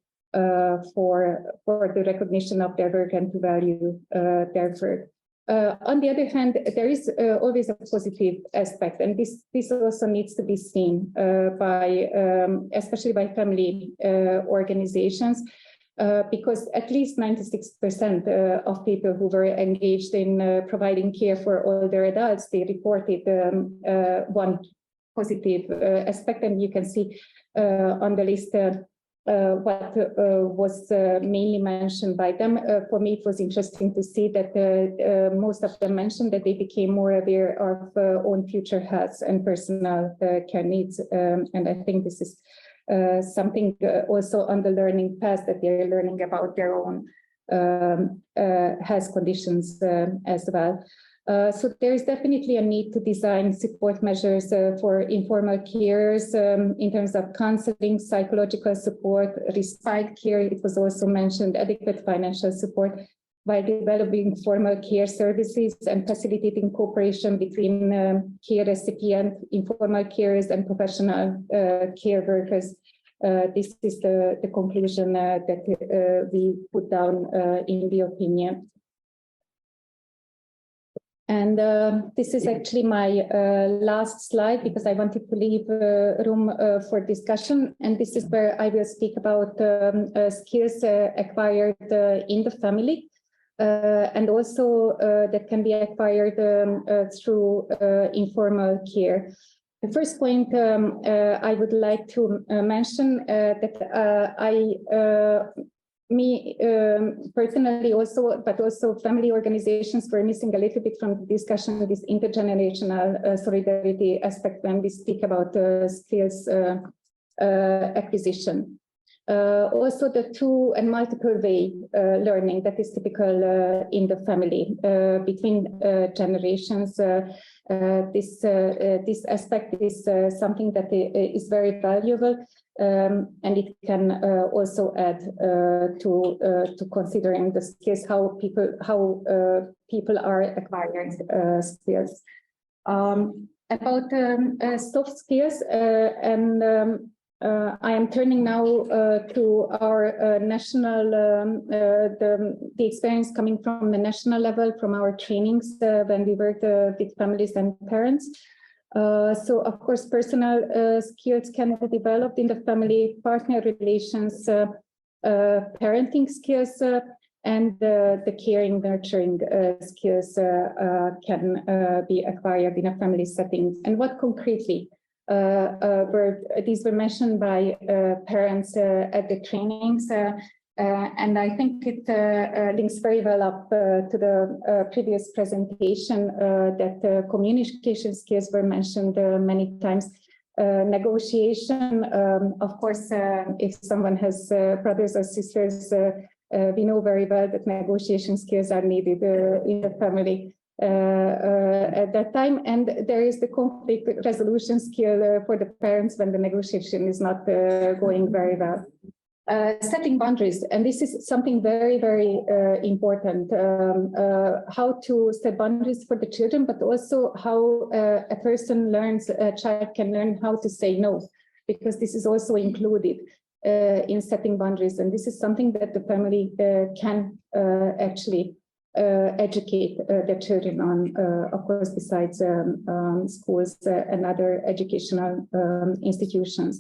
for the recognition of their work and to value their work. On the other hand, there is always a positive aspect, and this also needs to be seen by, especially by family organizations, because at least 96% of people who were engaged in providing care for older adults, they reported one positive aspect, and you can see on the list what was mainly mentioned by them. For me, it was interesting to see that most of them mentioned that they became more aware of own future health and personal care needs. And I think this is something also on the learning path, that they're learning about their own health conditions as well. So there is definitely a need to design support measures for informal carers in terms of counseling, psychological support, respite care. It was also mentioned adequate financial support by developing formal care services and facilitating cooperation between care recipient, informal carers, and professional care workers. This is the conclusion that we put down in the opinion. And this is actually my last slide, because I wanted to leave room for discussion. And this is where I will speak about skills acquired in the family, and also that can be acquired through informal care. The first point I would like to mention that me personally also, but also family organizations were missing a little bit from the discussion, this intergenerational solidarity aspect when we speak about skills acquisition. Also the two and multiple way learning that is typical in the family between generations. This aspect is something that is very valuable. And it can also add to considering the skills, how people are acquiring skills. About soft skills, and I am turning now to our national, the experience coming from the national level, from our trainings when we worked with families and parents. So, of course, personal skills can be developed in the family, partner relations, parenting skills, and the caring, nurturing skills can be acquired in a family setting. And what concretely these were mentioned by parents at the trainings. And I think it links very well up to the previous presentation that communication skills were mentioned many times. Negotiation, of course, if someone has brothers or sisters, we know very well that negotiation skills are needed in the family at that time. And there is the conflict resolution skill for the parents when the negotiation is not going very well. Setting boundaries, and this is something very, very important, how to set boundaries for the children, but also how a person learns, a child can learn how to say no, because this is also included in setting boundaries. And this is something that the family can actually educate their children on, of course, besides schools and other educational institutions.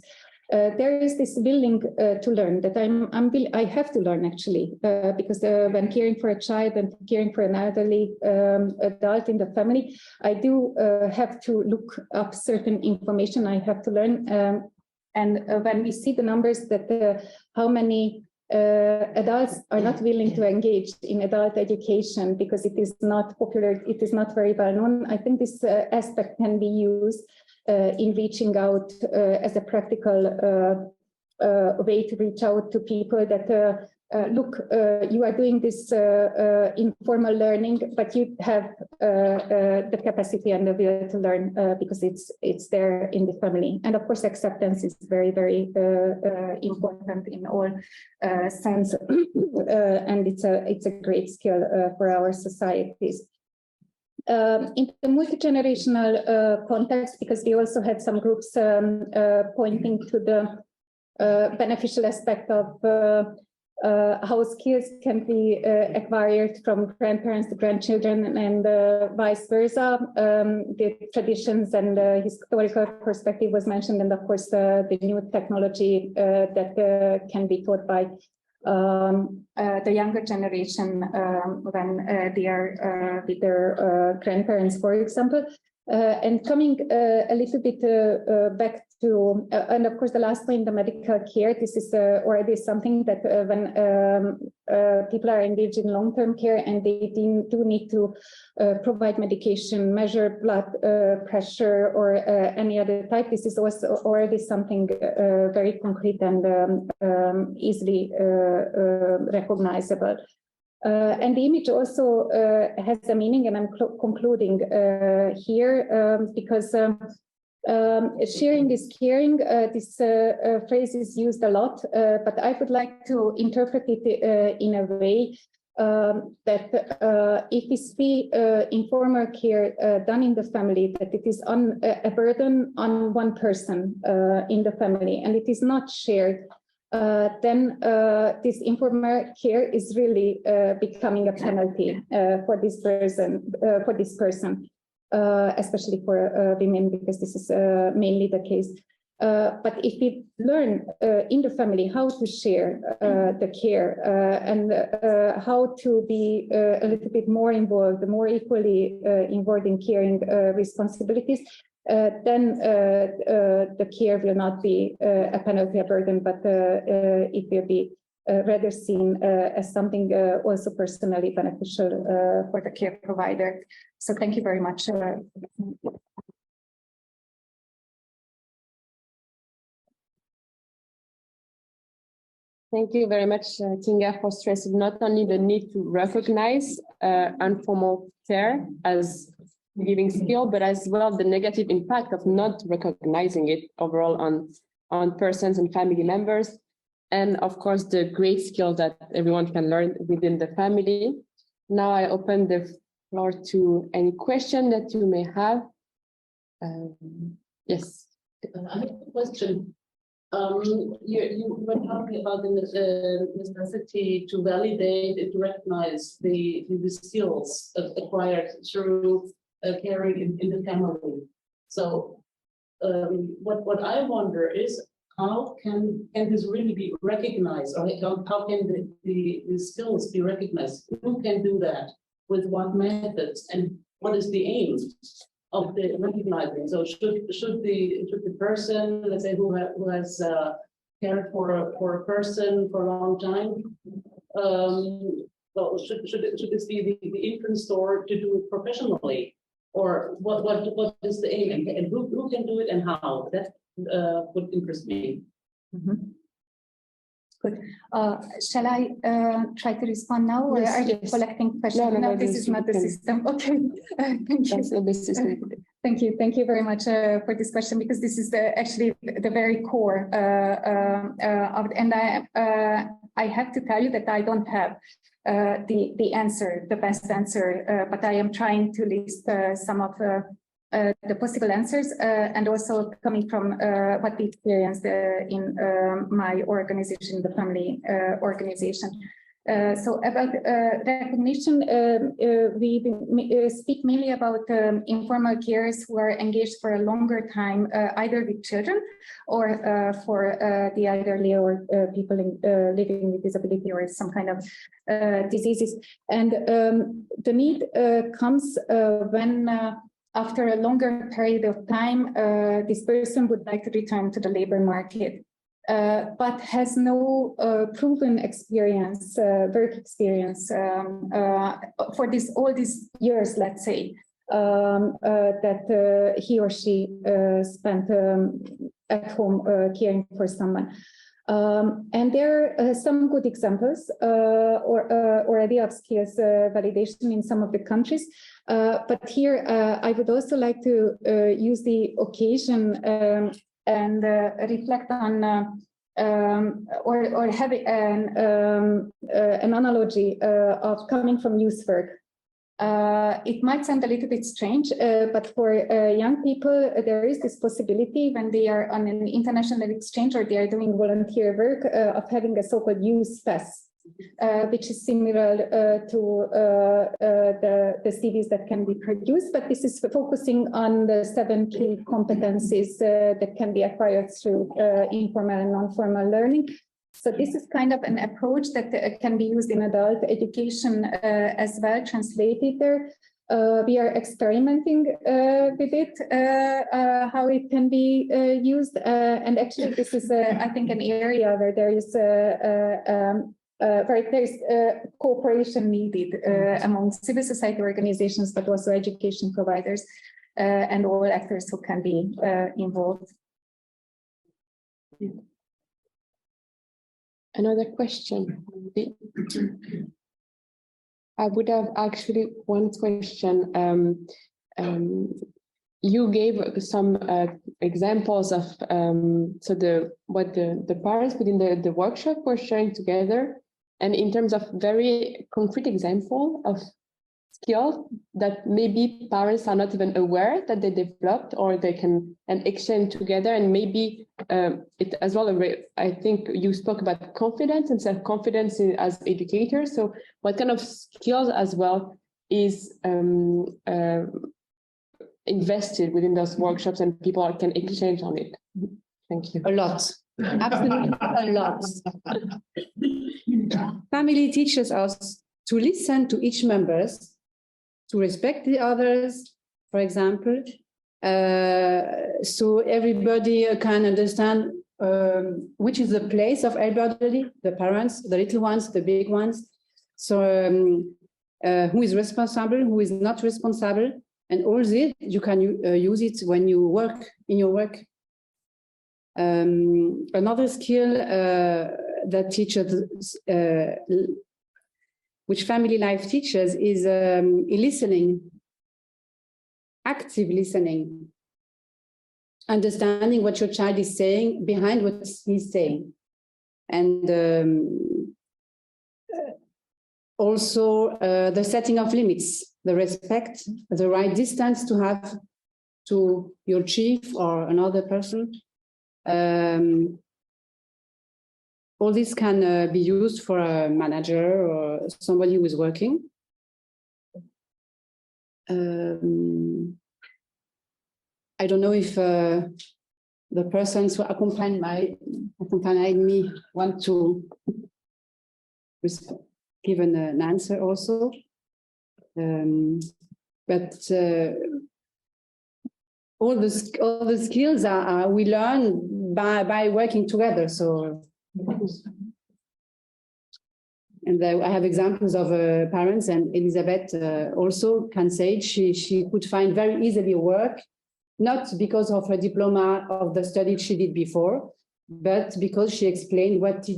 There is this willing to learn that I have to learn actually, because when caring for a child and caring for an elderly adult in the family, I do have to look up certain information. I have to learn, and when we see the numbers that how many adults are not willing to engage in adult education because it is not popular, it is not very well known, I think this aspect can be used in reaching out as a practical way to reach out to people that look, you are doing this informal learning, but you have the capacity and the will to learn because it's there in the family. And of course, acceptance is very, very important in all sense, and it's a great skill for our societies. In the multi-generational context, because we also had some groups pointing to the beneficial aspect of how skills can be acquired from grandparents to grandchildren and vice versa. The traditions and the historical perspective was mentioned, and of course the new technology that can be taught by the younger generation when they are with their grandparents, for example. And coming a little bit back to, and of course the last point, the medical care, this is already something that when people are engaged in long-term care and they do need to provide medication, measure blood pressure or any other type, this is also already something very concrete and easily recognizable. And the image also has a meaning, and I'm concluding here because sharing is caring. This phrase is used a lot, but I would like to interpret it in a way that if we see informal care done in the family, that it is a burden on one person in the family, and it is not shared, then this informal care is really becoming a penalty for this person, especially for women, because this is mainly the case. But if we learn in the family how to share the care and how to be a little bit more involved, more equally involved in caring responsibilities, then the care will not be a penalty, a burden, but it will be rather seen as something also personally beneficial for the care provider. So thank you very much. Thank you very much, Kinga, for stressing not only the need to recognize informal care as giving skill, but as well the negative impact of not recognizing it overall on persons and family members. And of course, the great skill that everyone can learn within the family. Now I open the floor to any question that you may have. Yes. I have a question. You were talking about the necessity to validate and to recognize the skills acquired through caring in the family. So what I wonder is how can this really be recognized, or how can the skills be recognized? Who can do that? With what methods? And what is the aim of the recognizing? So should the person, let's say, who has cared for a person for a long time, well, should this be the entrance door to do it professionally, or what is the aim, and who can do it and how? That would interest me. Mm-hmm. Good. Shall I try to respond now, or are you collecting questions? No, this is not the system. Okay. Thank you. That's not the system. Thank you. Thank you very much for this question, because this is actually the very core of it. And I have to tell you that I don't have the answer, the best answer, but I am trying to list some of the possible answers, and also coming from what we experienced in my organization, the family organization. So about recognition, we speak mainly about informal carers who are engaged for a longer time, either with children or for the elderly or people living with disability or some kind of diseases. And the need comes when after a longer period of time, this person would like to return to the labor market, but has no proven experience, work experience for all these years, let's say, that he or she spent at home caring for someone. And there are some good examples already of skills validation in some of the countries. But here I would also like to use the occasion and reflect on or have an analogy of coming from youth work. It might sound a little bit strange, but for young people, there is this possibility when they are on an international exchange or they are doing volunteer work of having a so-called youth pass, which is similar to the CVs that can be produced, but this is focusing on the 7 key competencies that can be acquired through informal and non-formal learning. So this is kind of an approach that can be used in adult education as well, translated there. We are experimenting with it, how it can be used. And actually, this is, I think, an area where there is cooperation needed among civil society organizations, but also education providers and all actors who can be involved. Another question. I would have actually one question. You gave some examples of what the parents within the workshop were sharing together, and in terms of very concrete example of skills that maybe parents are not even aware that they developed, or they can exchange together, and maybe it as well. I think you spoke about confidence and self-confidence as educators. So what kind of skills as well is invested within those workshops and people can exchange on it? Thank you. A lot. Absolutely a lot. Family teaches us to listen to each members, to respect the others, for example, so everybody can understand which is the place of everybody, the parents, the little ones, the big ones. So who is responsible, who is not responsible, and all this, you can use it when you work, in your work. Another skill that teachers, which family life teaches, is listening, active listening, understanding what your child is saying behind what he's saying. And also the setting of limits, the respect, the right distance to have to your chief or another person. All this can be used for a manager or somebody who is working. I don't know if the persons who accompanied me want to give an answer also. But all the skills we learn by working together. So, and I have examples of parents, and Elizabeth also can say she could find very easily work, not because of her diploma of the study she did before, but because she explained what she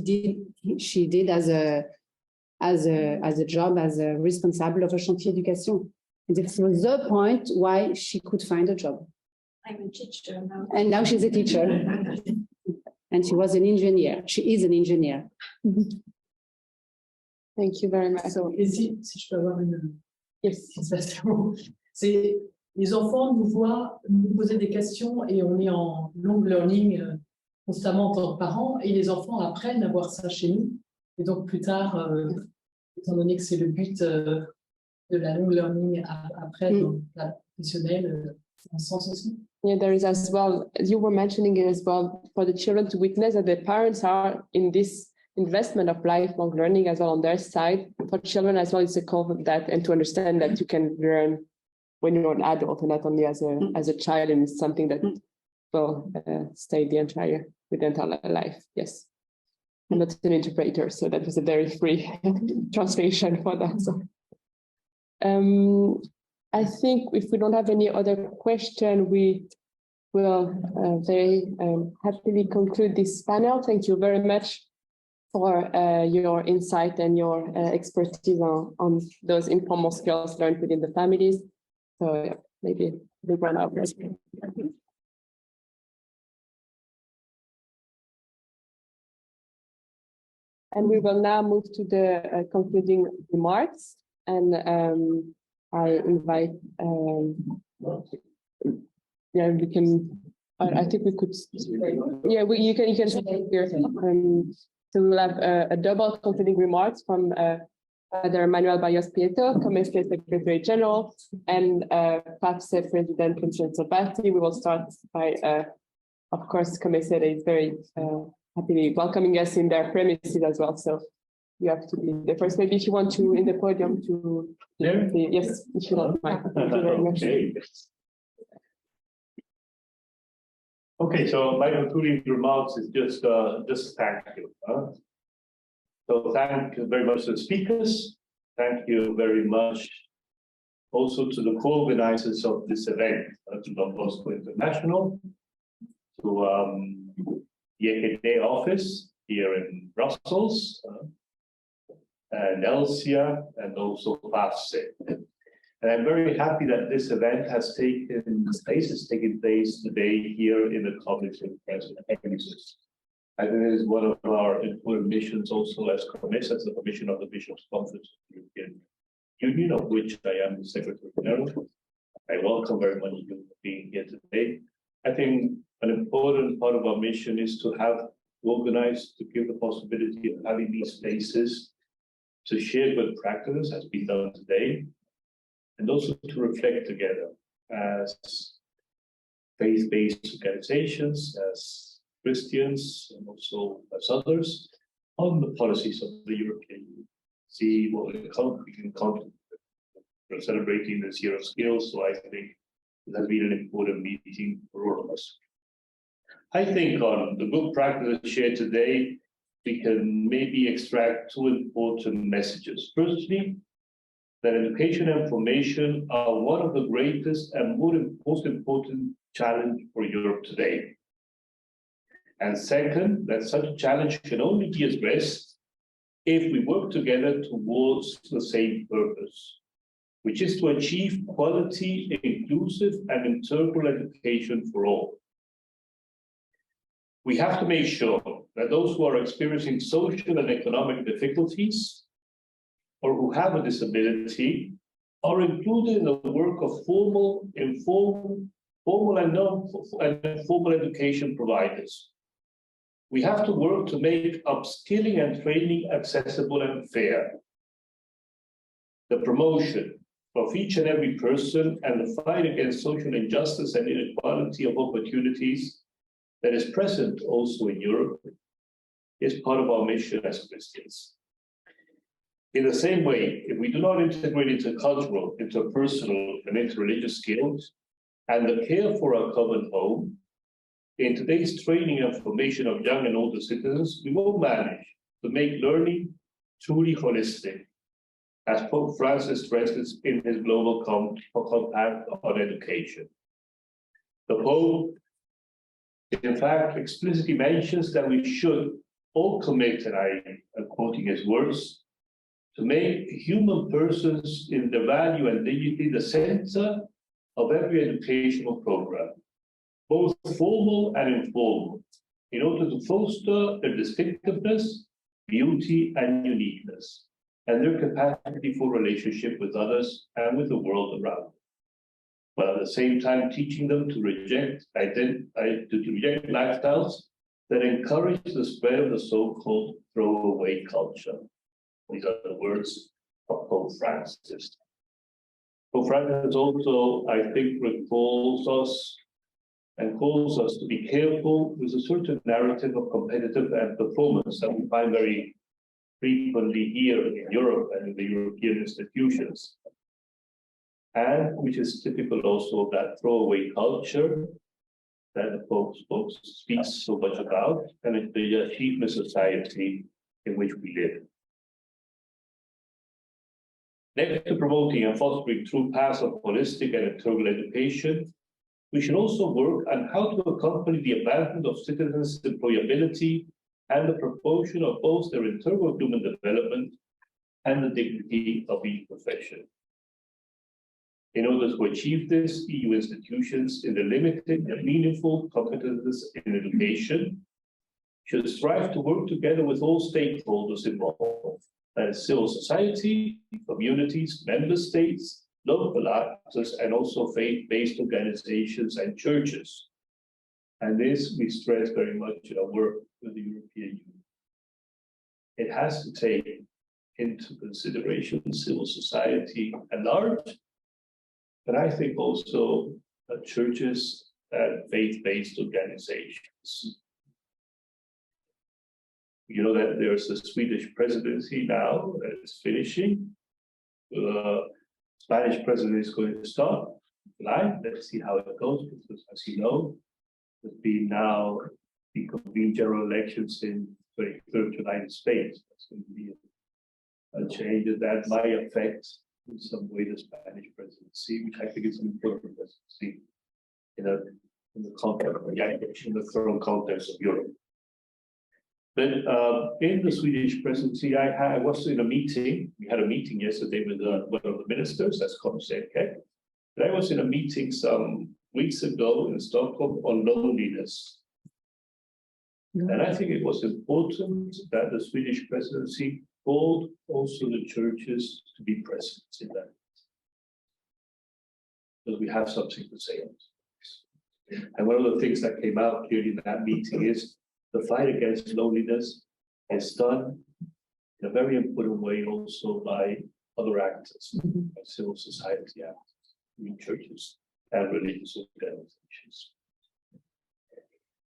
did as a job, as a responsible of a chantier d'éducation. And this was the point why she could find a job. I'm a teacher now. And now she's a teacher. And she was an engineer. She is an engineer. Thank you very much. Et si je peux avoir une yes. sensation, c'est les enfants nous voient nous poser des questions et on est en long learning constamment en tant que parents, et les enfants apprennent à voir ça chez nous. Et donc plus tard, étant donné que c'est le but de la long learning après dans la professionnelle, c'est un sens aussi. Yeah, there is as well, you were mentioning it as well, for the children to witness that the parents are in this investment of lifelong learning as well on their side. For children as well, it's a call for that, and to understand that you can learn when you're an adult and not only as a child, and it's something that will stay with the entire life. Yes. I'm not an interpreter, so that was a very free translation for that. So, I think if we don't have any other question, we will very happily conclude this panel. Thank you very much for your insight and your expertise on those informal skills learned within the families. So maybe we run out. And we will now move to the concluding remarks. And I invite, yeah, we can, I think we could, yeah, you can stay here. So we'll have a double concluding remarks from Father Manuel Barrios Prieto, COMECE Secretary General, and FAFCE President Vincenzo Batti. We will start by, of course, COMECE is very happily welcoming us in their premises as well. So you have to be the first. Maybe if you want to, in the podium, to yes, if you don't mind. Thank you very much. Okay, so my concluding remarks is just thank you. So thank you very much to the speakers. Thank you very much also to the co-organizers of this event, to Don Bosco International, to the EKD office here in Brussels, and ELSiA, and also FAFCE. And I'm very happy that this event has taken place today here in the College of Presidents. I think it is one of our important missions also as COMECE, as the Commission of the Bishops' Conference of the European Union, of which I am the Secretary General. I welcome very much you being here today. I think an important part of our mission is to have organized, to give the possibility of having these spaces to share good practices as been done today, and also to reflect together as faith-based organizations, as Christians, and also as others, on the policies of the European Union. See what we can contribute. We're celebrating this year of skills, so I think it has been an important meeting for all of us. I think on the good practices shared today, we can maybe extract two important messages. Firstly, that education and formation are one of the greatest and most important challenge for Europe today. And second, that such a challenge can only be addressed if we work together towards the same purpose, which is to achieve quality, inclusive, and integral education for all. We have to make sure that those who are experiencing social and economic difficulties or who have a disability are included in the work of formal, informal, and informal education providers. We have to work to make upskilling and training accessible and fair. The promotion of each and every person and the fight against social injustice and inequality of opportunities that is present also in Europe is part of our mission as Christians. In the same way, if we do not integrate intercultural, interpersonal, and interreligious skills and the care for our common home, in today's training and formation of young and older citizens, we won't manage to make learning truly holistic, as Pope Francis stresses in his global compact on education. The Pope, in fact, explicitly mentions that we should all commit, and I am quoting his words, to make human persons in their value and dignity the center of every educational program, both formal and informal, in order to foster their distinctiveness, beauty, and uniqueness, and their capacity for relationship with others and with the world around them, but at the same time teaching them to reject lifestyles that encourage the spread of the so-called throwaway culture. These are the words of Pope Francis. Pope Francis also, I think, recalls us and calls us to be careful with a certain narrative of competitive and performance that we find very frequently here in Europe and in the European institutions, and which is typical also of that throwaway culture that the Pope speaks so much about, and the achievement society in which we live. Next to promoting and fostering true paths of holistic and integral education, we should also work on how to accompany the advancement of citizens' employability and the promotion of both their integral human development and the dignity of each profession. In order to achieve this, EU institutions in the limited and meaningful competences in education should strive to work together with all stakeholders involved, that is civil society, communities, member states, local actors, and also faith-based organizations and churches. And this we stress very much in our work with the European Union. It has to take into consideration civil society at large, but I think also churches and faith-based organizations. You know that there's a Swedish presidency now that is finishing. The Spanish presidency is going to start in July. Let's see how it goes, because as you know, there's been now convened general elections in 23rd July in Spain. So that's going to be a change that might affect in some way the Spanish presidency, which I think is an important presidency in the context, in the current context of Europe. But in the Swedish presidency, I was in a meeting. We had a meeting yesterday with one of the ministers, that's COMECE. But I was in a meeting some weeks ago in Stockholm on loneliness. And I think it was important that the Swedish presidency called also the churches to be present in that. Because we have something to say on this. And one of the things that came out clearly in that meeting is the fight against loneliness is done in a very important way also by other actors, by civil society actors, in churches and religious organizations.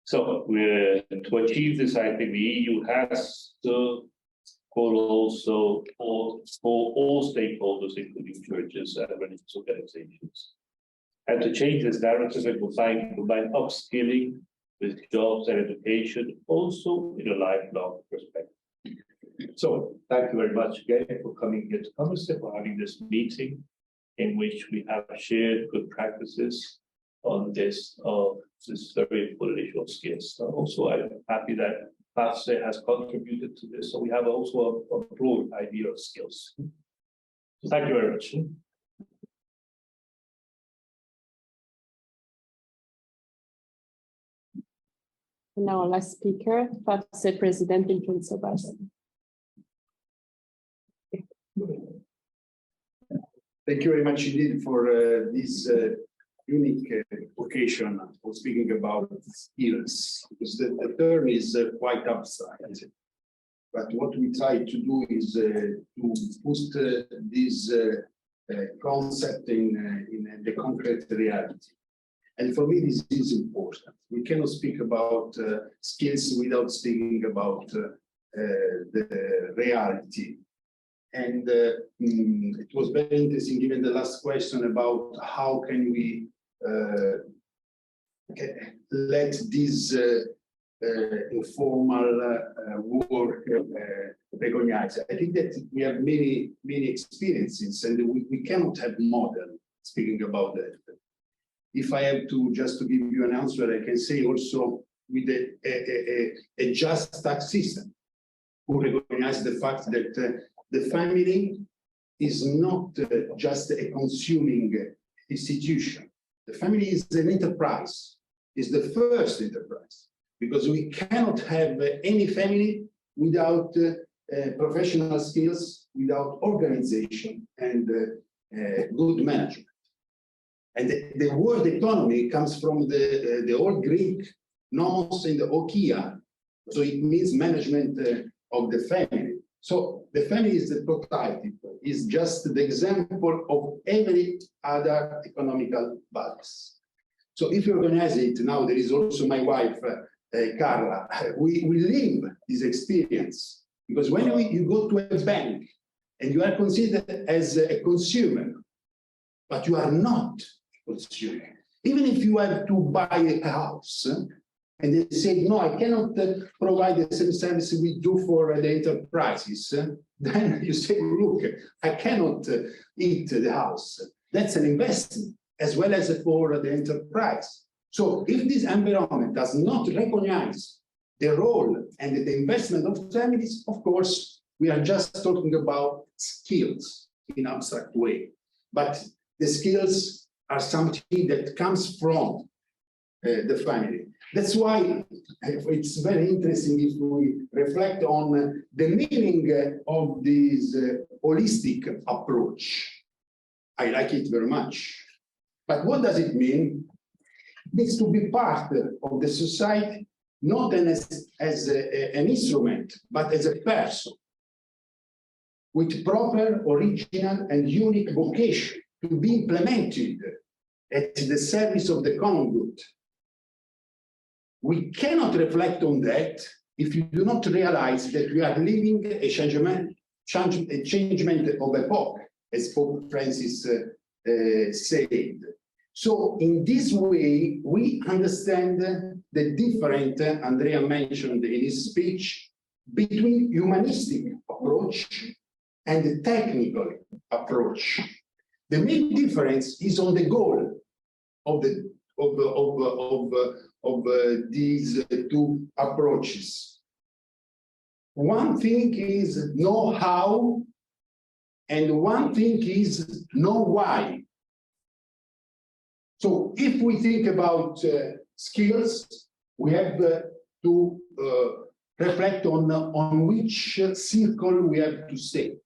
So to achieve this, I think the EU has to call also for all stakeholders, including churches and religious organizations. And to change this narrative and combine upskilling with jobs and education, also in a lifelong perspective. So thank you very much again for coming here to COMECE, for having this meeting in which we have shared good practices on this very important issue of skills. Also, I'm happy that FAFCE has contributed to this, so we have also a broad idea of skills. So thank you very much. Now, last speaker, FAFCE President in Principal. Thank you very much indeed for this unique occasion for speaking about skills, because the term is quite abstract. But what we try to do is to put this concept in the concrete reality. And for me, this is important. We cannot speak about skills without speaking about the reality. And it was very interesting, given the last question about how can we let this informal work recognize. I think that we have many experiences, and we cannot have model speaking about that. If I have to just to give you an answer, I can say also with a just tax system who recognize the fact that the family is not just a consuming institution. The family is an enterprise, is the first enterprise, because we cannot have any family without professional skills, without organization and good management. And the word economy comes from the old Greek nomos and the okia, so it means management of the family. So the family is the prototype, is just the example of every other economical bodies. So if you organize it, now there is also my wife, Carla, we live this experience, because when you go to a bank and you are considered as a consumer, but you are not a consumer. Even if you have to buy a house, and they say, no, I cannot provide the same service we do for the enterprises. Then you say, look, I cannot eat the house. That's an investment as well as for the enterprise. So if this environment does not recognize the role and the investment of families, of course, we are just talking about skills in an abstract way. But the skills are something that comes from the family. That's why it's very interesting if we reflect on the meaning of this holistic approach. I like it very much. But what does it mean? It means to be part of the society, not as an instrument, but as a person with proper, original, and unique vocation to be implemented at the service of the common good. We cannot reflect on that if you do not realize that we are living a changement of epoch, as Pope Francis said. So in this way, we understand the different, Andrea mentioned in his speech, between humanistic approach and the technical approach. The main difference is on the goal of these two approaches. one thing is know how, and one thing is know why. So if we think about skills, we have to reflect on which circle we have to stay.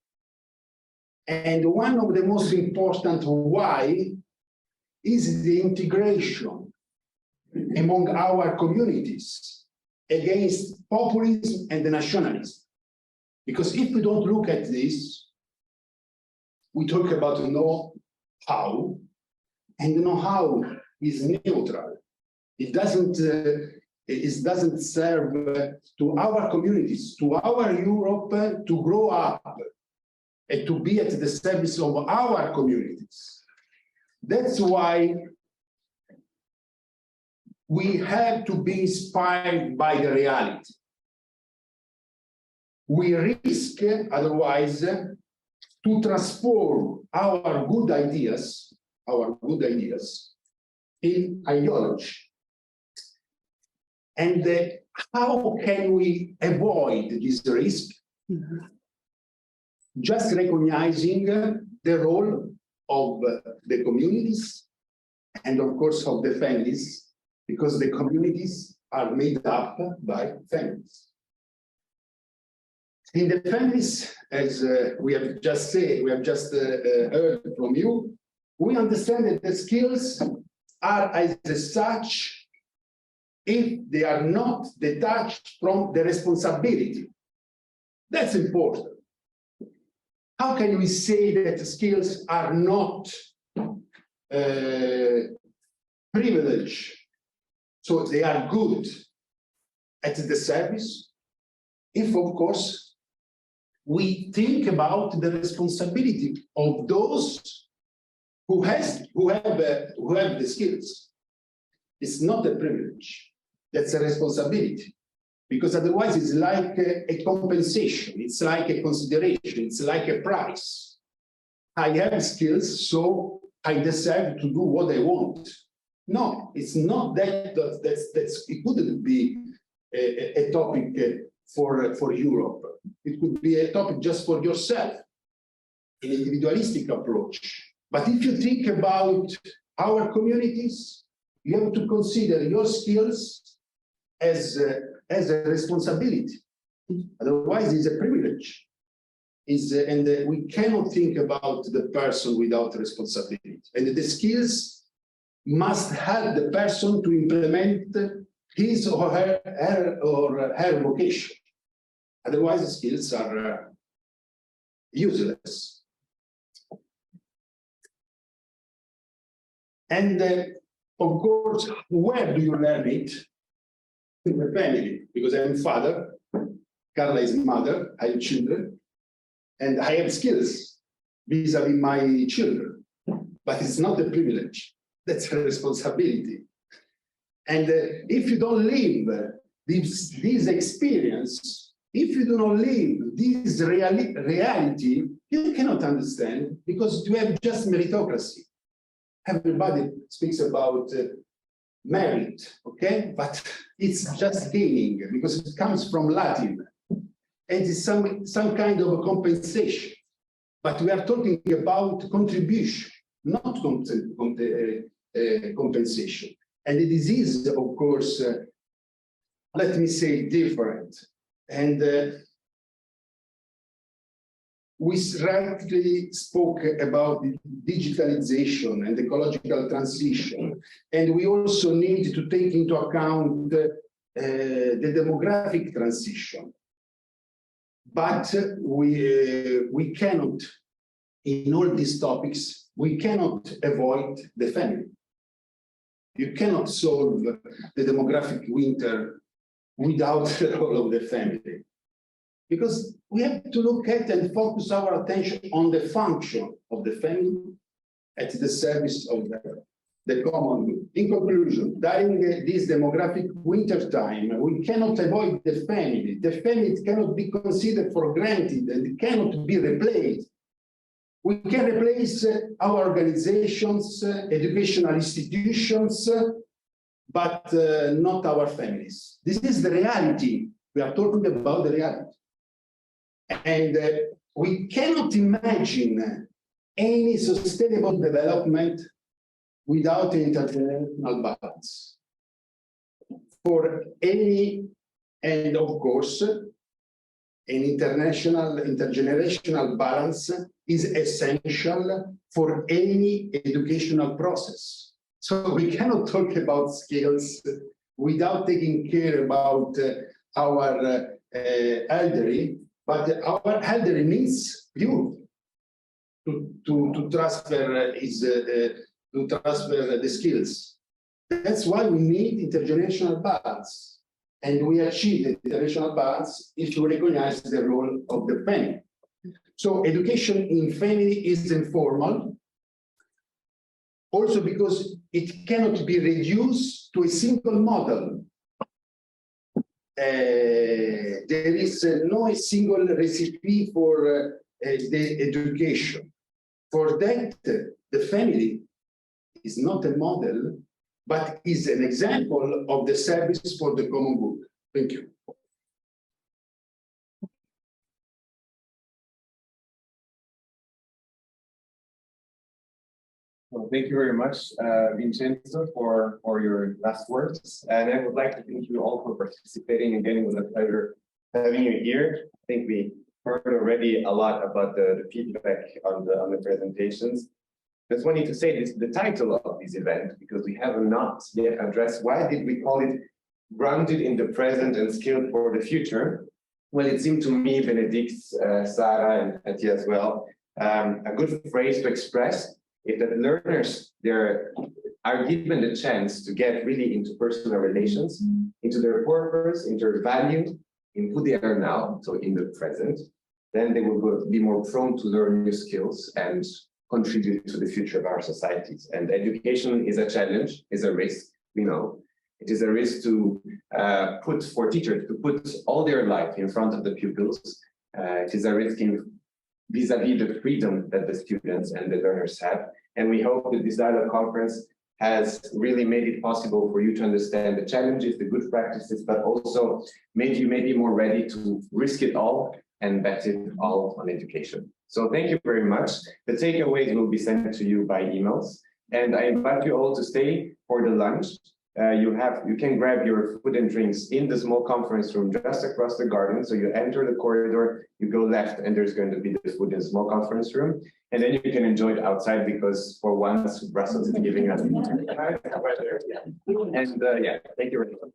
And one of the most important why is the integration among our communities against populism and nationalism. Because if we don't look at this, we talk about know-how, and know-how is neutral. It doesn't serve to our communities, to our Europe to grow up and to be at the service of our communities. That's why we have to be inspired by the reality. We risk, otherwise, to transform our good ideas in ideology. And how can we avoid this risk? Just recognizing the role of the communities and of course of the families, because the communities are made up by families. In the families, as we have just said, we have just heard from you, we understand that the skills are as such if they are not detached from the responsibility. That's important. How can we say that skills are not privilege, so they are good at the service, if of course we think about the responsibility of those who have the skills? It's not a privilege, that's a responsibility. Because otherwise it's like a compensation, it's like a consideration, it's like a price. I have skills, so I deserve to do what I want. No, it's not that. It couldn't be a topic for Europe. It could be a topic just for yourself, an individualistic approach. But if you think about our communities, you have to consider your skills as a responsibility. Otherwise, it's a privilege. And we cannot think about the person without responsibility. And the skills must help the person to implement his or her vocation. Otherwise, the skills are useless. And of course, where do you learn it? In the family, because I'm father, Carla is mother, I have children, and I have skills vis-a-vis my children, but it's not a privilege, that's a responsibility. And if you don't live this experience, if you do not live this reality, you cannot understand, because you have just meritocracy. Everybody speaks about merit, okay? But it's just gaining, because it comes from Latin. And it's some kind of a compensation. But we are talking about contribution, not compensation. And this is, of course, let me say, different. And we rightly spoke about the digitalization and ecological transition. And we also need to take into account the demographic transition. But we cannot, in all these topics, we cannot avoid the family. You cannot solve the demographic winter without the role of the family. Because we have to look at and focus our attention on the function of the family at the service of the common good. In conclusion, during this demographic winter time, we cannot avoid the family. The family cannot be considered for granted and cannot be replaced. We can replace our organizations, educational institutions, but not our families. This is the reality. We are talking about the reality. And we cannot imagine any sustainable development without intergenerational balance. For any, and of course, an intergenerational balance is essential for any educational process. So we cannot talk about skills without taking care about our elderly, but our elderly needs youth to transfer the skills. That's why we need intergenerational balance. And we achieve the intergenerational balance if you recognize the role of the family. So education in family is informal, also because it cannot be reduced to a single model. There is no single recipe for the education. For that, the family is not a model, but is an example of the service for the common good. Thank you. Well, thank you very much, Vincenzo, for your last words. And I would like to thank you all for participating. Again, it was a pleasure having you here. I think we heard already a lot about the feedback on the presentations. Just wanted to say this, the title of this event, because we have not yet addressed why did we call it Grounded in the Present and Skilled for the Future. Well, it seemed to me, Benedict, Sarah, and Tia as well, a good phrase to express if that learners are given the chance to get really into personal relations, into their purpose, into their value, in who they are now, so in the present, then they will be more prone to learn new skills and contribute to the future of our societies. And education is a challenge, is a risk, we know. It is a risk to for teachers to put all their life in front of the pupils. It is a risk vis-a-vis the freedom that the students and the learners have. And we hope that this dialogue conference has really made it possible for you to understand the challenges, the good practices, but also made you maybe more ready to risk it all and bet it all on education. So thank you very much. The takeaways will be sent to you by emails. And I invite you all to stay for the lunch. You can grab your food and drinks in the small conference room just across the garden. So you enter the corridor, you go left, and there's going to be the food in the small conference room. And then you can enjoy it outside because for once, Brussels is giving us. And yeah, thank you very much.